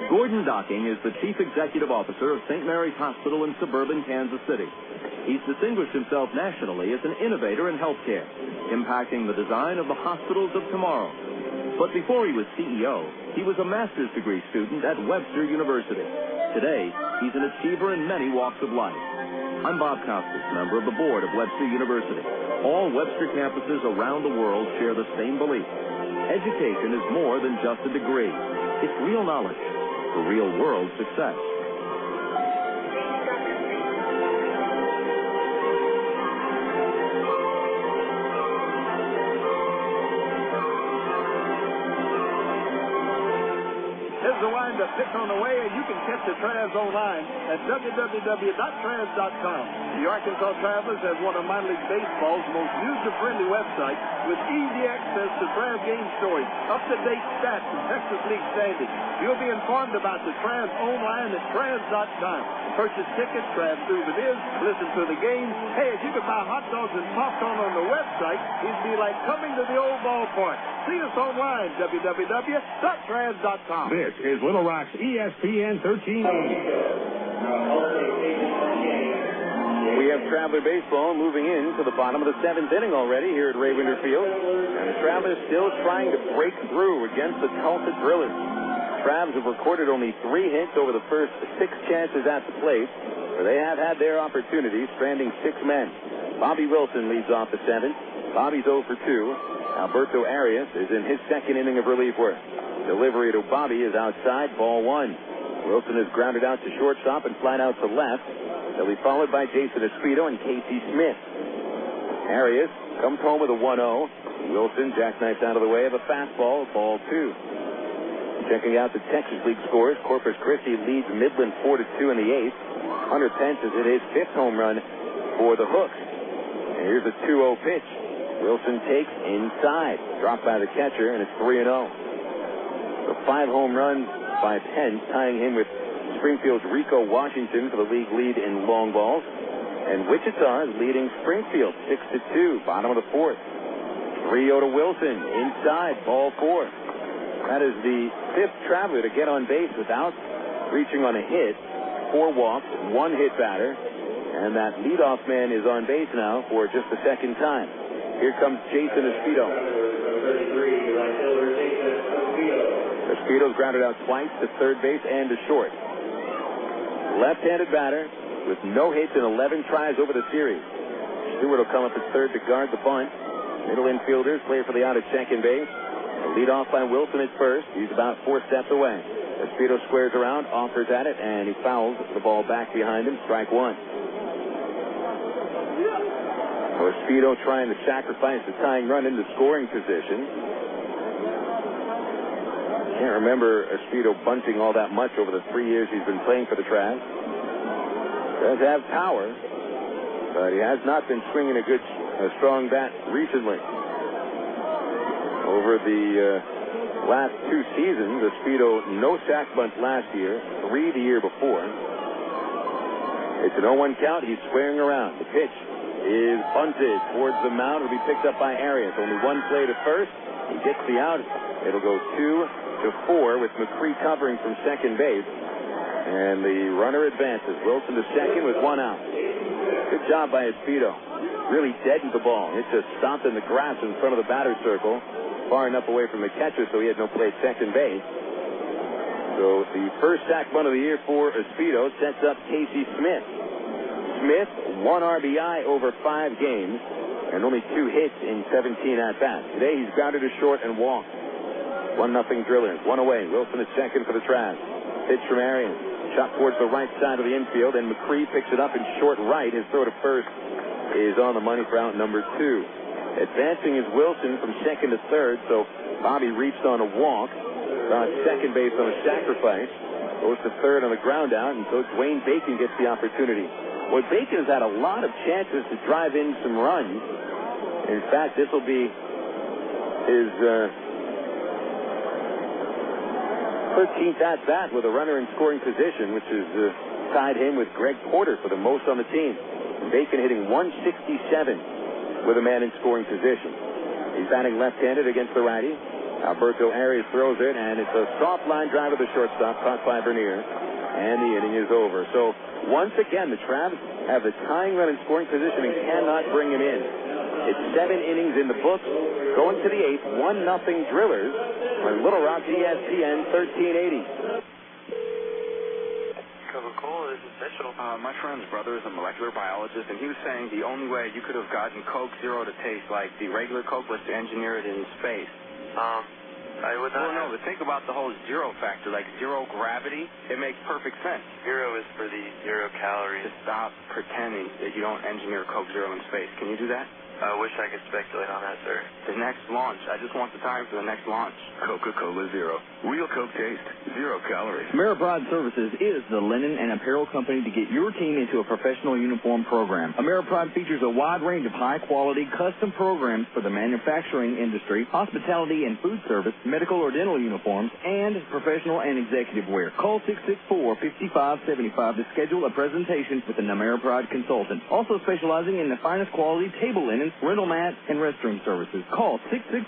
Gordon Docking is the Chief Executive Officer of St. Mary's Hospital in suburban Kansas City. He's distinguished himself nationally as an innovator in healthcare, impacting the design of the hospitals of tomorrow. But before he was CEO, he was a master's degree student at Webster University. Today, he's an achiever in many walks of life. I'm Bob Costas, member of the board of Webster University. All Webster campuses around the world share the same belief. Education is more than just a degree. It's real knowledge for real-world success. Pitch on the way, and you can catch the Travs online at www.travs.com. The Arkansas Travelers has one of minor league baseball's most user-friendly websites with easy access to Travs game stories, up-to-date stats, and Texas League standings. You'll be informed about the Travs online at travs.com. Purchase tickets, Travs souvenirs, listen to the game. Hey, if you could buy hot dogs and popcorn on the website, it'd be like coming to the old ballpark. See us online, www.travs.com. This is Little Rock's ESPN 1380. We have Traveler baseball moving into the bottom of the 7th inning already here at Ravinder Field. And the Travelers still trying to break through against the Tulsa Drillers. Travs have recorded only 3 hits over the first 6 chances at the plate, where they have had their opportunities, stranding 6 men. Bobby Wilson leads off the 7th. Bobby's 0 for 2. Alberto Árias is in his 2nd inning of relief work. Delivery to Bobby is outside, ball 1. Wilson is grounded out to shortstop and flied out to left. They'll be followed by Jason Espino and Casey Smith. Árias comes home with a 1-0. Wilson jackknifes out of the way of a fastball, ball 2. Checking out the Texas League scores, Corpus Christi leads Midland 4-2 in the 8th. Hunter Pence has hit his 5th home run for the Hooks. And here's a 2-0 pitch. Wilson takes inside. Dropped by the catcher, and it's 3-0. So 5 home runs by Pence, tying him with Springfield's Rico Washington for the league lead in long balls. And Wichita is leading Springfield 6-2, bottom of the 4th. 3-0 to Wilson, inside, ball 4. That is the 5th Traveler to get on base without reaching on a hit. 4 walks, 1 hit batter. And that leadoff man is on base now for just the 2nd time. Here comes Jason Espedo. Espedo's grounded out twice to third base and to short. Left-handed batter with no hits in 11 tries over the series. Stewart will come up at third to guard the bunt. Middle infielders play for the out at second base. Lead off by Wilson at first. He's about 4 steps away. Espedo squares around, offers at it, and he fouls the ball back behind him. Strike 1. So Espedo trying to sacrifice the tying run into scoring position. Can't remember Espedo bunting all that much over the 3 years he's been playing for the Travs. Does have power, but he has not been swinging a strong bat recently. Over the last 2 seasons, Espedo no sack bunts last year, 3 the year before. It's an 0-1 count. He's squaring around. The pitch is bunted towards the mound. It'll be picked up by Árias. Only 1 play to first. He gets the out. It'll go 2-4 with Macri covering from second base. And the runner advances. Wilson to second with 1 out. Good job by Espedo. Really deadened the ball. It just stopped in the grass in front of the batter's circle, far enough away from the catcher so he had no play at second base. So the first sack bunt of the year for Espedo sets up Casey Smith. Smith, 1 RBI over 5 games and only 2 hits in 17 at-bats. Today he's grounded to short and walked. 1-0 Drillers. 1 away. Wilson at second for the Travs. Pitch from Árias. Shot towards the right side of the infield, and Macri picks it up in short right. His throw to first is on the money for out number 2. Advancing is Wilson from second to third, so Bobby reached on a walk. On second base on a sacrifice. Goes to third on the ground out, and so Dwayne Bacon gets the opportunity. Well, Bacon has had a lot of chances to drive in some runs. In fact, this will be his 13th at-bat with a runner in scoring position, which has tied him with Greg Porter for the most on the team. Bacon hitting 167 with a man in scoring position. He's batting left-handed against the righty. Alberto Árias throws it, and it's a soft line drive to the shortstop, caught by Bernier, and the inning is over. So once again, the Travs have the tying run in scoring position and cannot bring him in. It's 7 innings in the books. Going to the 8th, 1-0 Drillers on Little Rock ESPN 1380. Coca-Cola is essential. My friend's brother is a molecular biologist, and he was saying the only way you could have gotten Coke Zero to taste like the regular Coke was to engineer it in space. I would not. Well, no, but think about the whole zero factor, like zero gravity. It makes perfect sense. Zero is for the 0 calories. Just stop pretending that you don't engineer Coke Zero in space. Can you do that? I wish I could speculate on that, sir. The next launch. I just want the time for the next launch. Coca-Cola Zero. Real Coke taste. 0 calories. Ameripride Services is the linen and apparel company to get your team into a professional uniform program. Ameripride features a wide range of high-quality custom programs for the manufacturing industry, hospitality and food service, medical or dental uniforms, and professional and executive wear. Call 664-5575 to schedule a presentation with an Ameripride consultant. Also specializing in the finest quality table linen, rental mats, and restroom services. Call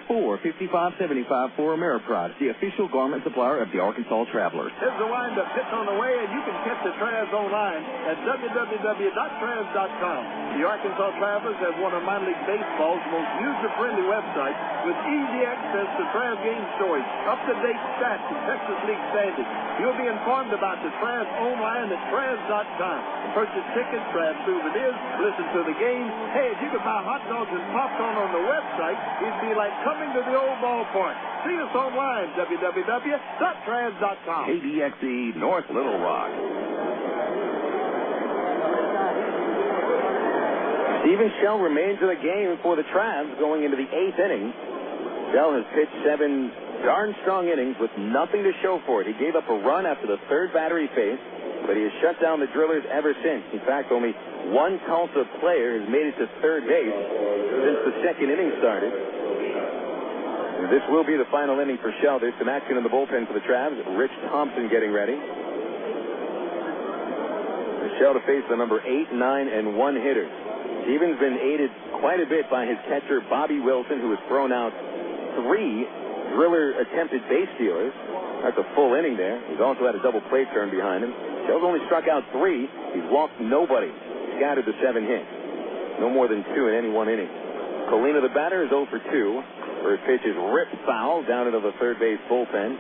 664-5575 for Ameripride, the official garment supplier of the Arkansas Travelers. Here's the wind-up pitch on the way, and you can catch the Travs online at www.travs.com. The Arkansas Travelers have one of minor league baseball's most user-friendly websites with easy access to Travs game stories, up-to-date stats, and Texas League standings. You'll be informed about the Travs online at travs.com. Purchase tickets, Travs souvenirs, listen to the game. Hey, if you could buy hot dogs and popcorn on the website, it'd be like coming to the old ballpark. See us online, www.travs.com. KDXE North Little Rock. Steven Shell remains in the game for the Travs going into the 8th inning. Shell has pitched 7 darn strong innings with nothing to show for it. He gave up a run after the third batter he faced, but he has shut down the Drillers ever since. In fact, only one Tulsa player has made it to third base since the second inning started. And this will be the final inning for Shell. There's some action in the bullpen for the Travs. Rich Thompson getting ready. Shell to face the number 8, 9, and 1 hitter. Stevens been aided quite a bit by his catcher, Bobby Wilson, who has thrown out 3 Driller attempted base stealers. That's a full inning there. He's also had a double play turn behind him. Shell's only struck out 3. He's walked nobody. Scattered the 7 hits. No more than 2 in any one inning. Colina, the batter, is 0 for 2. First pitch is ripped foul down into the third base bullpen,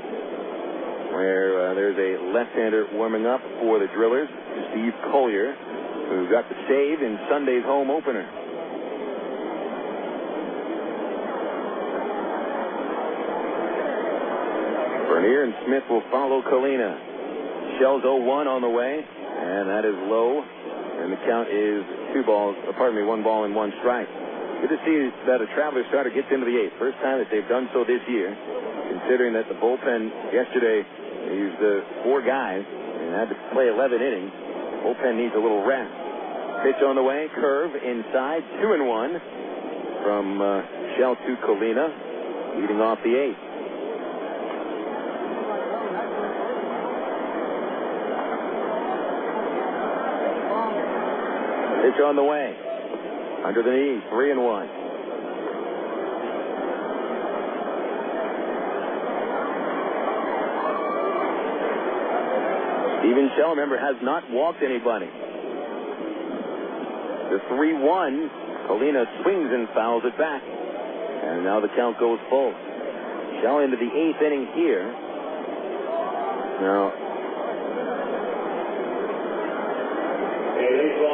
where there's a left-hander warming up for the Drillers, Steve Colyer, who got the save in Sunday's home opener. Bernier and Smith will follow Colina. Shell's 0-1 on the way, and that is low, and the count is 1 ball and 1 strike. Good to see that a Traveler starter gets into the 8th. First time that they've done so this year, considering that the bullpen yesterday used 4 guys and had to play 11 innings. Bullpen needs a little rest. Pitch on the way, curve inside, 2-1 from Shell to Colina, leading off the 8th. Pitch on the way. Under the knee, 3-1. Steven Shell, remember, has not walked anybody. The 3-1, Colina swings and fouls it back. And now the count goes full. Shell into the 8th inning here. Now,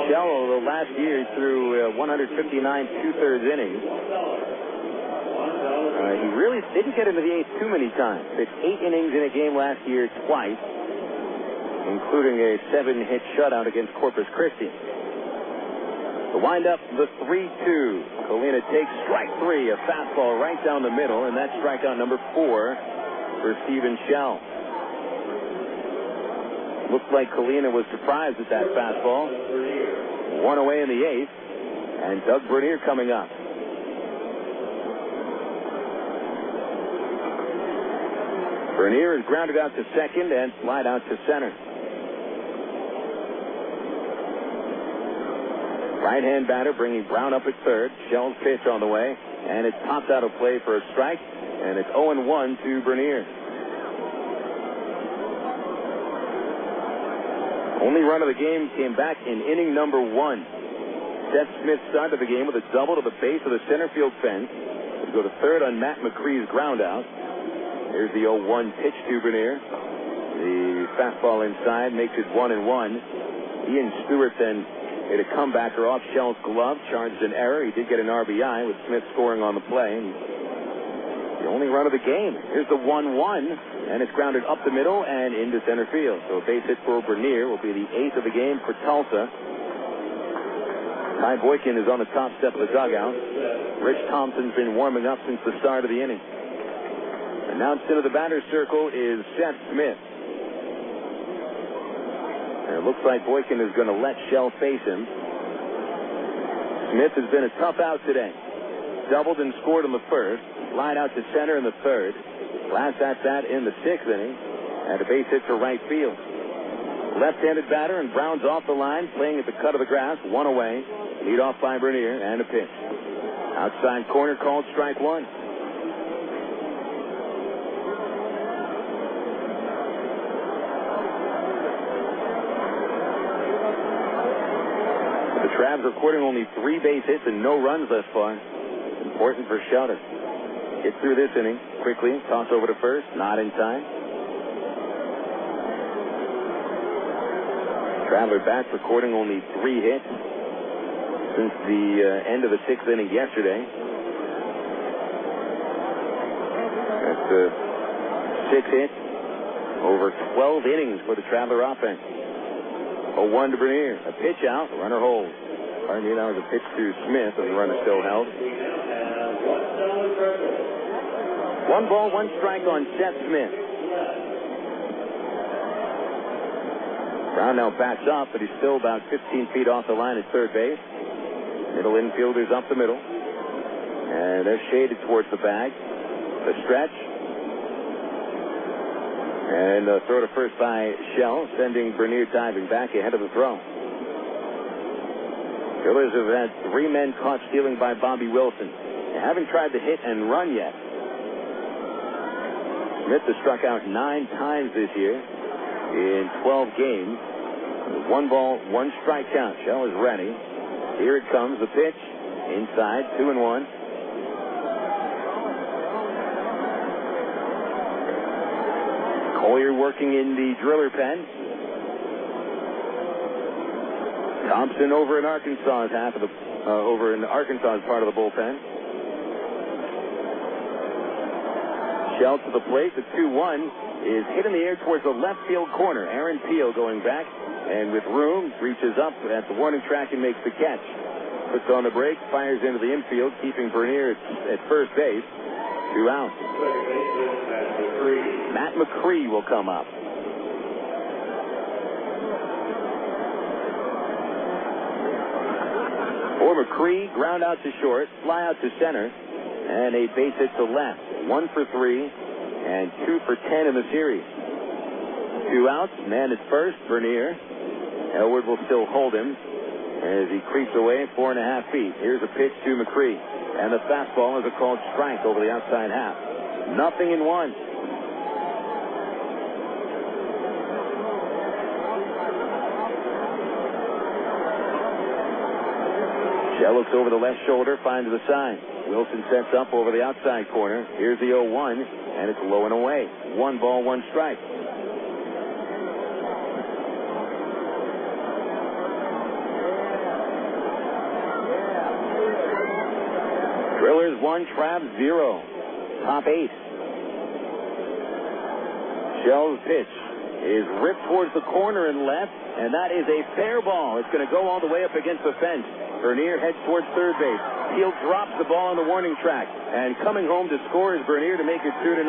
Shell, although last year threw 159 2/3 innings, he really didn't get into the 8th too many times. Pitched 8 innings in a game last year twice, including a 7-hit shutout against Corpus Christi. The windup, the 3-2. Colina takes strike 3, a fastball right down the middle, and that's strikeout number 4 for Steven Shell. Looked like Colina was surprised at that fastball. 1 away in the 8th, and Doug Bernier coming up. Bernier is grounded out to second and slide out to center. Right-hand batter bringing Brown up at third. Shell's pitch on the way, and it's popped out of play for a strike, and it's 0-1 to Bernier. Only run of the game came back in inning number 1. Seth Smith started the game with a double to the base of the center field fence. He'll go to third on Matt McCree's ground out. Here's the 0-1 pitch to Bernier. The fastball inside makes it 1-1. Ian Stewart then hit a comebacker off Shell's glove, charged an error. He did get an RBI with Smith scoring on the play. And the only run of the game. Here's the 1-1, and it's grounded up the middle and into center field. So a base hit for Bernier will be the 8th of the game for Tulsa. Ty Boykin is on the top step of the dugout. Rich Thompson's been warming up since the start of the inning. Announced into the batter's circle is Seth Smith. And it looks like Boykin is going to let Shell face him. Smith has been a tough out today. Doubled and scored in the first. Slide out to center in the third. Last at bat in the 6th inning. And a base hit to right field. Left-handed batter, and Brown's off the line, playing at the cut of the grass. 1 away. Lead off by Bernier, and a pitch. Outside corner called strike 1. The Travs recording only 3 base hits and no runs thus far. Important for Shell to get through this inning quickly. Toss over to first, not in time. Traveler bats recording only 3 hits since the end of the 6th inning yesterday. That's 6 hits over 12 innings for the Traveler offense. 0-1 to Bernier. A pitch out, runner holds. Pardon me, that was a pitch to Smith, and the runner still held. 1 ball, 1 strike on Seth Smith. Brown now backs up, but he's still about 15 feet off the line at third base. Middle infielders up the middle. And they're shaded towards the bag. The stretch. And the throw to first by Shell, sending Bernier diving back ahead of the throw. Killers have had 3 men caught stealing by Bobby Wilson. They haven't tried to hit and run yet. Smith has struck out 9 times this year in 12 games. 1 ball, 1 strike count. Shell is ready. Here it comes, the pitch. Inside, 2-1. Colyer working in the driller pen. Thompson over in Arkansas's half of the over in Arkansas's part of the bullpen. Shell to the plate. The 2-1 is hit in the air towards the left field corner. Aaron Peel going back, and with room reaches up at the warning track and makes the catch. Puts on the brake, fires into the infield, keeping Bernier at first base. 2 outs. Matt McCree will come up. For McCree, ground out to short, fly out to center, and a base hit to left. 1 for 3, and 2 for 10 in the series. 2 outs, man at first, Bernier. Elwood will still hold him as he creeps away 4.5 feet. Here's a pitch to McCree, and the fastball is a called strike over the outside half. 0-1. Shell looks over the left shoulder, finds the sign. Wilson sets up over the outside corner. Here's the 0-1, and it's low and away. 1 ball, 1 strike. Drillers 1, Trav 0. Top 8. Shell's pitch is ripped towards the corner and left, and that is a fair ball. It's going to go all the way up against the fence. Bernier heads towards third base. Peel drops the ball on the warning track, and coming home to score is Bernier to make it 2-0.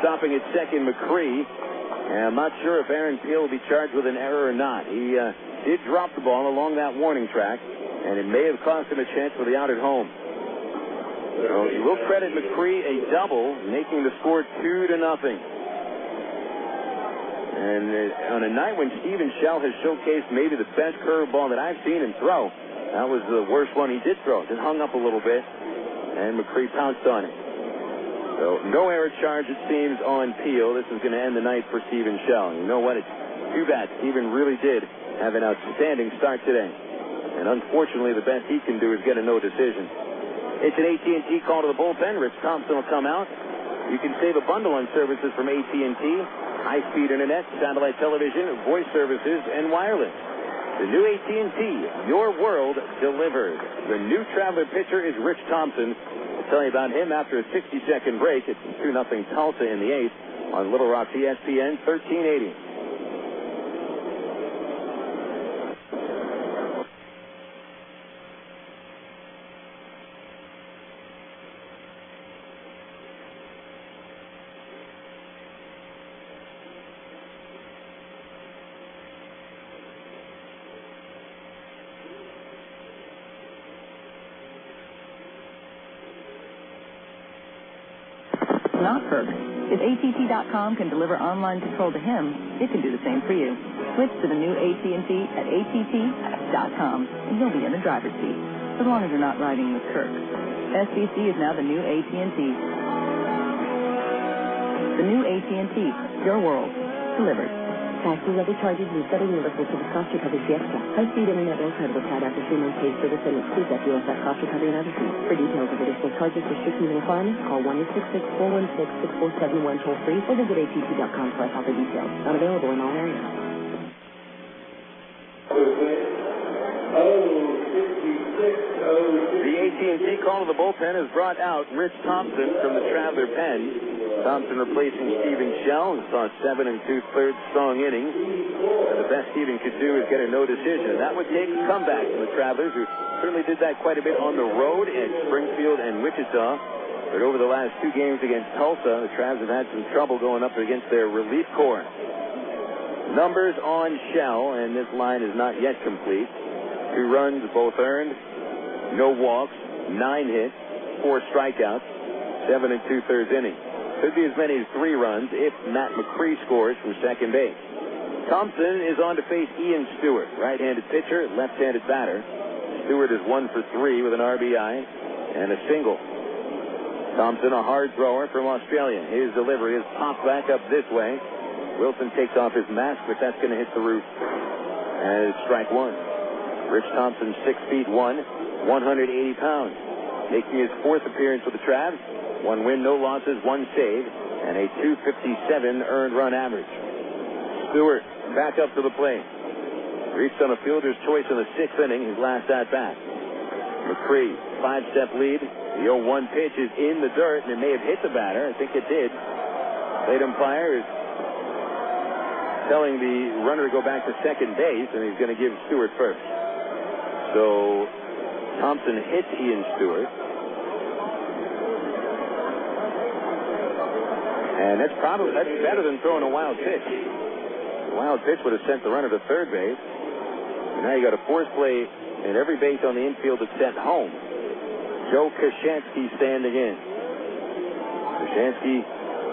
Stopping at second, McCree. And I'm not sure if Aaron Peel will be charged with an error or not. He did drop the ball along that warning track, and it may have cost him a chance for the out at home. So you will credit McCree a double, making the score 2-0. And on a night when Steven Shell has showcased maybe the best curveball that I've seen him throw, that was the worst one he did throw. Just hung up a little bit, and McCree pounced on it. So no error charge, it seems, on Peel. This is going to end the night for Steven Shell. You know what? It's too bad. Steven really did have an outstanding start today. And unfortunately, the best he can do is get a no decision. It's an AT&T call to the bullpen. Rich Thompson will come out. You can save a bundle on services from AT&T. High-speed internet, satellite television, voice services, and wireless. The new AT&T, your world delivered. The new Traveler pitcher is Rich Thompson. We'll tell you about him after a 60-second break. It's 2-0 Tulsa in the 8th on Little Rock's ESPN 1380. Not perfect. If ATT.com can deliver online control to him, it can do the same for you. Switch to the new AT&T at ATT.com, and you'll be in the driver's seat, as long as you're not riding with Kirk. SBC is now the new AT&T. The new AT&T, your world, delivered. Taxes, other charges, and federal reimbursement for the cost recovery fiesta. High-speed internet will credit applied after 3 months paid service and excludes FUSF cost recovery and other fees. For details of additional charges, restrictions, and requirements, call 1-866-416-6471 toll-free or visit ATT.com for other details. Not available in all areas. The AT&T call to the bullpen has brought out Rich Thompson from the Traveler pen. Thompson replacing Steven Shell, who saw 7 2/3 strong innings. And the best Steven could do is get a no decision. That would take a comeback from the Travelers, who certainly did that quite a bit on the road in Springfield and Wichita. But over the last two games against Tulsa, the Travs have had some trouble going up against their relief corps. Numbers on Shell, and this line is not yet complete. 2 runs, both earned, no walks, 9 hits, 4 strikeouts, 7 2/3 innings. Could be as many as 3 runs if Matt McCree scores from second base. Thompson is on to face Ian Stewart, right-handed pitcher, left-handed batter. Stewart is 1 for 3 with an RBI and a single. Thompson, a hard thrower from Australia. His delivery is popped back up this way. Wilson takes off his mask, but that's going to hit the roof as strike 1. Rich Thompson, 6'1", 180 pounds. Making his 4th appearance with the Travs. 1 win, no losses, 1 save, and a .257 earned run average. Stewart back up to the plate. Reached on a fielder's choice in the 6th inning, his last at-bat. McCree, 5-step lead. The 0-1 pitch is in the dirt, and it may have hit the batter. I think it did. Plate umpire is telling the runner to go back to second base, and he's going to give Stewart first. So Thompson hits Ian Stewart. And that's better than throwing a wild pitch. The wild pitch would have sent the runner to third base. And now you got a force play and every base on the infield is sent home. Joe Koshansky standing in. Koshansky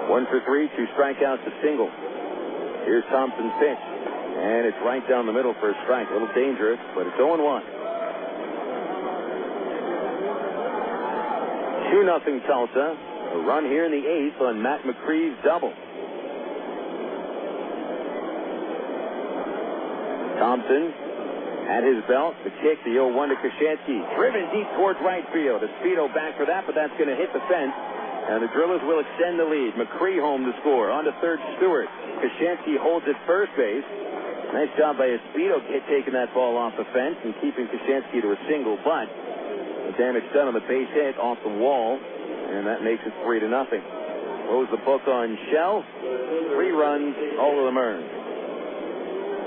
1 for 3, 2 strikeouts, a single. Here's Thompson's pitch. And it's right down the middle for a strike. A little dangerous, but it's 0-1. 2-0 Tulsa. A run here in the 8th on Matt McCree's double. Thompson at his belt. The kick, the 0-1 to Koshansky. Driven deep towards right field. A speedo back for that, but that's going to hit the fence. And the Drillers will extend the lead. McCree home to score. On to third, Stewart. Koshansky holds at first base. Nice job by a speedo taking that ball off the fence and keeping Koshansky to a single, but the damage done on the base hit off the wall, and that makes it 3-0. Close the book on Shell. 3 runs, all of them earned.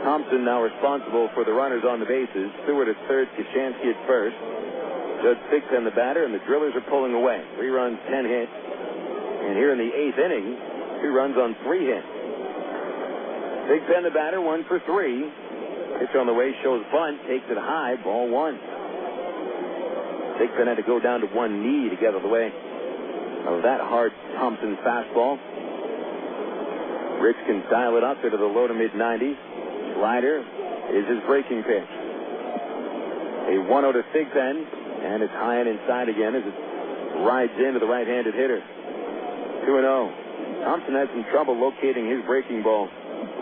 Thompson now responsible for the runners on the bases. Stewart at third, Koshansky at first. Judd Thigpen the batter, and the Drillers are pulling away. 3 runs, 10 hits. And here in the 8th inning, 2 runs on 3 hits. Thigpen the batter, 1 for 3. Pitch on the way, shows bunt, takes it high, ball 1. Thigpen had to go down to one knee to get out of the way of that hard Thompson fastball. Rich can dial it up into the low to mid-90s. Slider is his breaking pitch. A 1-0 to Thigpen, and it's high and inside again as it rides into the right-handed hitter. 2-0. Thompson had some trouble locating his breaking ball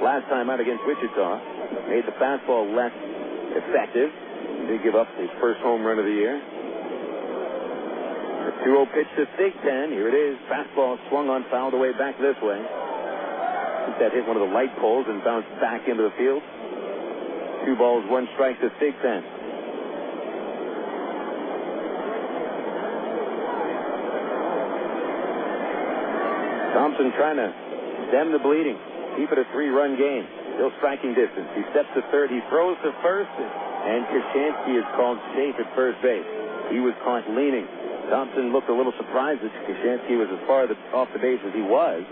last time out against Wichita. Made the fastball less effective. Did give up his first home run of the year. A 2-0 pitch to Thigpen. Here it is. Fastball swung on, fouled away back this way. I think that hit one of the light poles and bounced back into the field. 2 balls, 1 strike to Thigpen. Thompson trying to stem the bleeding. Keep it a 3-run game. Still striking distance. He steps to third. He throws to first. And Koshansky is called safe at first base. He was caught leaning. Thompson looked a little surprised that Koshansky was as far off the base as he was.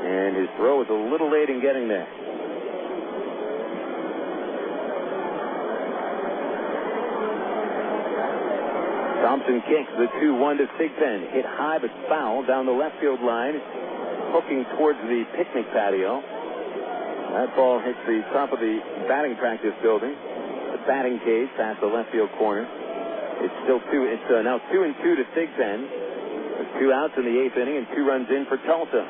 And his throw was a little late in getting there. Thompson kicks the 2-1 to Thigpen. Hit high but foul down the left field line, hooking towards the picnic patio. That ball hits the top of the batting practice building, the batting cage past the left field corner. It's still now 2-2 to Thigpen. With 2 outs in the 8th inning and 2 runs in for Tulsa.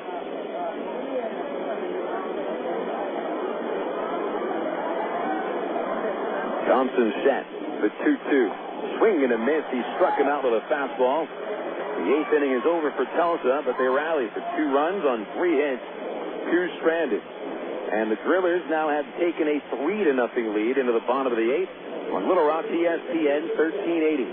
Thompson set the 2-2. Swing and a miss. He struck him out with a fastball. The 8th inning is over for Tulsa, but they rally for 2 runs on 3 hits, 2 stranded. And the Drillers now have taken a 3-0 lead into the bottom of the 8th on Little Rock ESPN 1380.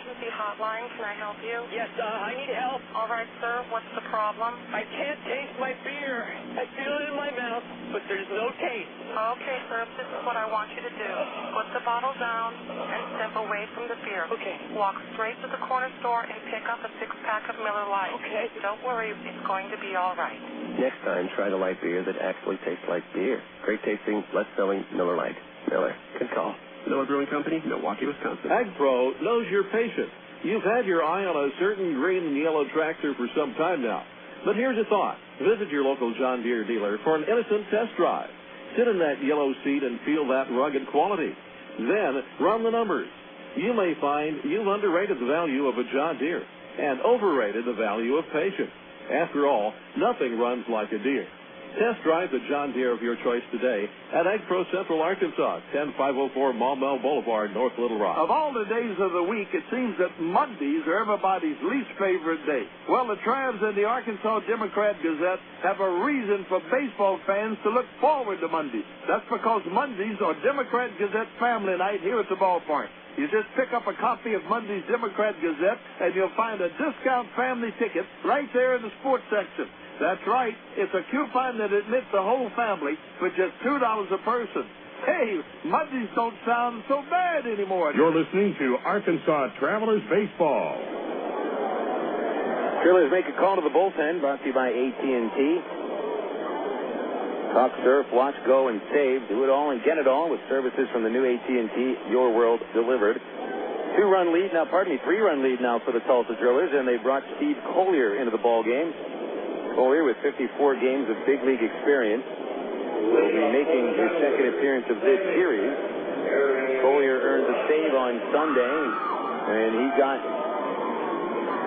emergency hotline. Can I help you? Yes, I need help. All right, sir. What's the problem? I can't taste my beer. I feel it in my mouth, but there's no taste. Okay, sir. This is what I want you to do. Put the bottle down and step away from the beer. Okay. Walk straight to the corner store and pick up a 6-pack of Miller Lite. Okay. Don't worry. It's going to be all right. Next time, try the light beer that actually tastes like beer. Great tasting, less selling Miller Lite. Miller. Good call. Miller Brewing Company, Milwaukee, Wisconsin. AgPro knows you're patient. You've had your eye on a certain green and yellow tractor for some time now. But here's a thought. Visit your local John Deere dealer for an innocent test drive. Sit in that yellow seat and feel that rugged quality. Then run the numbers. You may find you've underrated the value of a John Deere and overrated the value of patience. After all, nothing runs like a Deere. Test drive the John Deere of your choice today at AgPro Central Arkansas, 10504 Maumelle Boulevard, North Little Rock. Of all the days of the week, it seems that Mondays are everybody's least favorite day. Well, the Travs and the Arkansas Democrat-Gazette have a reason for baseball fans to look forward to Mondays. That's because Mondays are Democrat-Gazette family night here at the ballpark. You just pick up a copy of Monday's Democrat-Gazette, and you'll find a discount family ticket right there in the sports section. That's right. It's a coupon that admits the whole family for just $2 a person. Hey, Mondays don't sound so bad anymore. You're listening to Arkansas Travelers Baseball. Trailers make a call to the bullpen, brought to you by AT&T. Talk, surf, watch, go, and save. Do it all and get it all with services from the new AT&T Your World Delivered. 3-run lead now for the Tulsa Drillers, and they brought Steve Colyer into the ball game. Colyer, with 54 games of big league experience, will be making his second appearance of this series. Colyer earned a save on Sunday, and he got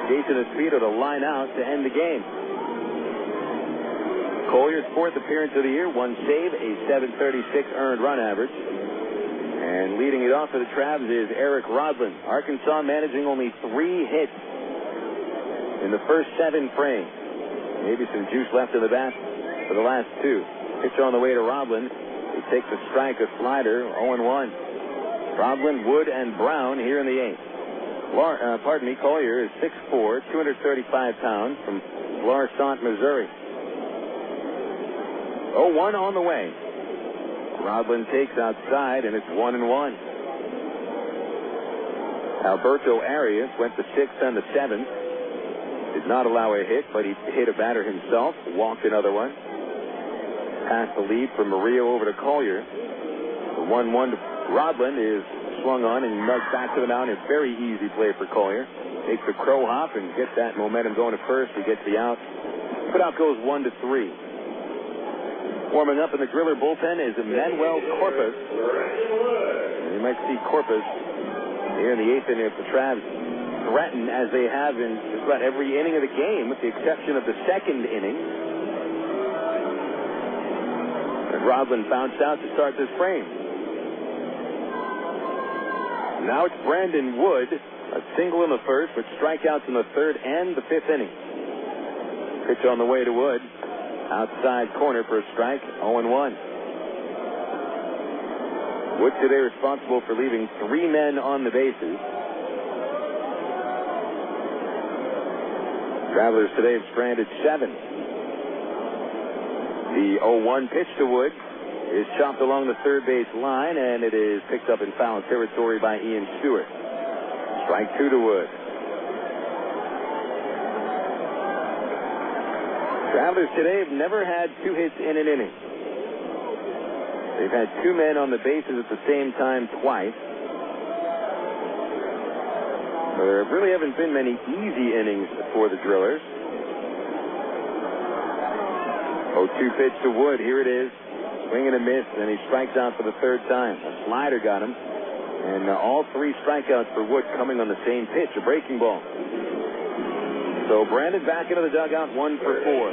Jason Espino to line out to end the game. Colyer's fourth appearance of the year, 1 save, a 736 earned run average. And leading it off for the Travs is Eric Rodlin. Arkansas managing only 3 hits in the first 7 frames. Maybe some juice left in the bat for the last 2. Pitch on the way to Rodlin. He takes a strike, a slider, 0-1. Rodlin, Wood, and Brown here in the 8th. Colyer is 6'4", 235 pounds from Florissant, Missouri. 0-1 on the way. Rodlin takes outside, and it's 1-1. Alberto Árias went the 6th and the 7th. Did not allow a hit, but he hit a batter himself, walked another one. Passed the lead from Morillo over to Colyer. The 1-1 to Rodlin is swung on and nudged back to the mound. A very easy play for Colyer. Takes a crow hop and gets that momentum going to first. He gets the out. Put out goes 1-3. Warming up in the Driller bullpen is Manny Corpas. And you might see Corpas here in the 8th inning if the Travs threaten as they have in just about every inning of the game, with the exception of the 2nd inning. And Rodlin bounced out to start this frame. Now it's Brandon Wood, a single in the first, with strikeouts in the 3rd and the 5th inning. Pitch on the way to Wood. Outside corner for a strike, 0-1. Wood today responsible for leaving 3 men on the bases. Travelers today have stranded 7. The 0-1 pitch to Wood is chopped along the 3rd base line, and it is picked up in foul territory by Ian Stewart. Strike 2 to Wood. Travelers today have never had 2 hits in an inning. They've had 2 men on the bases at the same time twice. There really haven't been many easy innings for the Drillers. 0-2 pitch to Wood. Here it is. Swing and a miss, and he strikes out for the 3rd time. A slider got him. And all 3 strikeouts for Wood coming on the same pitch, a breaking ball. So Brandon back into the dugout, 1 for 4.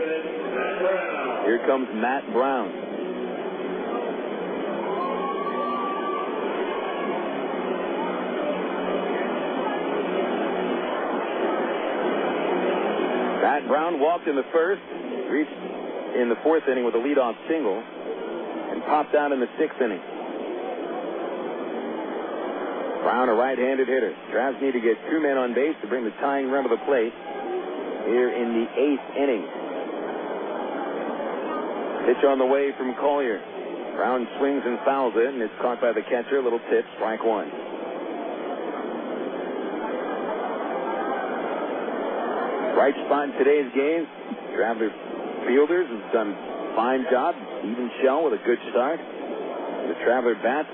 Here comes Matt Brown. Matt Brown walked in the 1st, reached in the 4th inning with a leadoff single, and popped out in the 6th inning. Brown, a right-handed hitter. Travs need to get 2 men on base to bring the tying run to the plate here in the 8th inning. Pitch on the way from Colyer. Brown swings and fouls it, and it's caught by the catcher. A little tip, strike 1. Bright spot in today's game. Traveler fielders have done a fine job. Even shell with a good start. The Traveler bats,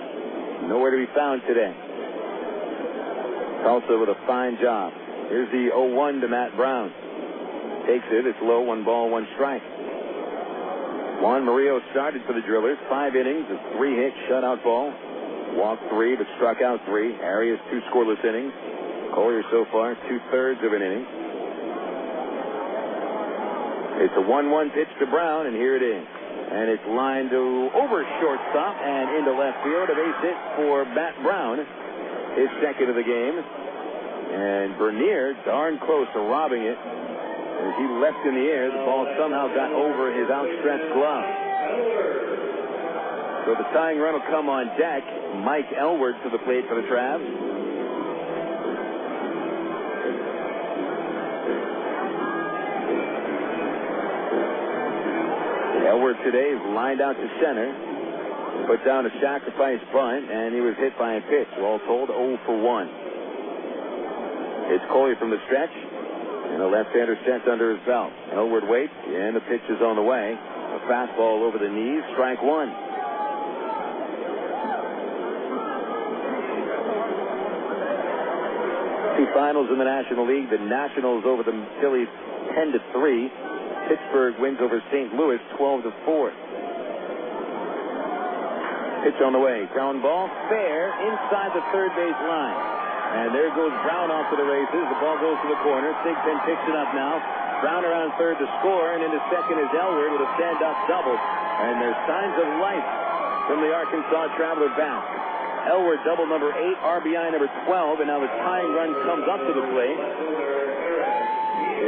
nowhere to be found today. Tulsa with a fine job. Here's the 0-1 to Matt Brown. Takes it. It's low. 1 ball, 1 strike. Juan Morillo started for the Drillers. 5 innings, a 3-hit shutout ball. Walked 3, but struck out 3. Árias 2 scoreless innings. Colyer so far 2/3 of an inning. It's a 1-1 pitch to Brown, and here it is. And it's lined to over shortstop and into left field. A base hit for Matt Brown, his second of the game. And Bernier darn close to robbing it. As he left in the air, the ball somehow got over his outstretched glove. So the tying run will come on deck. Mike Elward to the plate for the Travs. Elward today is lined out to center. Put down a sacrifice bunt, and he was hit by a pitch. All told, 0 for 1. It's Colyer from the stretch. And a left-hander sent under his belt. Elward waits, and the pitch is on the way. A fastball over the knees, strike 1. Two finals in the National League. The Nationals over the Phillies 10-3. Pittsburgh wins over St. Louis 12-4. Pitch on the way. Ground ball, fair, inside the third base line. And there goes Brown off to the races. The ball goes to the corner. Thigpen picks it up now. Brown around third to score, and into second is Elward with a stand-up double. And there's signs of life from the Arkansas Traveler bat. Elward double number 8, RBI number 12, and now the tying run comes up to the plate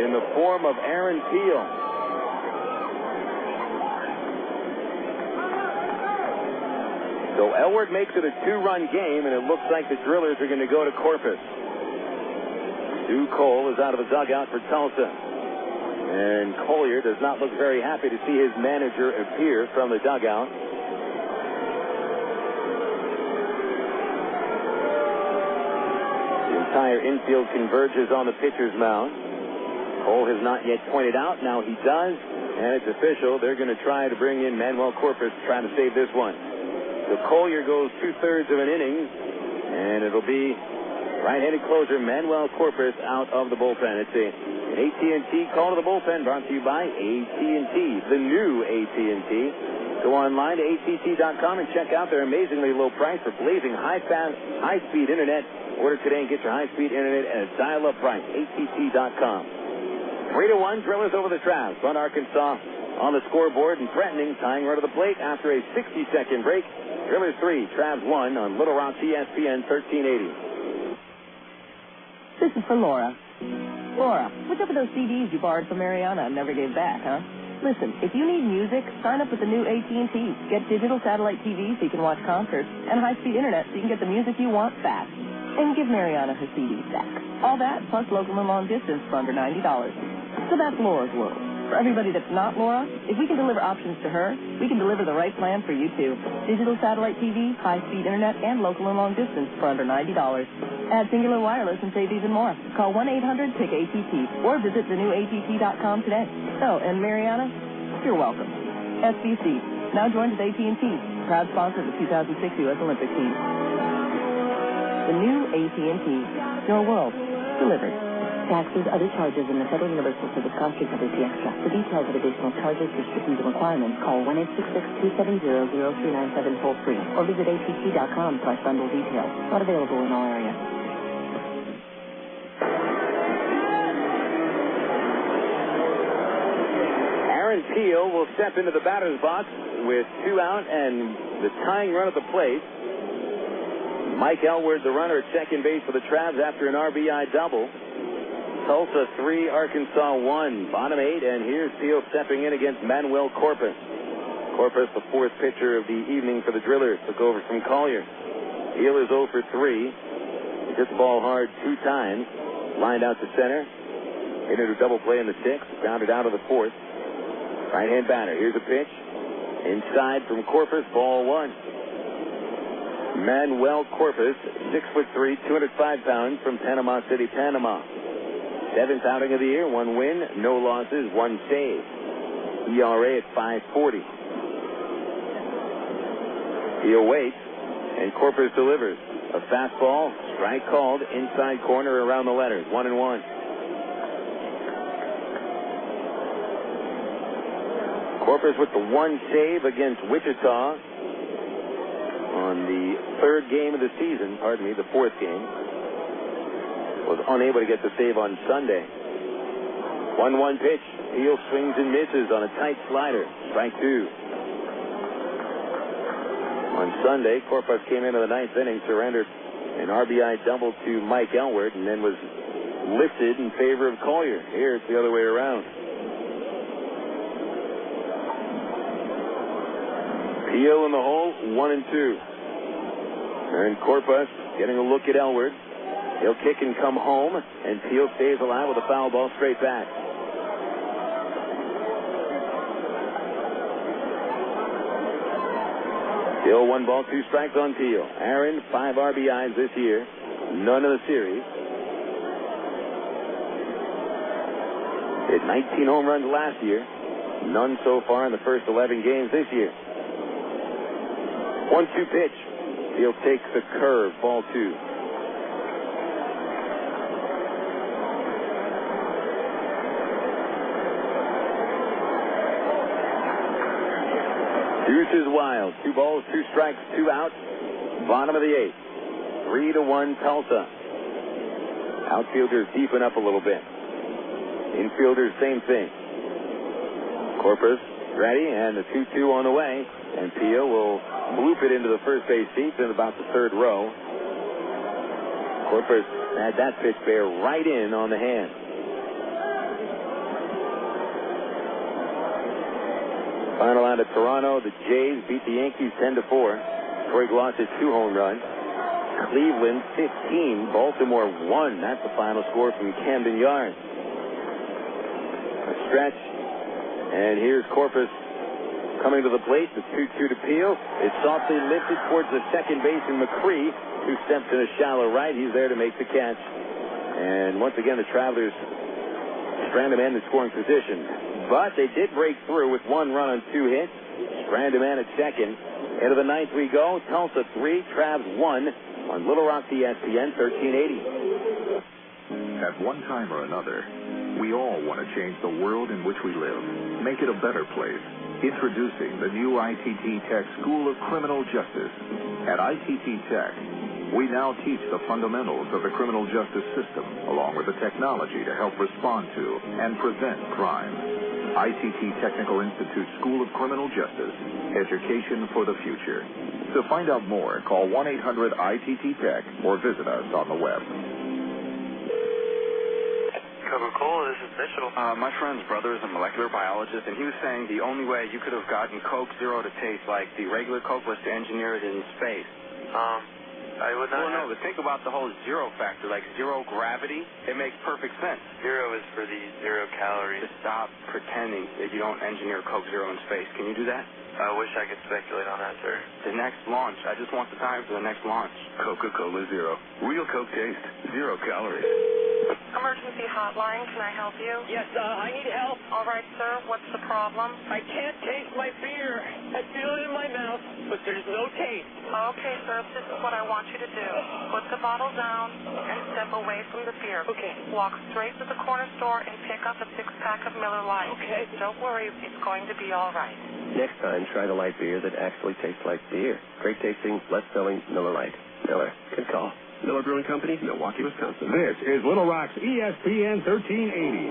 in the form of Aaron Peel. So Elward makes it a 2-run game, and it looks like the Drillers are going to go to Corpus. Stu Cole is out of the dugout for Tulsa. And Colyer does not look very happy to see his manager appear from the dugout. The entire infield converges on the pitcher's mound. Cole has not yet pointed out. Now he does, and it's official. They're going to try to bring in Manuel Corpas to try to save this one. So Colyer goes 2/3 of an inning, and it'll be right-handed closer Manuel Corpas out of the bullpen. It's an AT&T call to the bullpen, brought to you by AT&T, the new AT&T. Go online to att.com and check out their amazingly low price for blazing high-speed internet. Order today and get your high-speed internet at a dial-up price. att.com. 3-1, Drillers over the Travs. Front Arkansas on the scoreboard and threatening, tying run to the plate after a 60-second break. Drillers 3, Travs 1 on Little Rock ESPN 1380. This is for Laura. Laura, what's up with those CDs you borrowed from Mariana and never gave back, huh? Listen, if you need music, sign up with the new AT&T. Get digital satellite TV so you can watch concerts, and high-speed internet so you can get the music you want fast. And give Mariana her CDs back. All that, plus local and long distance for under $90. So that's Laura's world. For everybody that's not Laura, if we can deliver options to her, we can deliver the right plan for you, too. Digital satellite TV, high-speed internet, and local and long distance for under $90. Add Singular Wireless and save even more. Call 1-800-PICK-ATT or visit thenewatt.com today. Oh, and Mariana, you're welcome. SBC, now joined with AT&T, proud sponsor of the 2006 U.S. Olympic team. The new AT&T, your world, delivered. Taxes, other charges, and the Federal Universal Service Cost Recovery fee extra. For details of additional charges, restrictions, and requirements, call 1-866-270-0397 toll-free or visit att.com/bundle details. Not available in all areas. Aaron Peel will step into the batter's box with 2 out and the tying run at the plate. Mike Elward, the runner at second base for the Travs after an RBI double. Tulsa 3, Arkansas 1, bottom 8, and here's Peel stepping in against Manuel Corpas. Corpas, the 4th pitcher of the evening for the Drillers, took over from Colyer. Peel is 0 for 3. He hit the ball hard 2 times, lined out to center, hit into a double play in the 6th, grounded out of the 4th. Right-hand batter. Here's a pitch. Inside from Corpas, ball 1. Manuel Corpas, 6'3", 205 pounds, from Panama City, Panama. 7th outing of the year, 1 win, no losses, 1 save. ERA at 5.40. He awaits, and Corpas delivers. A fastball, strike called, inside corner around the letters, 1-1. Corpas with the 1 save against Wichita on the 3rd game of the season, the 4th game. Was unable to get the save on Sunday. 1-1 pitch. Peel swings and misses on a tight slider. Strike 2. On Sunday, Corpas came into the 9th inning, surrendered an RBI double to Mike Elward, and then was lifted in favor of Colyer. Here it's the other way around. Peel in the hole, 1-2. And Corpas getting a look at Elward. He'll kick and come home, and Peel stays alive with a foul ball straight back. Still 1 ball, 2 strikes on Peel. Aaron, 5 RBIs this year, none of the series. Hit 19 home runs last year, none so far in the first 11 games this year. 1-2 pitch. Peel takes the curve, ball 2. Deuce is wild. 2 balls, 2 strikes, 2 outs. Bottom of the 8th. 3-1 Tulsa. Outfielders deepen up a little bit. Infielders, same thing. Corpas ready, and the 2-2 on the way. And Peel will bloop it into the first base seats in about the 3rd row. Corpas had that pitch bear right in on the hand. Final out of Toronto, the Jays beat the Yankees 10-4. Troy Gloss hit 2 home runs. Cleveland 15, Baltimore 1. That's the final score from Camden Yards. A stretch, and here's Corpas coming to the plate. The 2-2 to Peel. It's softly lifted towards the second baseman McCree, who steps in a shallow right. He's there to make the catch. And once again, the Travelers strand a man in scoring position. But they did break through with 1 run on 2 hits. Strand a man at second. Into the 9th we go. Tulsa 3, Travs 1 on Little Rock ESPN 1380. At one time or another, we all want to change the world in which we live, make it a better place. Introducing the new ITT Tech School of Criminal Justice. At ITT Tech, we now teach the fundamentals of the criminal justice system, along with the technology to help respond to and prevent crime. ITT Technical Institute School of Criminal Justice. Education for the future. To find out more, call 1-800-ITT-TECH or visit us on the web. Coca-Cola, this is Mitchell. My friend's brother is a molecular biologist, and he was saying the only way you could have gotten Coke Zero to taste like the regular Coke was to engineer it in space. I would not. Well, no, but think about the whole zero factor, like zero gravity. It makes perfect sense. Zero is for the 0 calories. Just stop pretending that you don't engineer Coke Zero in space. Can you do that? I wish I could speculate on that, sir. The next launch. I just want the time for the next launch. Coca-Cola Zero. Real Coke taste. 0 calories. Emergency hotline, can I help you? Yes, I need help. All right, sir. What's the problem? I can't taste my beer. I feel it in my mouth, but there's no taste. Okay, sir. This is what I want you to do. Put the bottle down and step away from the beer. Okay. Walk straight to the corner store and pick up a 6-pack of Miller Lite. Okay. Don't worry. It's going to be all right. Next time, try to light beer that actually tastes like beer. Great tasting, less selling Miller Lite. Miller. Good call. Miller Brewing Company, Milwaukee, Wisconsin. This is Little Rock's ESPN 1380.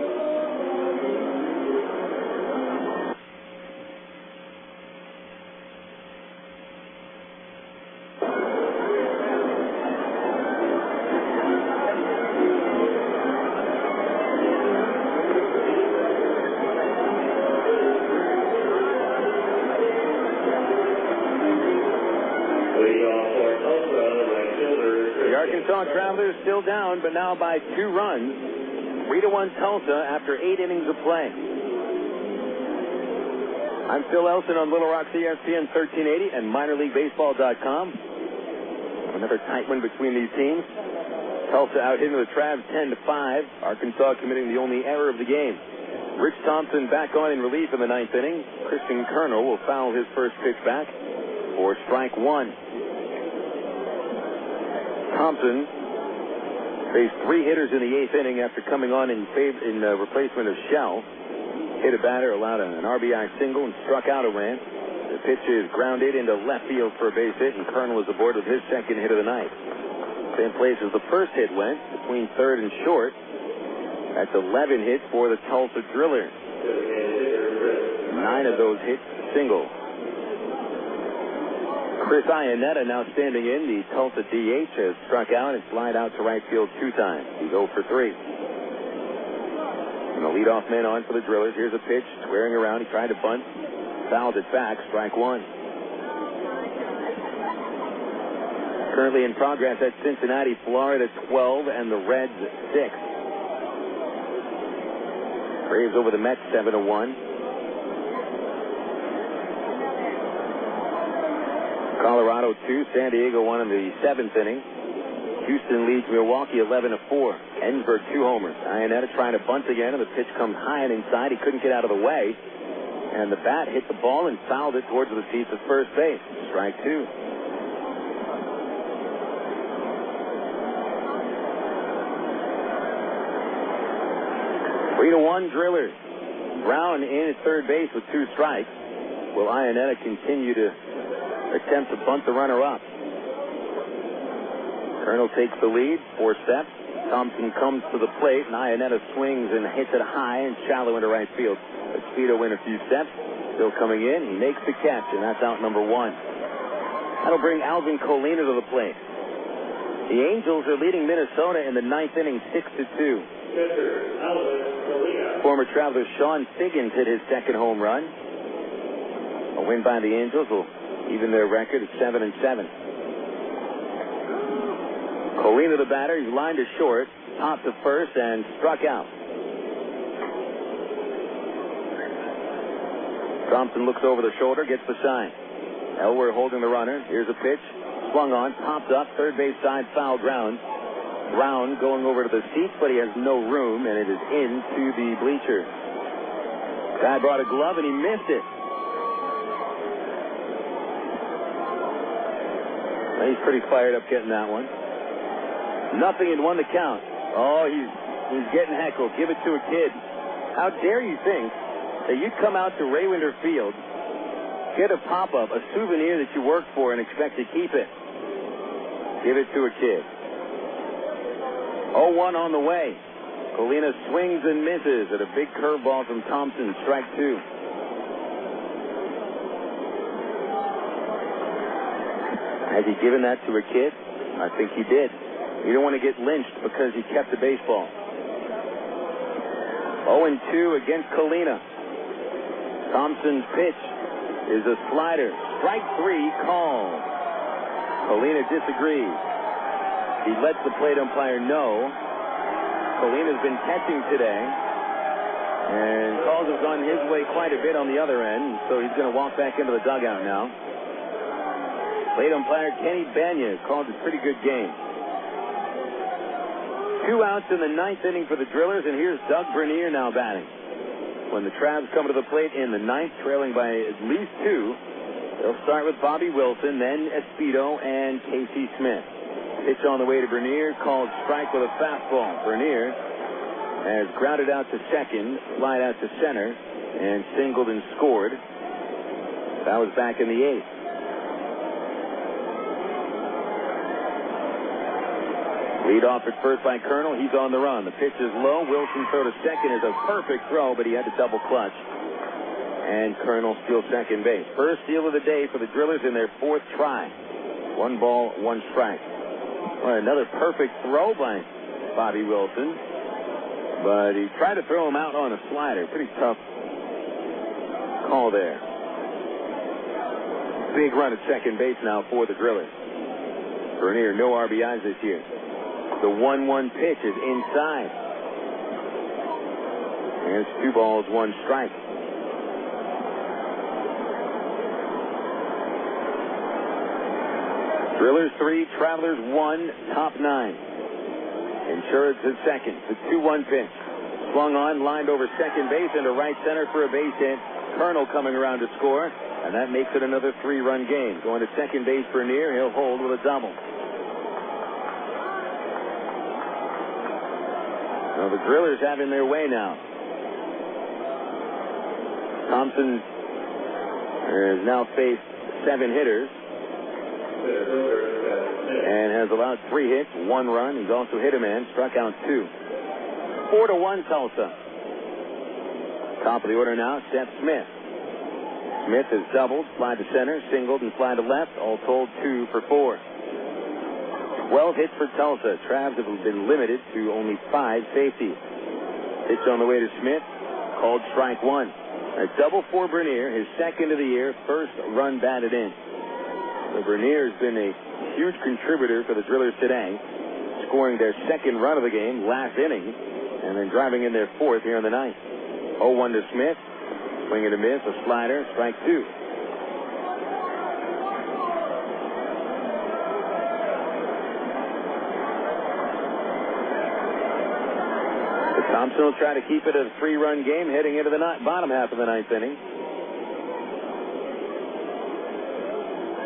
Leadoff for Tulsa, right fielder, The Arkansas Travelers still down, but now by 2 runs. 3-1 Tulsa after 8 innings of play. I'm Phil Elson on Little Rock's ESPN 1380 and MinorLeagueBaseball.com. Another tight one between these teams. Tulsa out hitting the Travs 10-5. Arkansas committing the only error of the game. Rich Thompson back on in relief in the 9th inning. Christian Colonel will foul his first pitch back for strike 1. Thompson faced 3 hitters in the 8th inning after coming on in replacement of Shell. Hit a batter, allowed an RBI single, and struck out a man. The pitch is grounded into left field for a base hit, and Colonel is aboard with his second hit of the night. Same place as the first hit went, between third and short. That's 11 hits for the Tulsa Drillers. 9 of those hits single. Chris Ianetta now standing in. The Tulsa DH has struck out and flied out to right field 2 times. He's 0 for 3. And the leadoff man on for the Drillers. Here's a pitch, squaring around. He tried to bunt, fouled it back, strike 1. Currently in progress at Cincinnati, Florida 12 and the Reds 6. Braves over the Mets 7-1. Colorado 2, San Diego 1 in the 7th inning. Houston leads Milwaukee 11-4. Ensberg 2 homers. Ianetta trying to bunt again, and the pitch comes high and inside. He couldn't get out of the way, and the bat hit the ball and fouled it towards the seats at first base. Strike 2. Three to 1 Drillers. Brown in at third base with 2 strikes. Will Ianetta continue to attempt to bunt the runner up? Colonel takes the lead, 4 steps. Thompson comes to the plate, and Ianetta swings and hits it high and shallow into right field. Espedo in a few steps, still coming in. He makes the catch, and that's out number 1. That'll bring Alvin Colina to the plate. The Angels are leading Minnesota in the 9th inning 6-2. Former Traveler Sean Figgins hit his second home run. A win by the Angels will even their record at 7-7. Colina the batter. He's lined to short, popped to first, and struck out. Thompson looks over the shoulder, gets the sign. Elwer holding the runner. Here's a pitch. Swung on, popped up, third base side, foul ground. Brown going over to the seats, but he has no room, and it is into the bleachers. Guy brought a glove, and he missed it. He's pretty fired up getting that one. 0-1 to count. Oh, he's getting heckled. Give it to a kid. How dare you think that you'd come out to Raywinder Field, get a pop-up, a souvenir that you worked for, and expect to keep it? Give it to a kid. 0-1 on the way. Colina swings and misses at a big curveball from Thompson. Strike 2. Has he given that to a kid? I think he did. You don't want to get lynched because he kept the baseball. 0-2 against Colina. Thompson's pitch is a slider. Strike 3 called. Colina disagrees. He lets the plate umpire know. Colina's been catching today, and calls has gone his way quite a bit on the other end, so he's going to walk back into the dugout now. Plate umpire Kenny Banya called a pretty good game. 2 outs in the 9th inning for the Drillers, and here's Doug Bernier now batting. When the Travs come to the plate in the 9th, trailing by at least 2, they'll start with Bobby Wilson, then Espedo, and Casey Smith. Pitch on the way to Bernier, called strike with a fastball. Bernier has grounded out to second, flied out to center, and singled and scored. That was back in the 8th. Lead off at first by Colonel. He's on the run. The pitch is low. Wilson throw to second is a perfect throw, but he had to double clutch. And Colonel steals second base. First steal of the day for the Drillers in their 4th try. 1 ball, 1 strike. Well, another perfect throw by Bobby Wilson, but he tried to throw him out on a slider. Pretty tough call there. Big run at second base now for the Drillers. Bernier, no RBIs this year. The 1-1 pitch is inside. And it's 2 balls, 1 strike. Drillers 3, Travelers 1, top 9. Insurance at second. The 2-1 pitch. Swung on, lined over second base into right center for a base hit. Colonel coming around to score, and that makes it another 3-run game. Going to second base for Bernier, he'll hold with a double. Well, the Drillers having their way now. Thompson has now faced 7 hitters and has allowed 3 hits, 1 run. He's also hit a man, struck out 2. 4-1 Tulsa. Top of the order now, Seth Smith. Smith has doubled, fly to center, singled, and fly to left. All told, 2 for 4. 12 hits for Tulsa. Travs have been limited to only 5 safeties. Pitch on the way to Smith, called strike 1. A double for Bernier, his second of the year, first run batted in. So Bernier has been a huge contributor for the Drillers today, scoring their second run of the game last inning, and then driving in their 4th here in the 9th. 0-1 to Smith, swing and a miss, a slider, strike 2. Thompson will try to keep it a 3-run game heading into the bottom half of the 9th inning.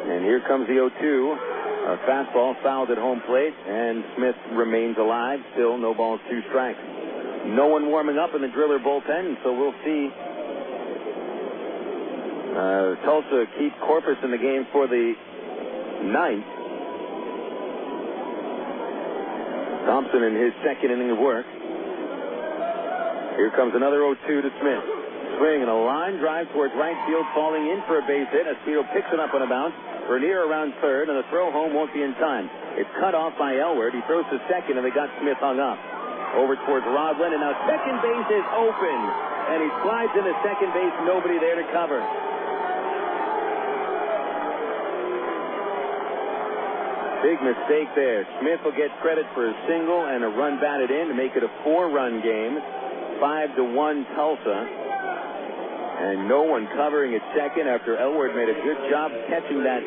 And here comes the 0-2. A fastball fouled at home plate, and Smith remains alive. Still no balls, 2 strikes. No one warming up in the Driller bullpen, so we'll see. Tulsa keep Corpas in the game for the 9th. Thompson in his second inning of work. Here comes another 0-2 to Smith. Swing and a line drive towards right field, falling in for a base hit. Espino picks it up on a bounce. Bernier around third, and the throw home won't be in time. It's cut off by Elward. He throws to second, and they got Smith hung up. Over towards Rodlin, and now second base is open. And he slides into second base, nobody there to cover. Big mistake there. Smith will get credit for a single and a run batted in to make it a 4-run game. 5-1 Tulsa. And no one covering at second after Elward made a good job catching that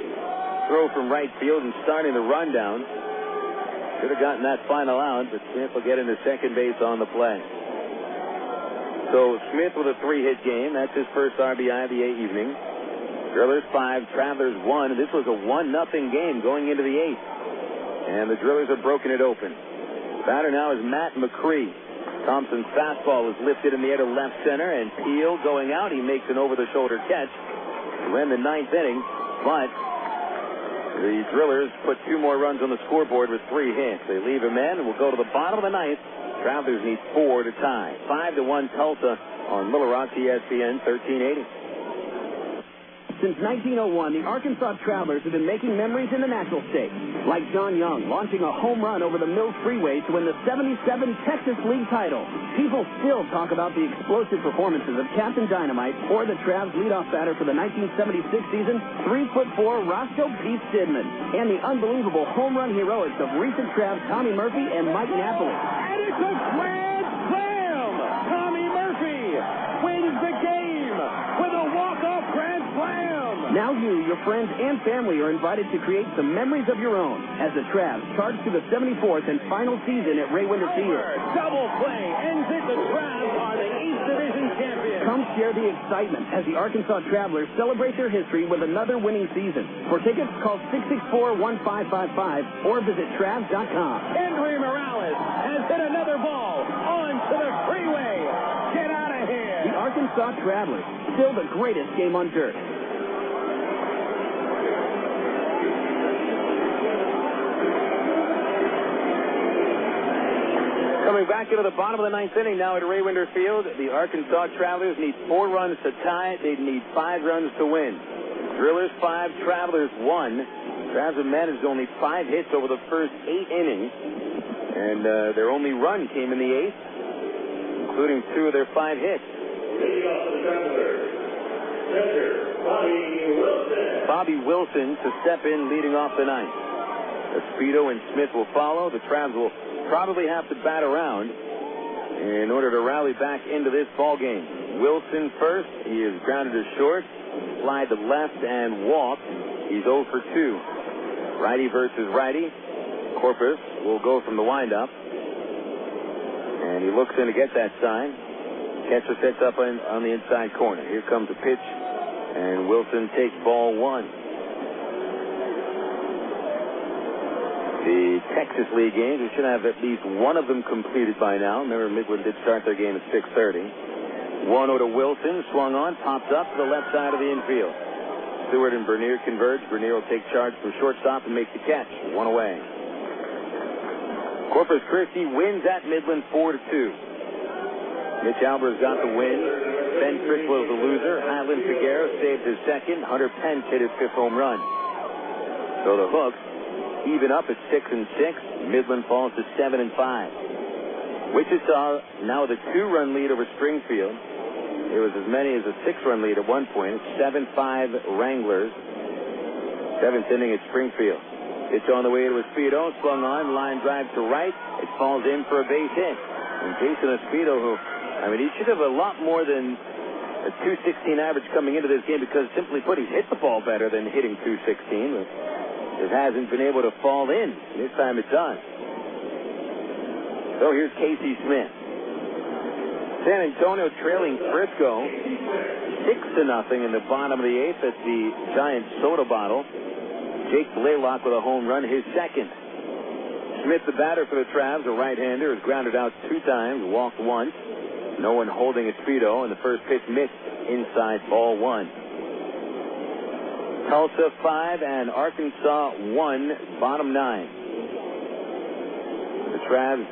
throw from right field and starting the rundown. Should have gotten that final out, but Smith will get into second base on the play. So Smith with a 3-hit game. That's his first RBI of the evening. Drillers 5, Travelers 1. This was a 1-0 game going into the 8th. And the Drillers have broken it open. Batter now is Matt McCree. Thompson's fastball is lifted in the air to left center, and Peel going out. He makes an over-the-shoulder catch to end the 9th inning, but the Drillers put 2 more runs on the scoreboard with 3 hits. They leave him in and will go to the bottom of the 9th. Travelers need 4 to tie. 5-1 Tulsa on Little Rock, ESPN 1380. Since 1901, the Arkansas Travelers have been making memories in the Natural State, like John Young launching a home run over the Mills Freeway to win the '77 Texas League title. People still talk about the explosive performances of Captain Dynamite or the Travs leadoff batter for the 1976 season, 3'4" Roscoe Pete Stidman, and the unbelievable home run heroics of recent Travs Tommy Murphy and Mike Napoli. And it's a grand slam! Tommy Murphy wins the game with a walk-off grand slam! Now you, your friends, and family are invited to create some memories of your own as the Travs charge to the 74th and final season at Ray Winder Field. Double play ends it. The Travs are the East Division champions. Come share the excitement as the Arkansas Travelers celebrate their history with another winning season. For tickets, call 664-1555 or visit Travs.com. Henry Morales has hit another ball onto the freeway. Get out of here. The Arkansas Travelers, still the greatest game on dirt. Coming back into the bottom of the 9th inning now at Ray Winder Field, the Arkansas Travelers need 4 runs to tie it. They need 5 runs to win. Drillers 5, Travelers 1. Travs have managed only 5 hits over the first 8 innings, and their only run came in the 8th, including 2 of their 5 hits. Bobby Wilson to step in leading off the 9th. Speedo and Smith will follow. The Travs will probably have to bat around in order to rally back into this ball game. Wilson first. He is grounded to short. Slide to left and walk. He's 0 for 2. Righty versus righty. Corpas will go from the windup. And he looks in to get that sign. Catcher sets up on the inside corner. Here comes a pitch. And Wilson takes ball 1. The Texas League games, we should have at least one of them completed by now. Remember, Midland did start their game at 6:30. 1-0 to Wilson, swung on, pops up to the left side of the infield. Stewart and Bernier converge. Bernier will take charge from shortstop and make the catch. 1 away. Corpus Christi wins at Midland 4-2. Mitch Albert's got the win. Ben Critchwell's the loser. Highland Figueroa saved his second. Hunter Pence hit his 5th home run. So the Hooks even up at 6-6. Midland falls to 7-5. Wichita now with a 2-run lead over Springfield. It was as many as a 6-run lead at one point. 7-5 Wranglers. 7th inning at Springfield. Pitch on the way to Speedo. Swung on. Line drive to right. It falls in for a base hit. And Jason Speedo, who, he should have a lot more than a 216 average coming into this game because, simply put, he's hit the ball better than hitting 216. But it hasn't been able to fall in. This time it does. So here's Casey Smith. San Antonio trailing Frisco 6-0 in the bottom of the 8th at the Giant soda bottle. Jake Blaylock with a home run, his second. Smith, the batter for the Travs, a right-hander, is grounded out 2 times, walked once. No one holding a Speedo, and the first pitch missed inside, ball 1. Tulsa 5 and Arkansas 1, bottom 9. The Travs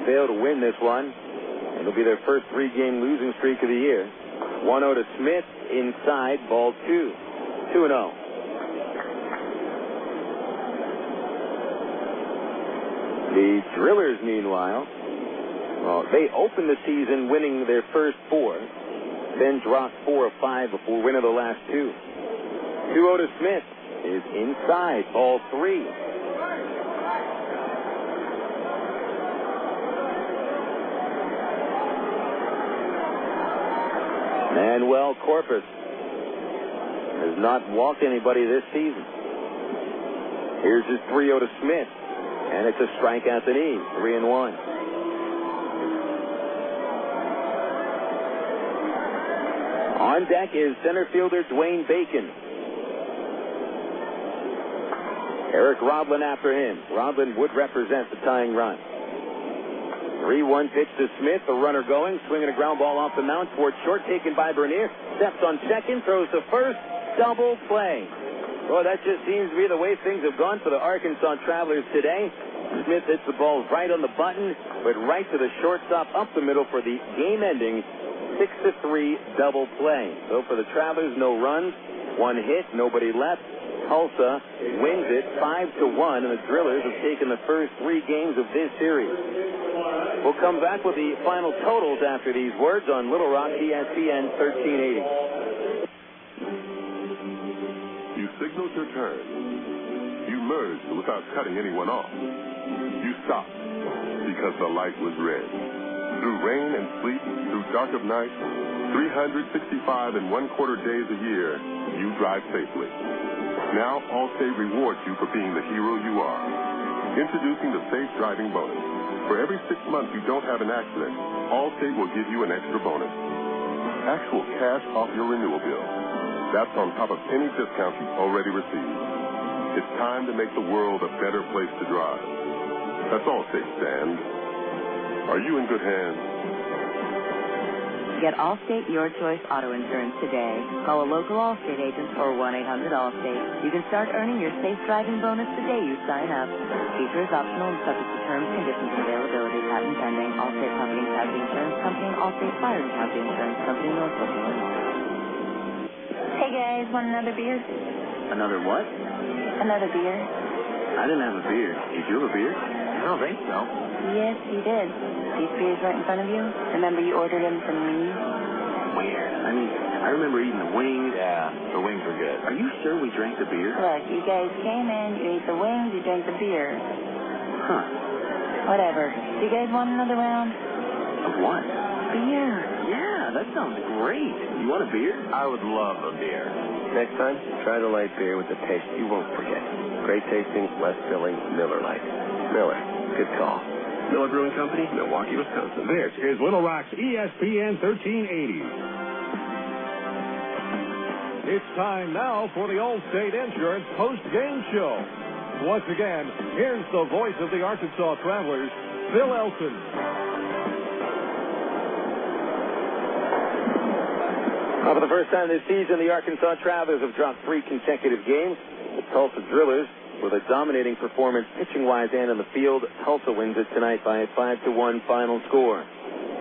fail to win this one. It'll be their first 3-game losing streak of the year. 1-0 to Smith, inside, ball 2. 2-0. The Drillers, meanwhile, they opened the season winning their first 4, then dropped 4 of 5 before winning the last 2. 2-0 to Smith is inside, ball 3. Manuel Corpas has not walked anybody this season. Here's his 3-0 to Smith, and it's a strikeout to knee, 3-1. On deck is center fielder Dwayne Bacon. Eric Rodlin after him. Rodlin would represent the tying run. 3-1 pitch to Smith, the runner going, swinging a ground ball off the mound towards short, taken by Bernier. Steps on second, throws to first, double play. Well, that just seems to be the way things have gone for the Arkansas Travelers today. Smith hits the ball right on the button, but right to the shortstop up the middle for the game-ending 6-3 double play. So for the Travelers, no runs, 1 hit, nobody left. Tulsa wins it 5-1, and the Drillers have taken the first 3 games of this series. We'll come back with the final totals after these words on Little Rock, ESPN 1380. You signaled your turn. You merged without cutting anyone off. You stopped because the light was red. Through rain and sleet, through dark of night, 365 and 1/4 days a year, you drive safely. Now, Allstate rewards you for being the hero you are. Introducing the Safe Driving Bonus. For every 6 months you don't have an accident, Allstate will give you an extra bonus. Actual cash off your renewal bill. That's on top of any discount you've already received. It's time to make the world a better place to drive. That's Allstate, Stan. Are you in good hands? Get Allstate Your Choice Auto Insurance today. Call a local Allstate agent or 1-800-ALLSTATE. You can start earning your safe driving bonus the day you sign up. Features optional and subject to terms, conditions, and availability. Patent pending. Allstate Property and Casualty Insurance Company and Allstate Fire and Casualty Insurance Company, Norfolk, Illinois. Hey guys, want another beer? Another what? Another beer. I didn't have a beer. Did you have a beer? I don't think so. Yes, you did. These beers right in front of you. Remember you ordered them from me? weird. I mean, I remember eating the wings. Yeah, the wings were good. Are you sure we drank the beer? Look, you guys came in, you ate the wings, you drank the beer. Huh. Whatever. Do you guys want another round? Of what? Beer. Yeah, that sounds great. You want a beer? I would love a beer. Next time, try the light beer with the taste you won't forget. Great tasting, less filling, Miller Lite. Miller. Good call. Miller Brewing Company, Milwaukee, Wisconsin. This is Little Rock's ESPN 1380. It's time now for the Allstate Insurance post-game show. Once again, here's the voice of the Arkansas Travelers, Phil Elson. For the first time this season, the Arkansas Travelers have dropped 3 consecutive games. The Tulsa Drillers, with a dominating performance pitching-wise and on the field, Tulsa wins it tonight by a 5-1 final score.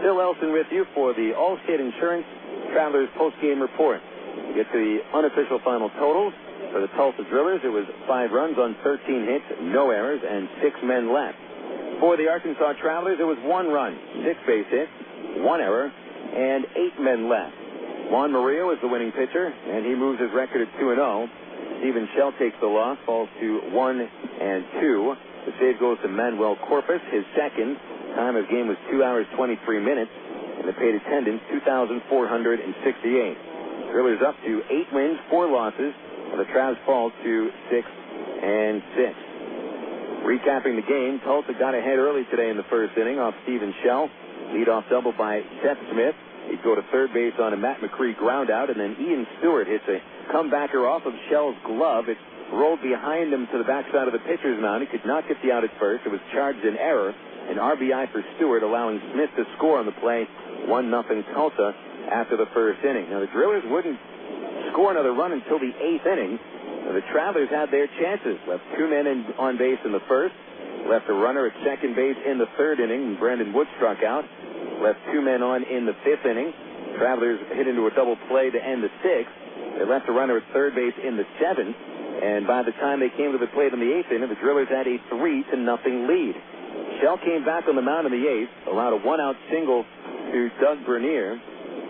Phil Elson with you for the Allstate Insurance Travelers post-game report. We get to the unofficial final totals. For the Tulsa Drillers, it was 5 runs on 13 hits, no errors, and 6 men left. For the Arkansas Travelers, it was 1 run, 6 base hits, 1 error, and 8 men left. Juan Morillo is the winning pitcher, and he moves his record at 2-0. Stephen Shell takes the loss, falls to 1-2. The save goes to Manny Corpas, his second. Time of game was 2 hours, 23 minutes, and the paid attendance, 2,468. Drillers up to 8 wins, 4 losses, and the Travs fall to 6-6. Recapping the game, Tulsa got ahead early today in the first inning off Stephen Shell. Leadoff double by Seth Smith. He'd go to third base on a Matt Macri ground out, and then Ian Stewart hits a comebacker off of Shell's glove. It rolled behind him to the backside of the pitcher's mound. He could not get the out at first. It was charged in error. An RBI for Stewart, allowing Smith to score on the play. 1-0 Tulsa after the first inning. Now, the Drillers wouldn't score another run until the 8th inning. Now, the Travelers had their chances. Left 2 men on base in the first. Left a runner at second base in the third inning, and Brandon Wood struck out. Left 2 men on in the 5th inning. Travelers hit into a double play to end the 6th. They left a runner at third base in the 7th. And by the time they came to the plate in the 8th inning, the Drillers had a 3-0 lead. Shell came back on the mound in the 8th, allowed a 1-out single to Doug Bernier.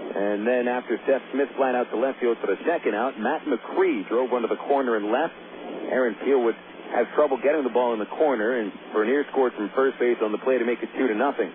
And then after Seth Smith flat out to left field for the second out, Matt Macri drove one to the corner and left. Aaron Peel would have trouble getting the ball in the corner, and Bernier scored from first base on the play to make it 2-0.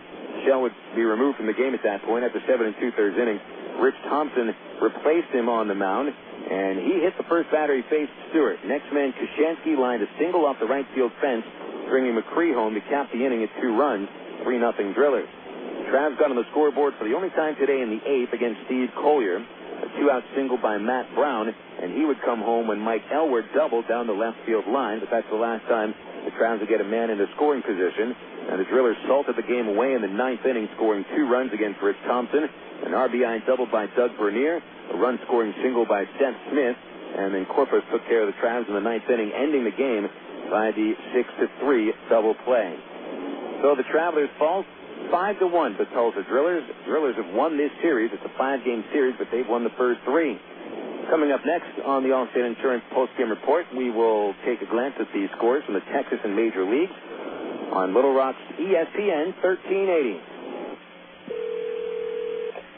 Shell would be removed from the game at that point after 7 2/3 innings. Rich Thompson replaced him on the mound, and he hit the first batter he faced Stewart. Next man, Koshansky, lined a single off the right field fence, bringing Macri home to cap the inning at 2 runs, 3-0 Drillers. The Travs got on the scoreboard for the only time today in the 8th against Steve Colyer. A 2-out single by Matt Brown, and he would come home when Mike Elward doubled down the left field line, but that's the last time the Travs would get a man into scoring position. And the Drillers salted the game away in the 9th inning, scoring 2 runs against Rich Thompson. An RBI double by Doug Bernier, a run-scoring single by Seth Smith, and then Corpas took care of the Travs in the 9th inning, ending the game by the 6-3 double play. So the Travelers fall 5-1 to Tulsa Drillers. Drillers have won this series. It's a 5-game series, but they've won the first 3. Coming up next on the Allstate Insurance postgame report, we will take a glance at the scores from the Texas and Major Leagues on Little Rock's ESPN 1380.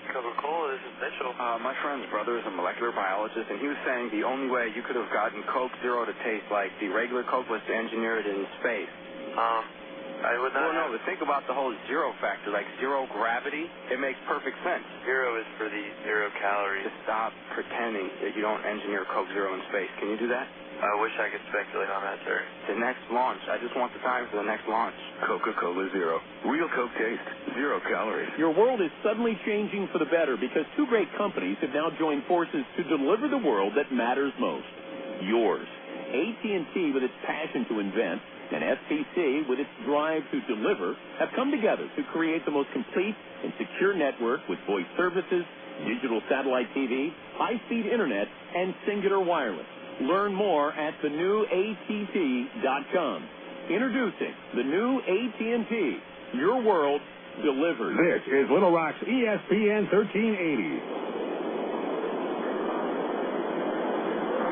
Coca-Cola, this is Mitchell. My friend's brother is a molecular biologist, and he was saying the only way you could have gotten Coke Zero to taste like the regular Coke was to engineer it in space. I would not. Well, no, but think about the whole zero factor, like zero gravity. It makes perfect sense. Zero is for the 0 calories. Just stop pretending that you don't engineer Coke Zero in space. Can you do that? I wish I could speculate on that, sir. The next launch. I just want the time for the next launch. Coca-Cola Zero. Real Coke taste. 0 calories. Your world is suddenly changing for the better because 2 great companies have now joined forces to deliver the world that matters most. Yours. AT&T, with its passion to invent, and FCC, with its drive to deliver, have come together to create the most complete and secure network with voice services, digital satellite TV, high-speed internet, and singular wireless. Learn more at thenewatt.com. Introducing the new AT&T. Your world delivered. This is Little Rock's ESPN 1380.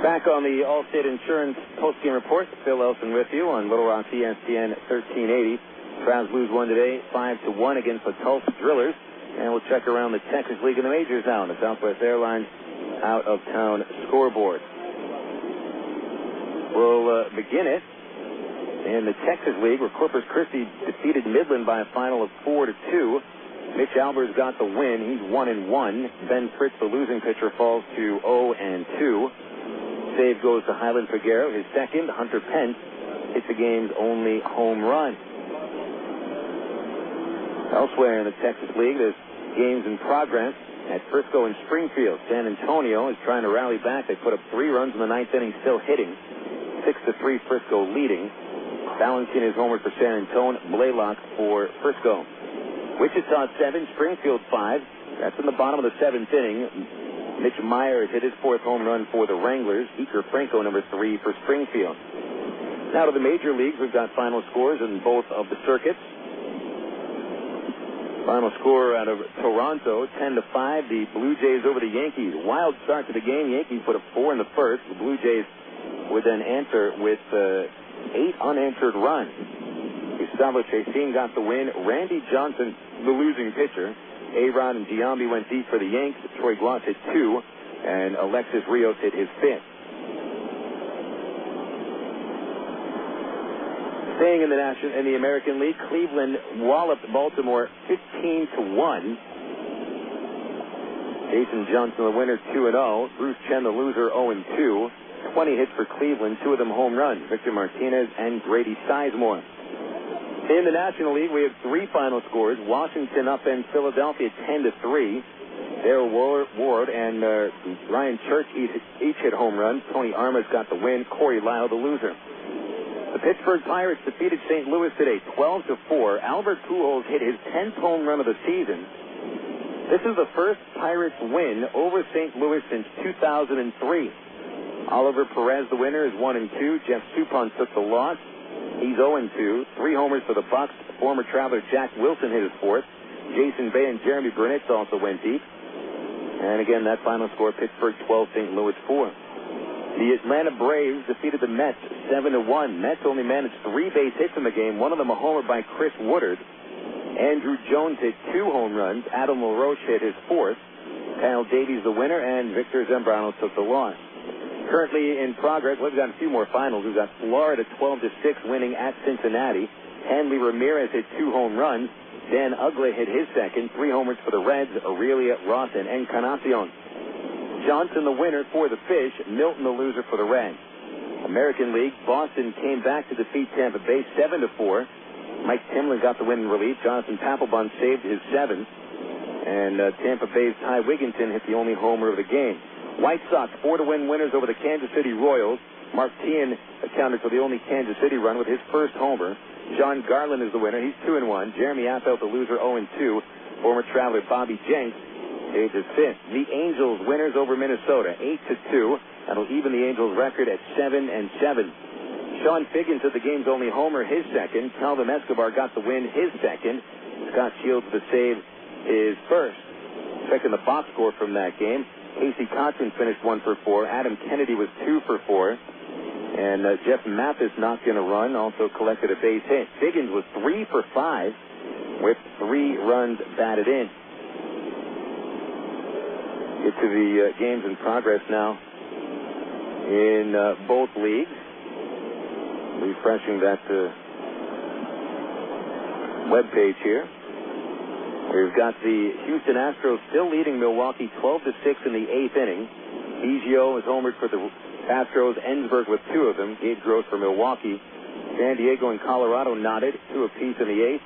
Back on the Allstate Insurance postgame report, Phil Elson with you on Little Rock's ESPN 1380. Travs lose one today, 5-1 against the Tulsa Drillers. And we'll check around the Texas League and the majors now on the Southwest Airlines out-of-town scoreboard. We'll begin it in the Texas League, where Corpus Christi defeated Midland by a final of 4-2. Mitch Albers got the win. He's 1-1. Ben Fritz, the losing pitcher, falls to 0-2. Save goes to Highland Figueroa, his second. Hunter Pence hits the game's only home run. Elsewhere in the Texas League, there's games in progress at Frisco and Springfield. San Antonio is trying to rally back. They put up 3 runs in the 9th inning, still hitting. 6-3 Frisco leading. Valentin is homered for San Antonio. Blaylock for Frisco. Wichita 7, Springfield 5. That's in the bottom of the 7th inning. Mitch Meyer has hit his 4th home run for the Wranglers. Iker Franco, number 3 for Springfield. Now to the major leagues. We've got final scores in both of the circuits. Final score out of Toronto, 10-5. The Blue Jays over the Yankees. Wild start to the game. Yankees put up 4 in the first. The Blue Jays would then answer with 8 unanswered runs. Gustavo Chacin got the win. Randy Johnson, the losing pitcher. A-Rod and Giambi went deep for the Yanks. Troy Glaus hit 2, and Alexis Rios hit his 5th. Staying in the American League, Cleveland walloped Baltimore 15-1. Jason Johnson, the winner, 2-0. Bruce Chen, the loser, 0-2. 20 hits for Cleveland, 2 of them home runs. Victor Martinez and Grady Sizemore. In the National League, we have 3 final scores. Washington upends Philadelphia 10-3. Darryl Ward and Ryan Church each hit home runs. Tony Armas got the win. Corey Lyle, the loser. The Pittsburgh Pirates defeated St. Louis today 12-4. Albert Pujols hit his 10th home run of the season. This is the first Pirates win over St. Louis since 2003. Oliver Perez, the winner, is 1-2. Jeff Suppan took the loss. He's 0-2. 3 homers for the Bucks. Former Traveler Jack Wilson hit his 4th. Jason Bay and Jeremy Brunitz also went deep. And again, that final score, Pittsburgh 12, St. Louis 4. The Atlanta Braves defeated the Mets 7-1. Mets only managed 3 base hits in the game, one of them a homer by Chris Woodard. Andrew Jones hit 2 home runs. Adam LaRoche hit his 4th. Kyle Davies the winner, and Victor Zambrano took the loss. Currently in progress, we've got a few more finals. We've got Florida 12-6 winning at Cincinnati. Hanley Ramirez hit 2 home runs. Dan Uggla hit his second. 3 homers for the Reds, Aurelia, Ross, and Encarnacion. Johnson the winner for the Fish. Milton the loser for the Reds. American League, Boston came back to defeat Tampa Bay 7-4. Mike Timlin got the win in relief. Jonathan Papelbon saved his 7th. And Tampa Bay's Ty Wigginton hit the only homer of the game. White Sox 4-1 winners over the Kansas City Royals. Mark Teahan accounted for the only Kansas City run with his first homer. John Garland is the winner. He's 2-1. Jeremy Appelt, the loser, 0-2. Former Traveler Bobby Jenks saved his 5th. The Angels winners over Minnesota 8-2. That'll even the Angels record at 7-7. Sean Figgins hit the game's only homer, his 2nd. Calvin Escobar got the win, his 2nd. Scott Shields the save, his 1st. Checking the box score from that game. Casey Cotton finished 1 for 4. Adam Kennedy was 2 for 4. And Jeff Mathis knocked in a run, also collected a base hit. Figgins was 3 for 5 with 3 runs batted in. Get to the games in progress now in both leagues. Refreshing that web page here. We've got the Houston Astros still leading Milwaukee 12-6 in the 8th inning. Biggio is homered for the Astros. Ensberg with 2 of them. Gabe Gross for Milwaukee. San Diego and Colorado knotted 2 apiece in the 8th.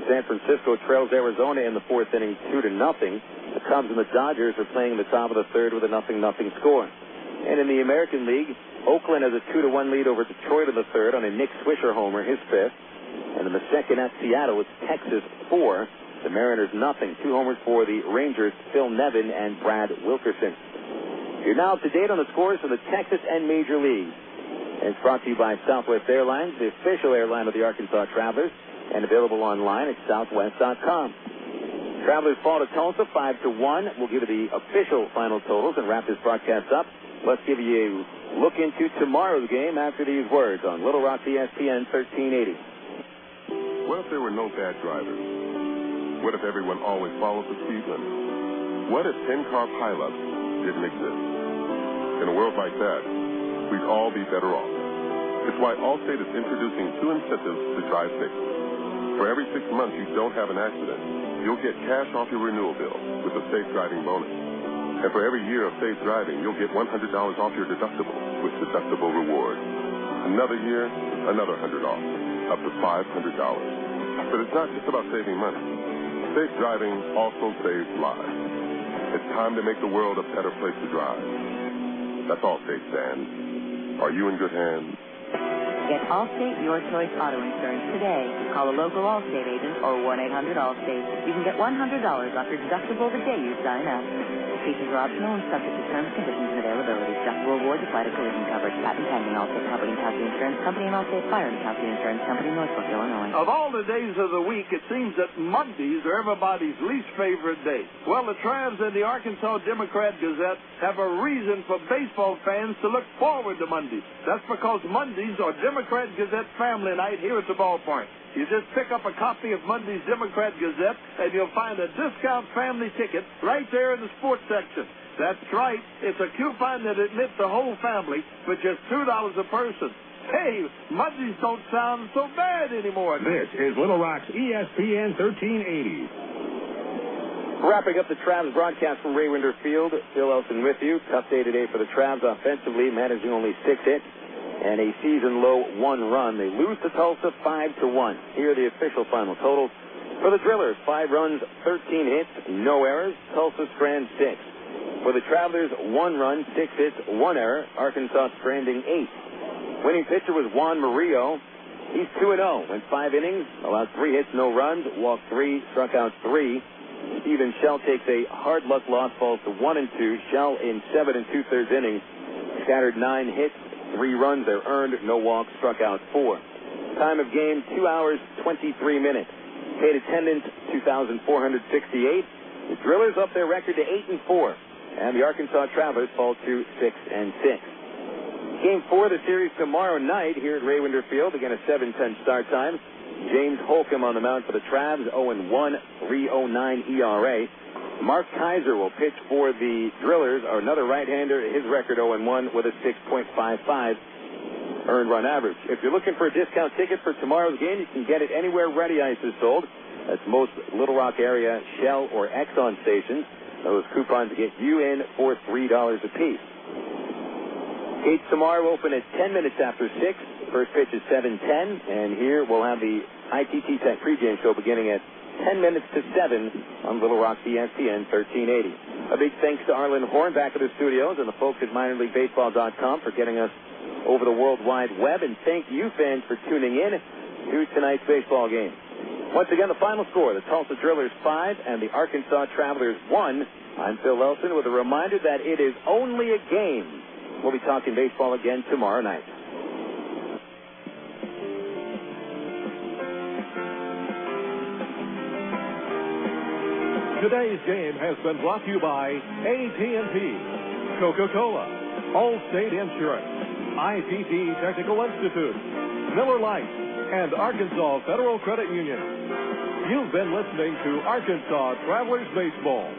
San Francisco trails Arizona in the 4th inning 2-0. The Cubs and the Dodgers are playing in the top of the 3rd with a 0-0 score. And in the American League, Oakland has a 2-1 lead over Detroit in the 3rd on a Nick Swisher homer, his 5th. And in the 2nd at Seattle, it's Texas 4. The Mariners 0. 2 homers for the Rangers, Phil Nevin and Brad Wilkerson. You're now up to date on the scores for the Texas and Major Leagues. And it's brought to you by Southwest Airlines, the official airline of the Arkansas Travelers, and available online at southwest.com. Travelers fall to Tulsa 5-1. We'll give you the official final totals and wrap this broadcast up. Let's give you a look into tomorrow's game after these words on Little Rock ESPN 1380. What if there were no bad drivers? What if everyone always followed the speed limit? What if 10-car pileups didn't exist? In a world like that, we'd all be better off. It's why Allstate is introducing 2 incentives to drive safe. For every 6 months you don't have an accident, you'll get cash off your renewal bill with a safe driving bonus. And for every year of safe driving, you'll get $100 off your deductible with deductible reward. Another year, another $100 off, up to $500. But it's not just about saving money. Safe driving also saves lives. It's time to make the world a better place to drive. That's Allstate stands. Are you in good hands? Get Allstate Your Choice Auto Insurance today. Call a local Allstate agent or 1-800-ALLSTATE. You can get $100 off your deductible the day you sign up. Features are optional and subject to terms, conditions, and availability. Deductible rewards apply to collision coverage. Patent pending. Allstate Property and Casualty Insurance Company and Allstate Fire and Casualty Insurance Company, Northbrook, Illinois. Of all the days of the week, it seems that Mondays are everybody's least favorite day. Well, the Travs and the Arkansas Democrat-Gazette have a reason for baseball fans to look forward to Mondays. That's because Mondays are Democrat-Gazette family night here at the ballpark. You just pick up a copy of Monday's Democrat-Gazette, and you'll find a discount family ticket right there in the sports section. That's right. It's a coupon that admits the whole family for just $2 a person. Hey, Mondays don't sound so bad anymore. This is Little Rock's ESPN 1380. Wrapping up the Travs broadcast from Ray Winder Field, Phil Elson with you. Tough day today for the Travs offensively, managing only 6 hits and a season-low 1 run. They lose to Tulsa 5-1. Here are the official final totals. For the Drillers, 5 runs, 13 hits, no errors. Tulsa strands 6. For the Travelers, 1 run, 6 hits, 1 error. Arkansas stranding 8. Winning pitcher was Juan Morillo. He's 2-0. Went 5 innings, allowed 3 hits, no runs, walked 3, struck out 3. Steven Shell takes a hard luck loss, falls to 1-2. Shell in 7 2/3 innings scattered 9 hits, 3 runs. They're earned, no walks, struck out 4. Time of game 2 hours 23 minutes. Paid attendance 2,468. The Drillers up their record to 8-4, and the Arkansas Travelers fall to 6-6. Game 4 of the series tomorrow night here at Ray Winder Field. Again, a 7:10 start time. James Holcomb on the mound for the Travs, 0-1, 3.09 ERA. Mark Kaiser will pitch for the Drillers, another right-hander. His record 0-1 with a 6.55 earned run average. If you're looking for a discount ticket for tomorrow's game, you can get it anywhere Ready Ice is sold. That's most Little Rock area Shell or Exxon stations. Those coupons get you in for $3 apiece. Gates tomorrow open at 10 minutes after 6. First pitch is 7:10, and here we'll have the ITT Tech pregame show beginning at 10 minutes to 7 on Little Rock ESPN 1380. A big thanks to Arlen Horn back at the studios and the folks at minorleaguebaseball.com for getting us over the World Wide Web, and thank you fans for tuning in to tonight's baseball game. Once again, the final score, the Tulsa Drillers 5 and the Arkansas Travelers 1. I'm Phil Elson with a reminder that it is only a game. We'll be talking baseball again tomorrow night. Today's game has been brought to you by AT&T, Coca-Cola, Allstate Insurance, ITT Technical Institute, Miller Lite, and Arkansas Federal Credit Union. You've been listening to Arkansas Travelers Baseball.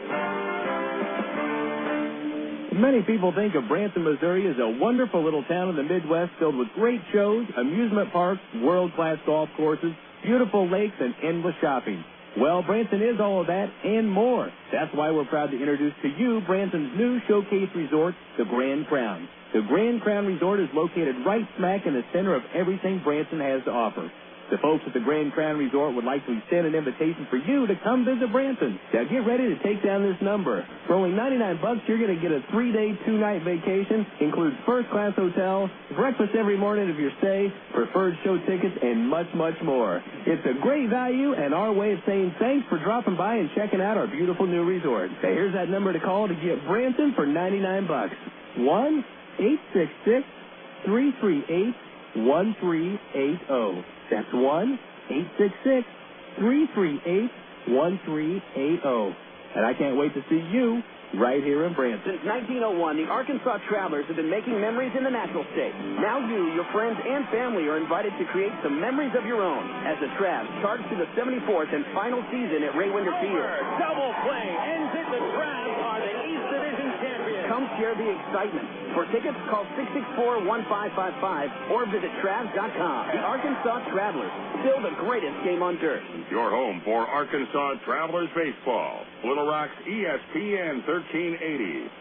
Many people think of Branson, Missouri as a wonderful little town in the Midwest filled with great shows, amusement parks, world-class golf courses, beautiful lakes, and endless shopping. Well, Branson is all of that and more. That's why we're proud to introduce to you Branson's new showcase resort, the Grand Crown. The Grand Crown Resort is located right smack in the center of everything Branson has to offer. The folks at the Grand Crown Resort would like to extend an invitation for you to come visit Branson. Now get ready to take down this number. For only $99, you're going to get a 3-day, 2-night vacation, includes first-class hotel, breakfast every morning of your stay, preferred show tickets, and much, much more. It's a great value and our way of saying thanks for dropping by and checking out our beautiful new resort. So here's that number to call to get Branson for $99. 1-866-338-1380. That's 1-866-338-1380. And I can't wait to see you right here in Branson. Since 1901, the Arkansas Travelers have been making memories in the natural state. Now you, your friends, and family are invited to create some memories of your own as the Travs charge to the 74th and final season at Ray Winder Field. Double play ends it. The Travs are the East Division champions. Come share the excitement. For tickets, call 664-1555 or visit Travs.com. The Arkansas Travelers, still the greatest game on dirt. Your home for Arkansas Travelers Baseball. Little Rock's ESPN 1380.